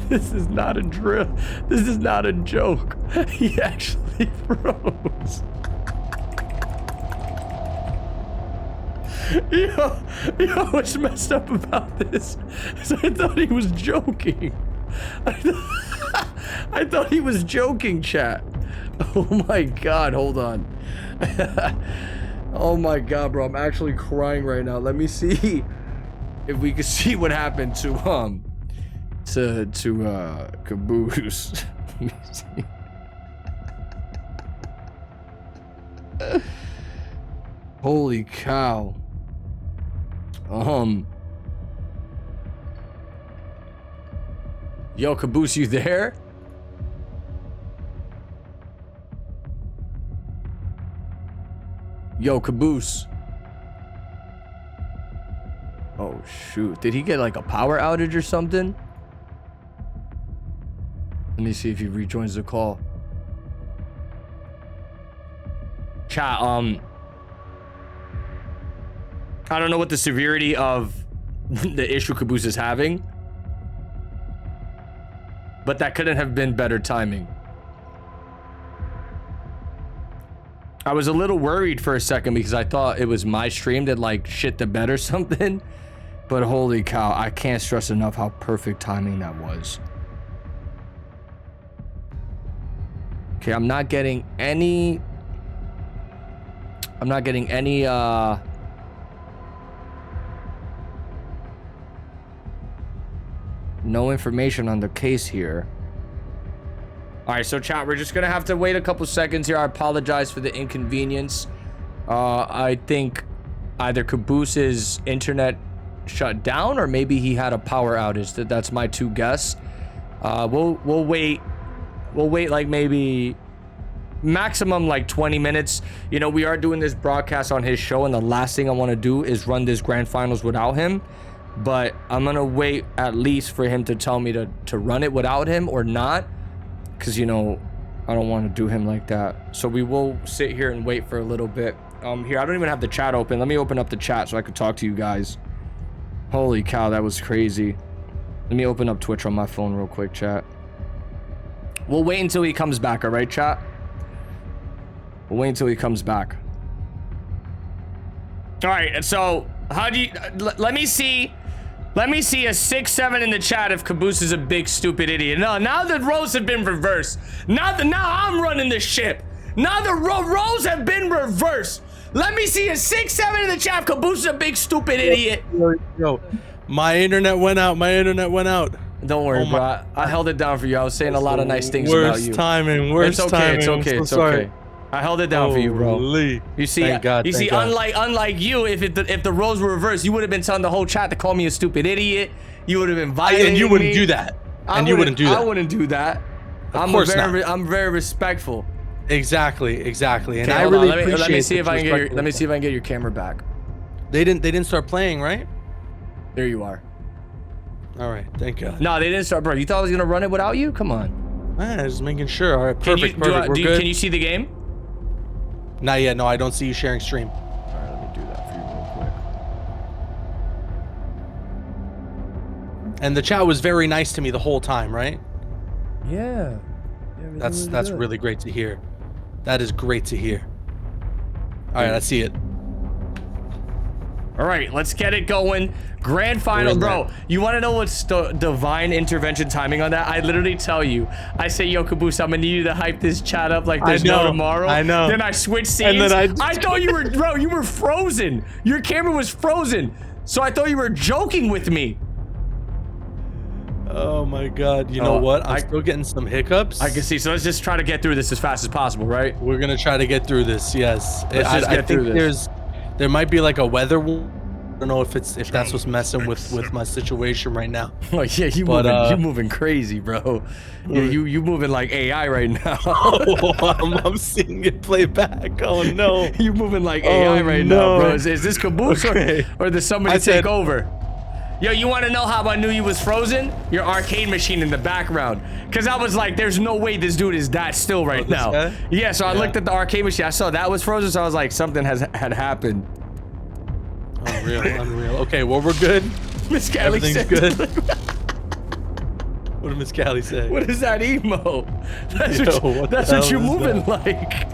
This is not a drill. This is not a joke. He actually froze. Yo, what's messed up about this is I thought he was joking. I thought he was joking, chat. Oh my god, hold on. Oh my god, bro, I'm actually crying right now. Let me see if we can see what happened to Caboose. Let me see. Holy cow. Yo, Caboose, you there? Yo, Caboose. Oh, shoot. Did he get like a power outage or something? Let me see if he rejoins the call. Chat, I don't know what the severity of the issue Caboose is having, but that couldn't have been better timing. I was a little worried for a second because I thought it was my stream that like shit the bed or something, but holy cow, I can't stress enough how perfect timing that was. Okay, I'm not getting any no information on the case here. All right, so chat, we're just gonna have to wait a couple seconds here. I apologize for the inconvenience. I think either Caboose's internet shut down or maybe he had a power outage. That's my two guess. We'll wait like maybe maximum like 20 minutes. You know, we are doing this broadcast on his show, and the last thing I want to do is run this grand finals without him. But I'm gonna wait at least for him to tell me to run it without him or not, because you know I don't want to do him like that. So we will sit here and wait for a little bit. Here, I don't even have the chat open. Let me open up the chat so I could talk to you guys. Holy cow, that was crazy. Let me open up Twitch on my phone real quick, chat. We'll wait until he comes back, all right, chat? We'll wait until he comes back. All right, so how do you... Let me see a 6-7 in the chat if Caboose is a big stupid idiot. No, now the roles have been reversed. Now I'm running the ship. Now the roles have been reversed. Let me see a 6-7 in the chat if Caboose is a big stupid idiot. Yo, my internet went out. Don't worry, bro. I held it down for you. I was saying a lot of nice things about you. Worst timing. It's okay. It's okay. I held it down for you, bro. You see, unlike you, if the roles were reversed, you would have been telling the whole chat to call me a stupid idiot. You would have been violating and you wouldn't do that. I wouldn't do that. I'm very respectful. Exactly. And okay, I really appreciate. Let me see if I can get your camera back. They didn't start playing, right? There you are. All right, thank God. No, they didn't start, bro. You thought I was gonna run it without you? Come on. Just making sure. All right, perfect. We're good. Can you see the game? Not yet. No, I don't see you sharing stream. All right, let me do that for you real quick. And the chat was very nice to me the whole time, right? Yeah. That's really great to hear. That is great to hear. All right, I see it. All right, let's get it going. Grand final, bro. You want to know what's the divine intervention timing on that? I literally tell you. I say, yo, Caboose, I'm gonna need you to hype this chat up like there's no tomorrow. I know. Then I switch scenes. And then I thought you were, bro, you were frozen. Your camera was frozen. So I thought you were joking with me. Oh my God. You know what? I'm still getting some hiccups. I can see. So let's just try to get through this as fast as possible, right? We're gonna try to get through this. Yes. Let's just get through this. There might be like a weather don't know if that's what's messing with my situation right now. Oh yeah, you moving crazy, bro. Yeah, you moving like AI right now. I'm seeing it play back. Oh no, you moving like AI right now, bro. Is this Caboose or does somebody take over? Yo, you want to know how I knew you was frozen? Your arcade machine in the background. Because I was like, there's no way this dude is that still right now. Guy? Yeah, so I looked at the arcade machine. I saw that was frozen, so I was like, something had happened. Unreal. Okay, well, we're good. Miss Callie said. Good. What did Miss Callie say? What is that emo? That's what you're moving like.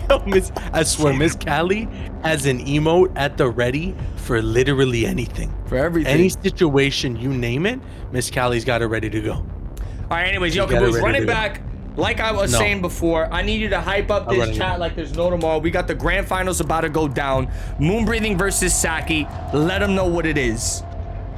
Yo, I swear, Miss Callie has an emote at the ready for literally anything. For everything. Any situation, you name it, Miss Callie's got it ready to go. All right, anyways, yo, Caboose, run it back. Like I was saying before, I need you to hype up this chat like there's no tomorrow. We got the grand finals about to go down. Moonbreathing versus Sacky. Let them know what it is.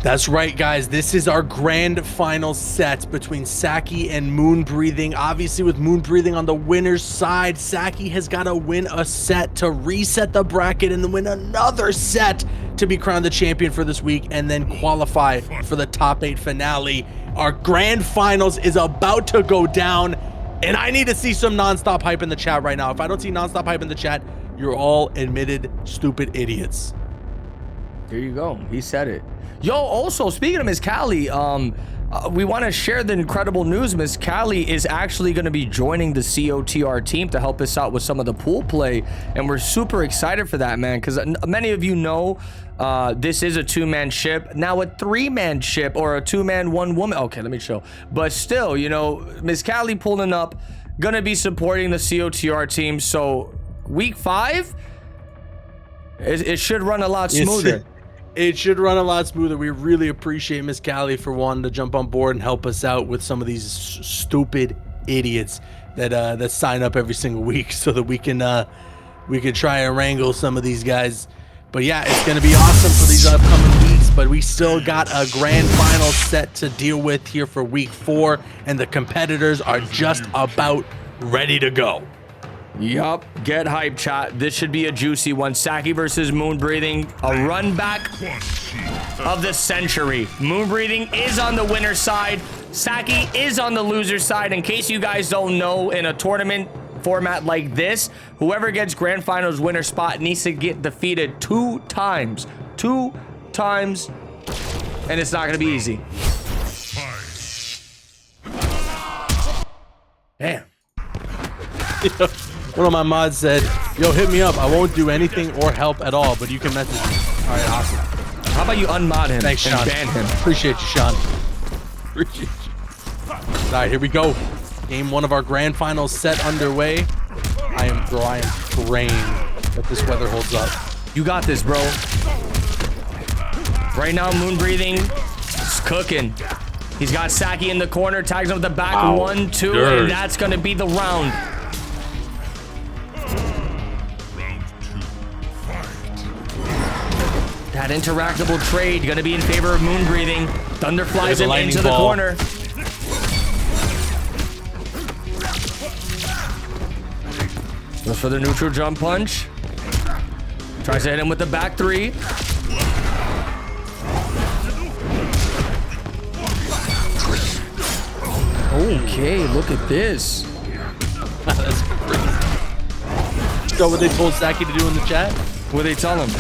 That's right, guys. This is our grand final set between Sacky and Moonbreathing. Obviously, with Moonbreathing on the winner's side, Sacky has got to win a set to reset the bracket and then win another set to be crowned the champion for this week and then qualify for the top 8 finale. Our grand finals is about to go down, and I need to see some nonstop hype in the chat right now. If I don't see nonstop hype in the chat, you're all admitted stupid idiots. There you go. He said it. Yo, also, speaking of Miss Callie, we want to share the incredible news. Miss Callie is actually going to be joining the COTR team to help us out with some of the pool play, and we're super excited for that, man, because many of you know this is a 2-man ship. Now a 3-man ship or a 2-man 1-woman. Okay, let me show. But still, you know, Miss Callie pulling up, going to be supporting the COTR team. So week 5, it should run a lot smoother. It should run a lot smoother. We really appreciate Miss Callie for wanting to jump on board and help us out with some of these stupid idiots that sign up every single week, so that we can try and wrangle some of these guys. But yeah, it's gonna be awesome for these upcoming weeks. But we still got a grand final set to deal with here for week 4, and the competitors are just about ready to go. Yup, get hype, chat. This should be a juicy one. Sacky versus Moonbreathing, a run back of the century. Moonbreathing is on the winner's side. Sacky is on the loser's side. In case you guys don't know, in a tournament format like this, whoever gets grand finals winner spot needs to get defeated 2 times. 2 times, and it's not gonna be easy. Damn. One of my mods said, yo, hit me up. I won't do anything or help at all, but you can message me. All right, awesome. How about you unmod him? Thanks, Sean. And ban him. Appreciate you, Sean. Appreciate you. All right, here we go. Game 1 of our grand finals set underway. I am praying that this weather holds up. You got this, bro. Right now, Moonbreathing is cooking. He's got Sacky in the corner, tags him with the back. Wow. 1, 2, and that's gonna be the round. That interactable trade gonna be in favor of Moonbreathing. Thunder flies him into the corner. Goes for the neutral jump punch. Tries to hit him with the back 3. Okay, look at this. That's crazy. So what they told Sacky to do in the chat? What did they tell him?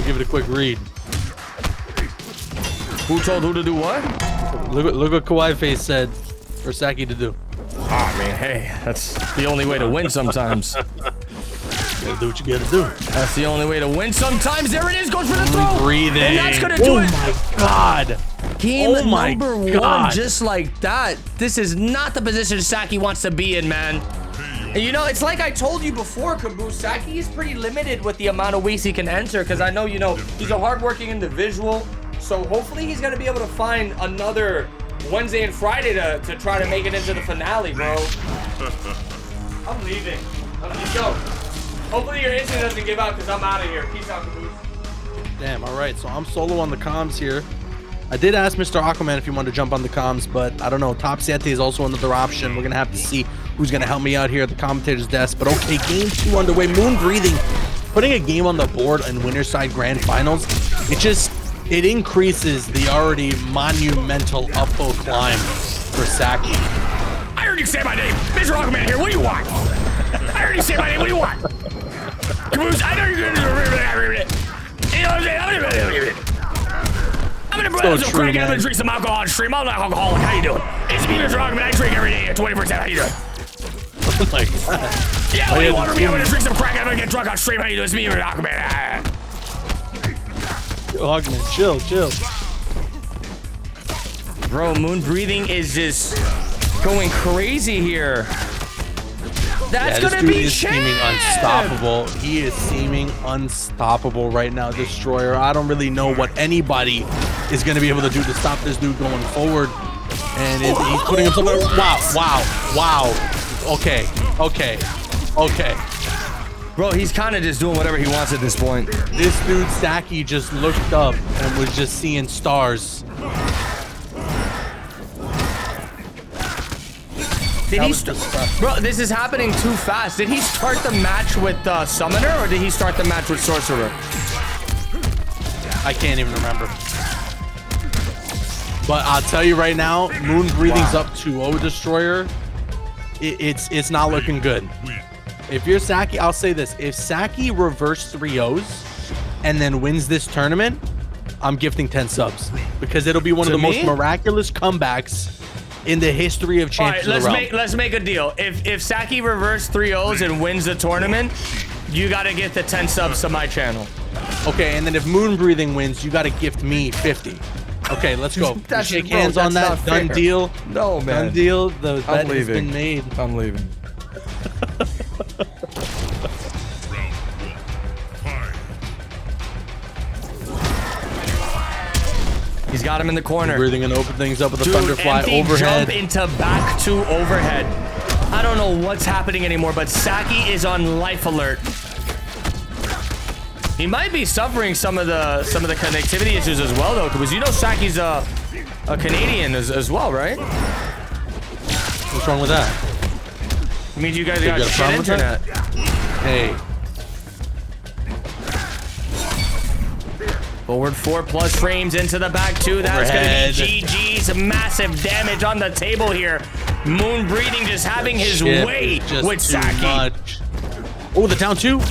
Give it a quick read. Who told who to do what? Look what Kawaii Face said for Sacky to do. Ah, man, hey, that's the only way to win sometimes. You gotta do what you gotta do. That's the only way to win sometimes. There it is, goes for the throw. Breathing. And that's gonna do it. Oh my God. Game number 1, just like that. This is not the position Sacky wants to be in, man. And you know, it's like I told you before, Caboose, Sacky is pretty limited with the amount of ways he can enter, because I know, you know, he's a hardworking individual. So hopefully he's gonna be able to find another Wednesday and Friday to try to make it into the finale, bro. I'm leaving. Yo, hopefully your instant doesn't give out, because I'm out of here. Peace out, Caboose. Damn, all right, so I'm solo on the comms here. I did ask Mr. Aquaman if he wanted to jump on the comms, but I don't know. Top Sete is also another option. We're gonna have to see who's gonna help me out here at the commentator's desk. But okay, game 2 underway. Moonbreathing putting a game on the board in Winterside Grand Finals, it increases the already monumental uphill climb for Sacky. I heard you say my name. Mr. Rockman here. What do you want? I heard you say my name. What do you want? Caboose, I know you're going to do it. You know what I'm saying? I'm going to brew some crack. I'm going to drink some alcohol on stream. I'm not alcoholic. How you doing? It's me, Mr. Rockman. I drink every day at 24/7. How you doing? Oh my God. Yeah, what do you want from me? I'm going to drink some crack. I'm going to get drunk on stream. How you doing? It's me, Mr. Rockman. Hogman, chill. Bro, Moonbreathing is just going crazy here. That's this gonna dude be is seeming unstoppable. He is seeming unstoppable right now, Destroyer. I don't really know what anybody is going to be able to do to stop this dude going forward. And he's putting himself in. Wow. Okay. Bro, he's kind of just doing whatever he wants at this point. This dude, Sacky, just looked up and was just seeing stars. Bro, this is happening too fast. Did he start the match with Summoner or did he start the match with Sorcerer? I can't even remember. But I'll tell you right now, Moonbreathing's up 2-0, Destroyer. It's not looking good. If you're Sacky, I'll say this. If Sacky reverse 3-0s and then wins this tournament, I'm gifting 10 subs. Because it'll be one of the most miraculous comebacks in the history of Champions of the Realm. Let's make a deal. If Sacky reverse 3-0s and wins the tournament, you gotta get the 10 subs to my channel. Okay, and then if Moonbreathing wins, you gotta gift me 50. Okay, let's go. Shake hands on that. Done deal. No, man. Done deal. The bet has been made. I'm leaving. He's got him in the corner. Breathing and open things up with a Dude, Thunderfly empty overhead. Jump into back to overhead. I don't know what's happening anymore, but Sacky is on life alert. He might be suffering some of the connectivity issues as well, though, because you know Sacky's a Canadian as well, right? What's wrong with that? It means you guys got shit internet. Hey. Forward 4+ frames into the back 2. That's going to be GG's. Massive damage on the table here. Moonbreathing just having his way with Sacky. Oh, the down 2.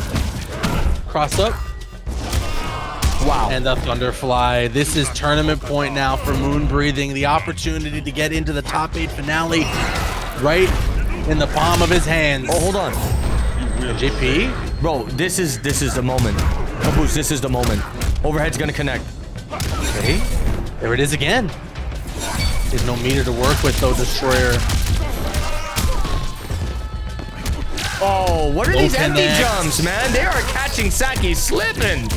Cross up. Wow. And the Thunderfly. This is tournament point now for Moonbreathing. The opportunity to get into the top 8 finale right in the palm of his hands. Oh, hold on. JP? Bro, this is the moment. Caboose, this is the moment. Overhead's gonna connect. Okay. There it is again. There's no meter to work with though, Destroyer. Oh, what are these empty jumps, man? They are catching Sacky slipping.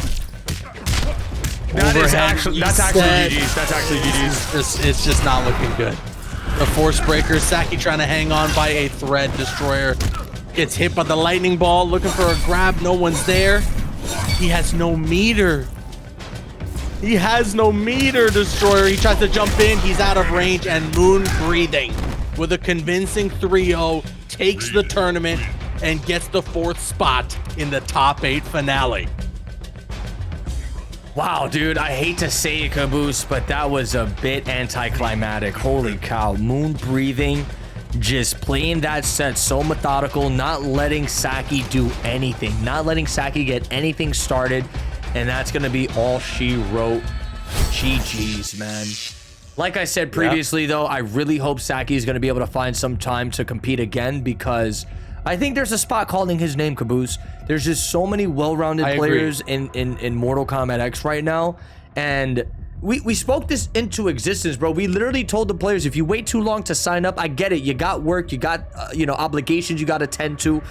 That's actually GG's. That's actually GG's. It's just not looking good. The Force Breaker, Sacky trying to hang on by a thread. Destroyer gets hit by the lightning ball, looking for a grab. No one's there. He has no meter. He has no meter, Destroyer. He tries to jump in. He's out of range, and Moonbreathing with a convincing 3-0 takes the tournament and gets the 4th spot in the top 8 finale. Wow, dude, I hate to say it, Caboose, but that was a bit anticlimactic. Holy cow. Moonbreathing just playing that set so methodical, not letting Sacky do anything, not letting Sacky get anything started, and that's going to be all she wrote. GG's, man. Like I said previously, though, I really hope Sacky is going to be able to find some time to compete again, because I think there's a spot calling his name, Caboose. There's just so many well-rounded players in Mortal Kombat X right now, and we spoke this into existence, bro. We literally told the players, if you wait too long to sign up, I get it. You got work, you got you know, obligations you got to tend to,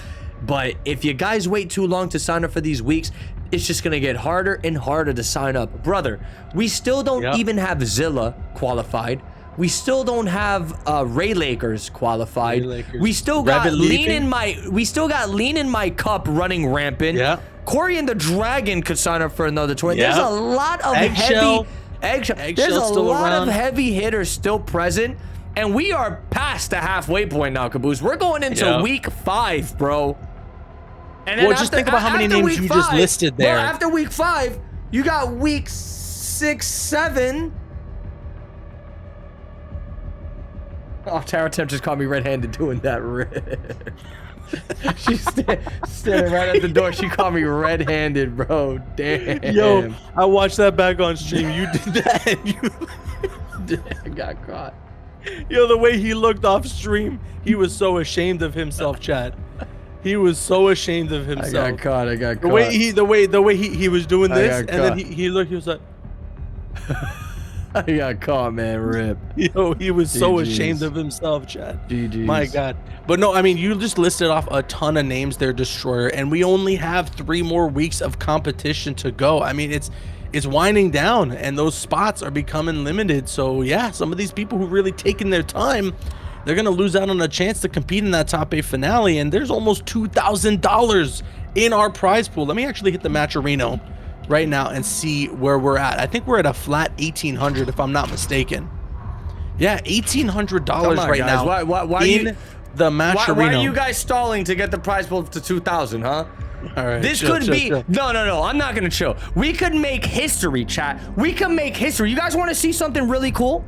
but if you guys wait too long to sign up for these weeks, it's just gonna get harder and harder to sign up, brother. We still don't even have Zilla qualified. We still don't have Ray Lakers qualified. We still got Lean in my cup running rampant. Yeah. Corey and the Dragon could sign up for another tour. There's a lot of Eggshell. There's a lot of heavy hitters still present, and we are past the halfway point now, Caboose. We're going into week 5, bro. And then Well, just think about how many names you just listed there. Well, after week 5, you got week 6, 7. Oh, Tara Temp just caught me red-handed doing that. She's standing right at the door. She caught me red-handed, bro. Damn. Yo, I watched that back on stream. You did that. And you I got caught. Yo, the way he looked off stream, he was so ashamed of himself, chat. He was so ashamed of himself. I got caught. The way he was doing this, and then he looked. He was like, I got caught, man. Rip. Yo, he was so GGs. ashamed of himself, chat. GGs. My God. But no, I mean, you just listed off a ton of names there, Destroyer, and we only have 3 more weeks of competition to go. I mean, it's winding down, and those spots are becoming limited. So yeah, some of these people who really taken their time, they're gonna lose out on a chance to compete in that top 8 finale. And there's almost $2,000 in our prize pool. Let me actually hit the Matcherino right now and see where we're at. I think we're at a flat 1,800 if I'm not mistaken. Yeah, $1,800 right guys. now Why in the Matcherino. Why are you guys stalling to get the prize pool to 2,000, huh? All right, This chill, could chill, be chill. no. I'm not gonna chill. We could make history, chat. We could make history. You guys want to see something really cool?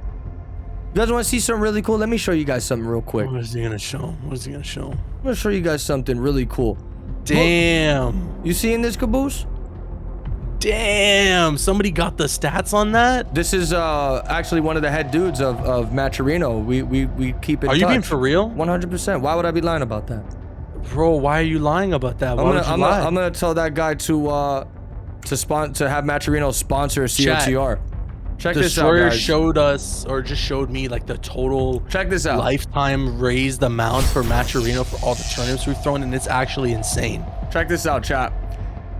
You guys want to see something really cool? Let me show you guys something real quick. What is he gonna show? What is he gonna show? I'm gonna show you guys something really cool. Damn. You seeing this, Caboose? Damn. Somebody got the stats on that? This is actually one of the head dudes of Matcherino. We keep in touch. Are you being for real? 100%. Why would I be lying about that? Bro, why are you lying about that? Why would you lie? I'm gonna tell that guy to have Matcherino sponsor COTR. Check this out, Destroyer guys. showed us, or just showed me, like the total Check this out. lifetime raised amount for Matcherino for all the tournaments we've thrown, and it's actually insane. Check this out, chat.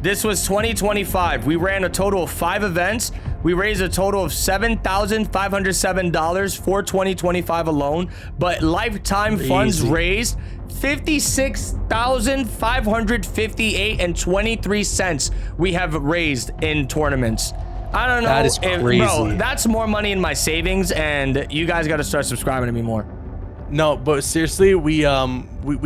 This was 2025. We ran a total of 5 events. We raised a total of $7,507 for 2025 alone, but lifetime funds raised $56,558.23 we have raised in tournaments. I don't know. That is crazy. Bro, that's more money in my savings, and you guys got to start subscribing to me more. No, but seriously, we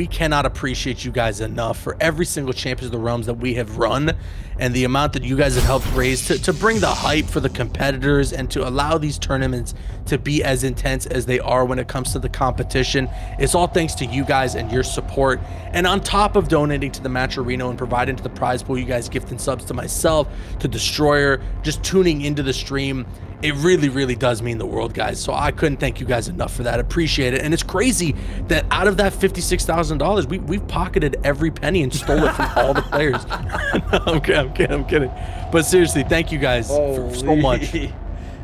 cannot appreciate you guys enough for every single Champions of the Realms that we have run, and the amount that you guys have helped raise to bring the hype for the competitors and to allow these tournaments to be as intense as they are when it comes to the competition. It's all thanks to you guys and your support. And on top of donating to the Matcherino and providing to the prize pool, you guys gifting subs to myself, to Destroyer, just tuning into the stream. It really, really does mean the world, guys. So I couldn't thank you guys enough for that. Appreciate it. And it's crazy that out of that $56,000, we've pocketed every penny and stole it from all the players. No, I'm kidding. But seriously, thank you guys for so much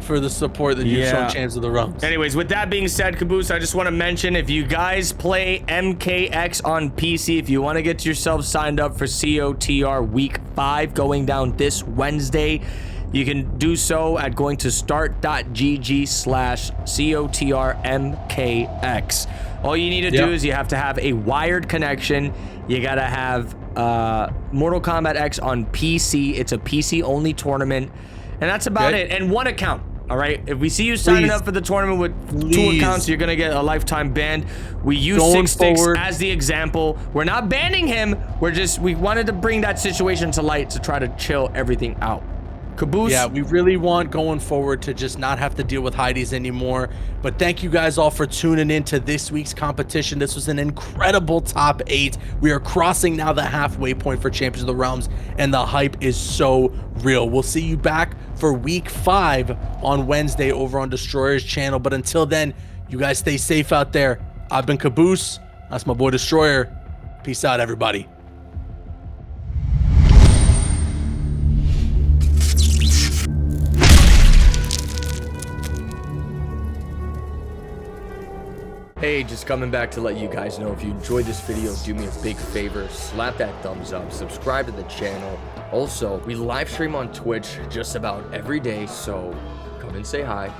for the support that you've shown Champs of the Realms. Anyways, with that being said, Caboose, I just want to mention, if you guys play MKX on PC, if you want to get yourself signed up for COTR Week 5 going down this Wednesday, you can do so at going to start.gg/COTRMKX. All you need to do is you have to have a wired connection. You got to have Mortal Kombat X on PC. It's a PC only tournament. And that's about it. And 1 account. All right. If we see you signing up for the tournament with 2 accounts, you're going to get a lifetime ban. We use Six Sticks as the example. We're not banning him. We wanted to bring that situation to light to try to chill everything out. Caboose. Yeah, we really want going forward to just not have to deal with Heidi's anymore. But thank you guys all for tuning in to this week's competition. This was an incredible top 8. We are crossing now the halfway point for Champions of the Realms, and the hype is so real. We'll see you back for week 5 on Wednesday over on Destroyer's channel. But until then, you guys stay safe out there. I've been Caboose. That's my boy Destroyer. Peace out, everybody. Hey, just coming back to let you guys know, if you enjoyed this video, do me a big favor, slap that thumbs up, subscribe to the channel. Also, we live stream on Twitch just about every day, so come and say hi.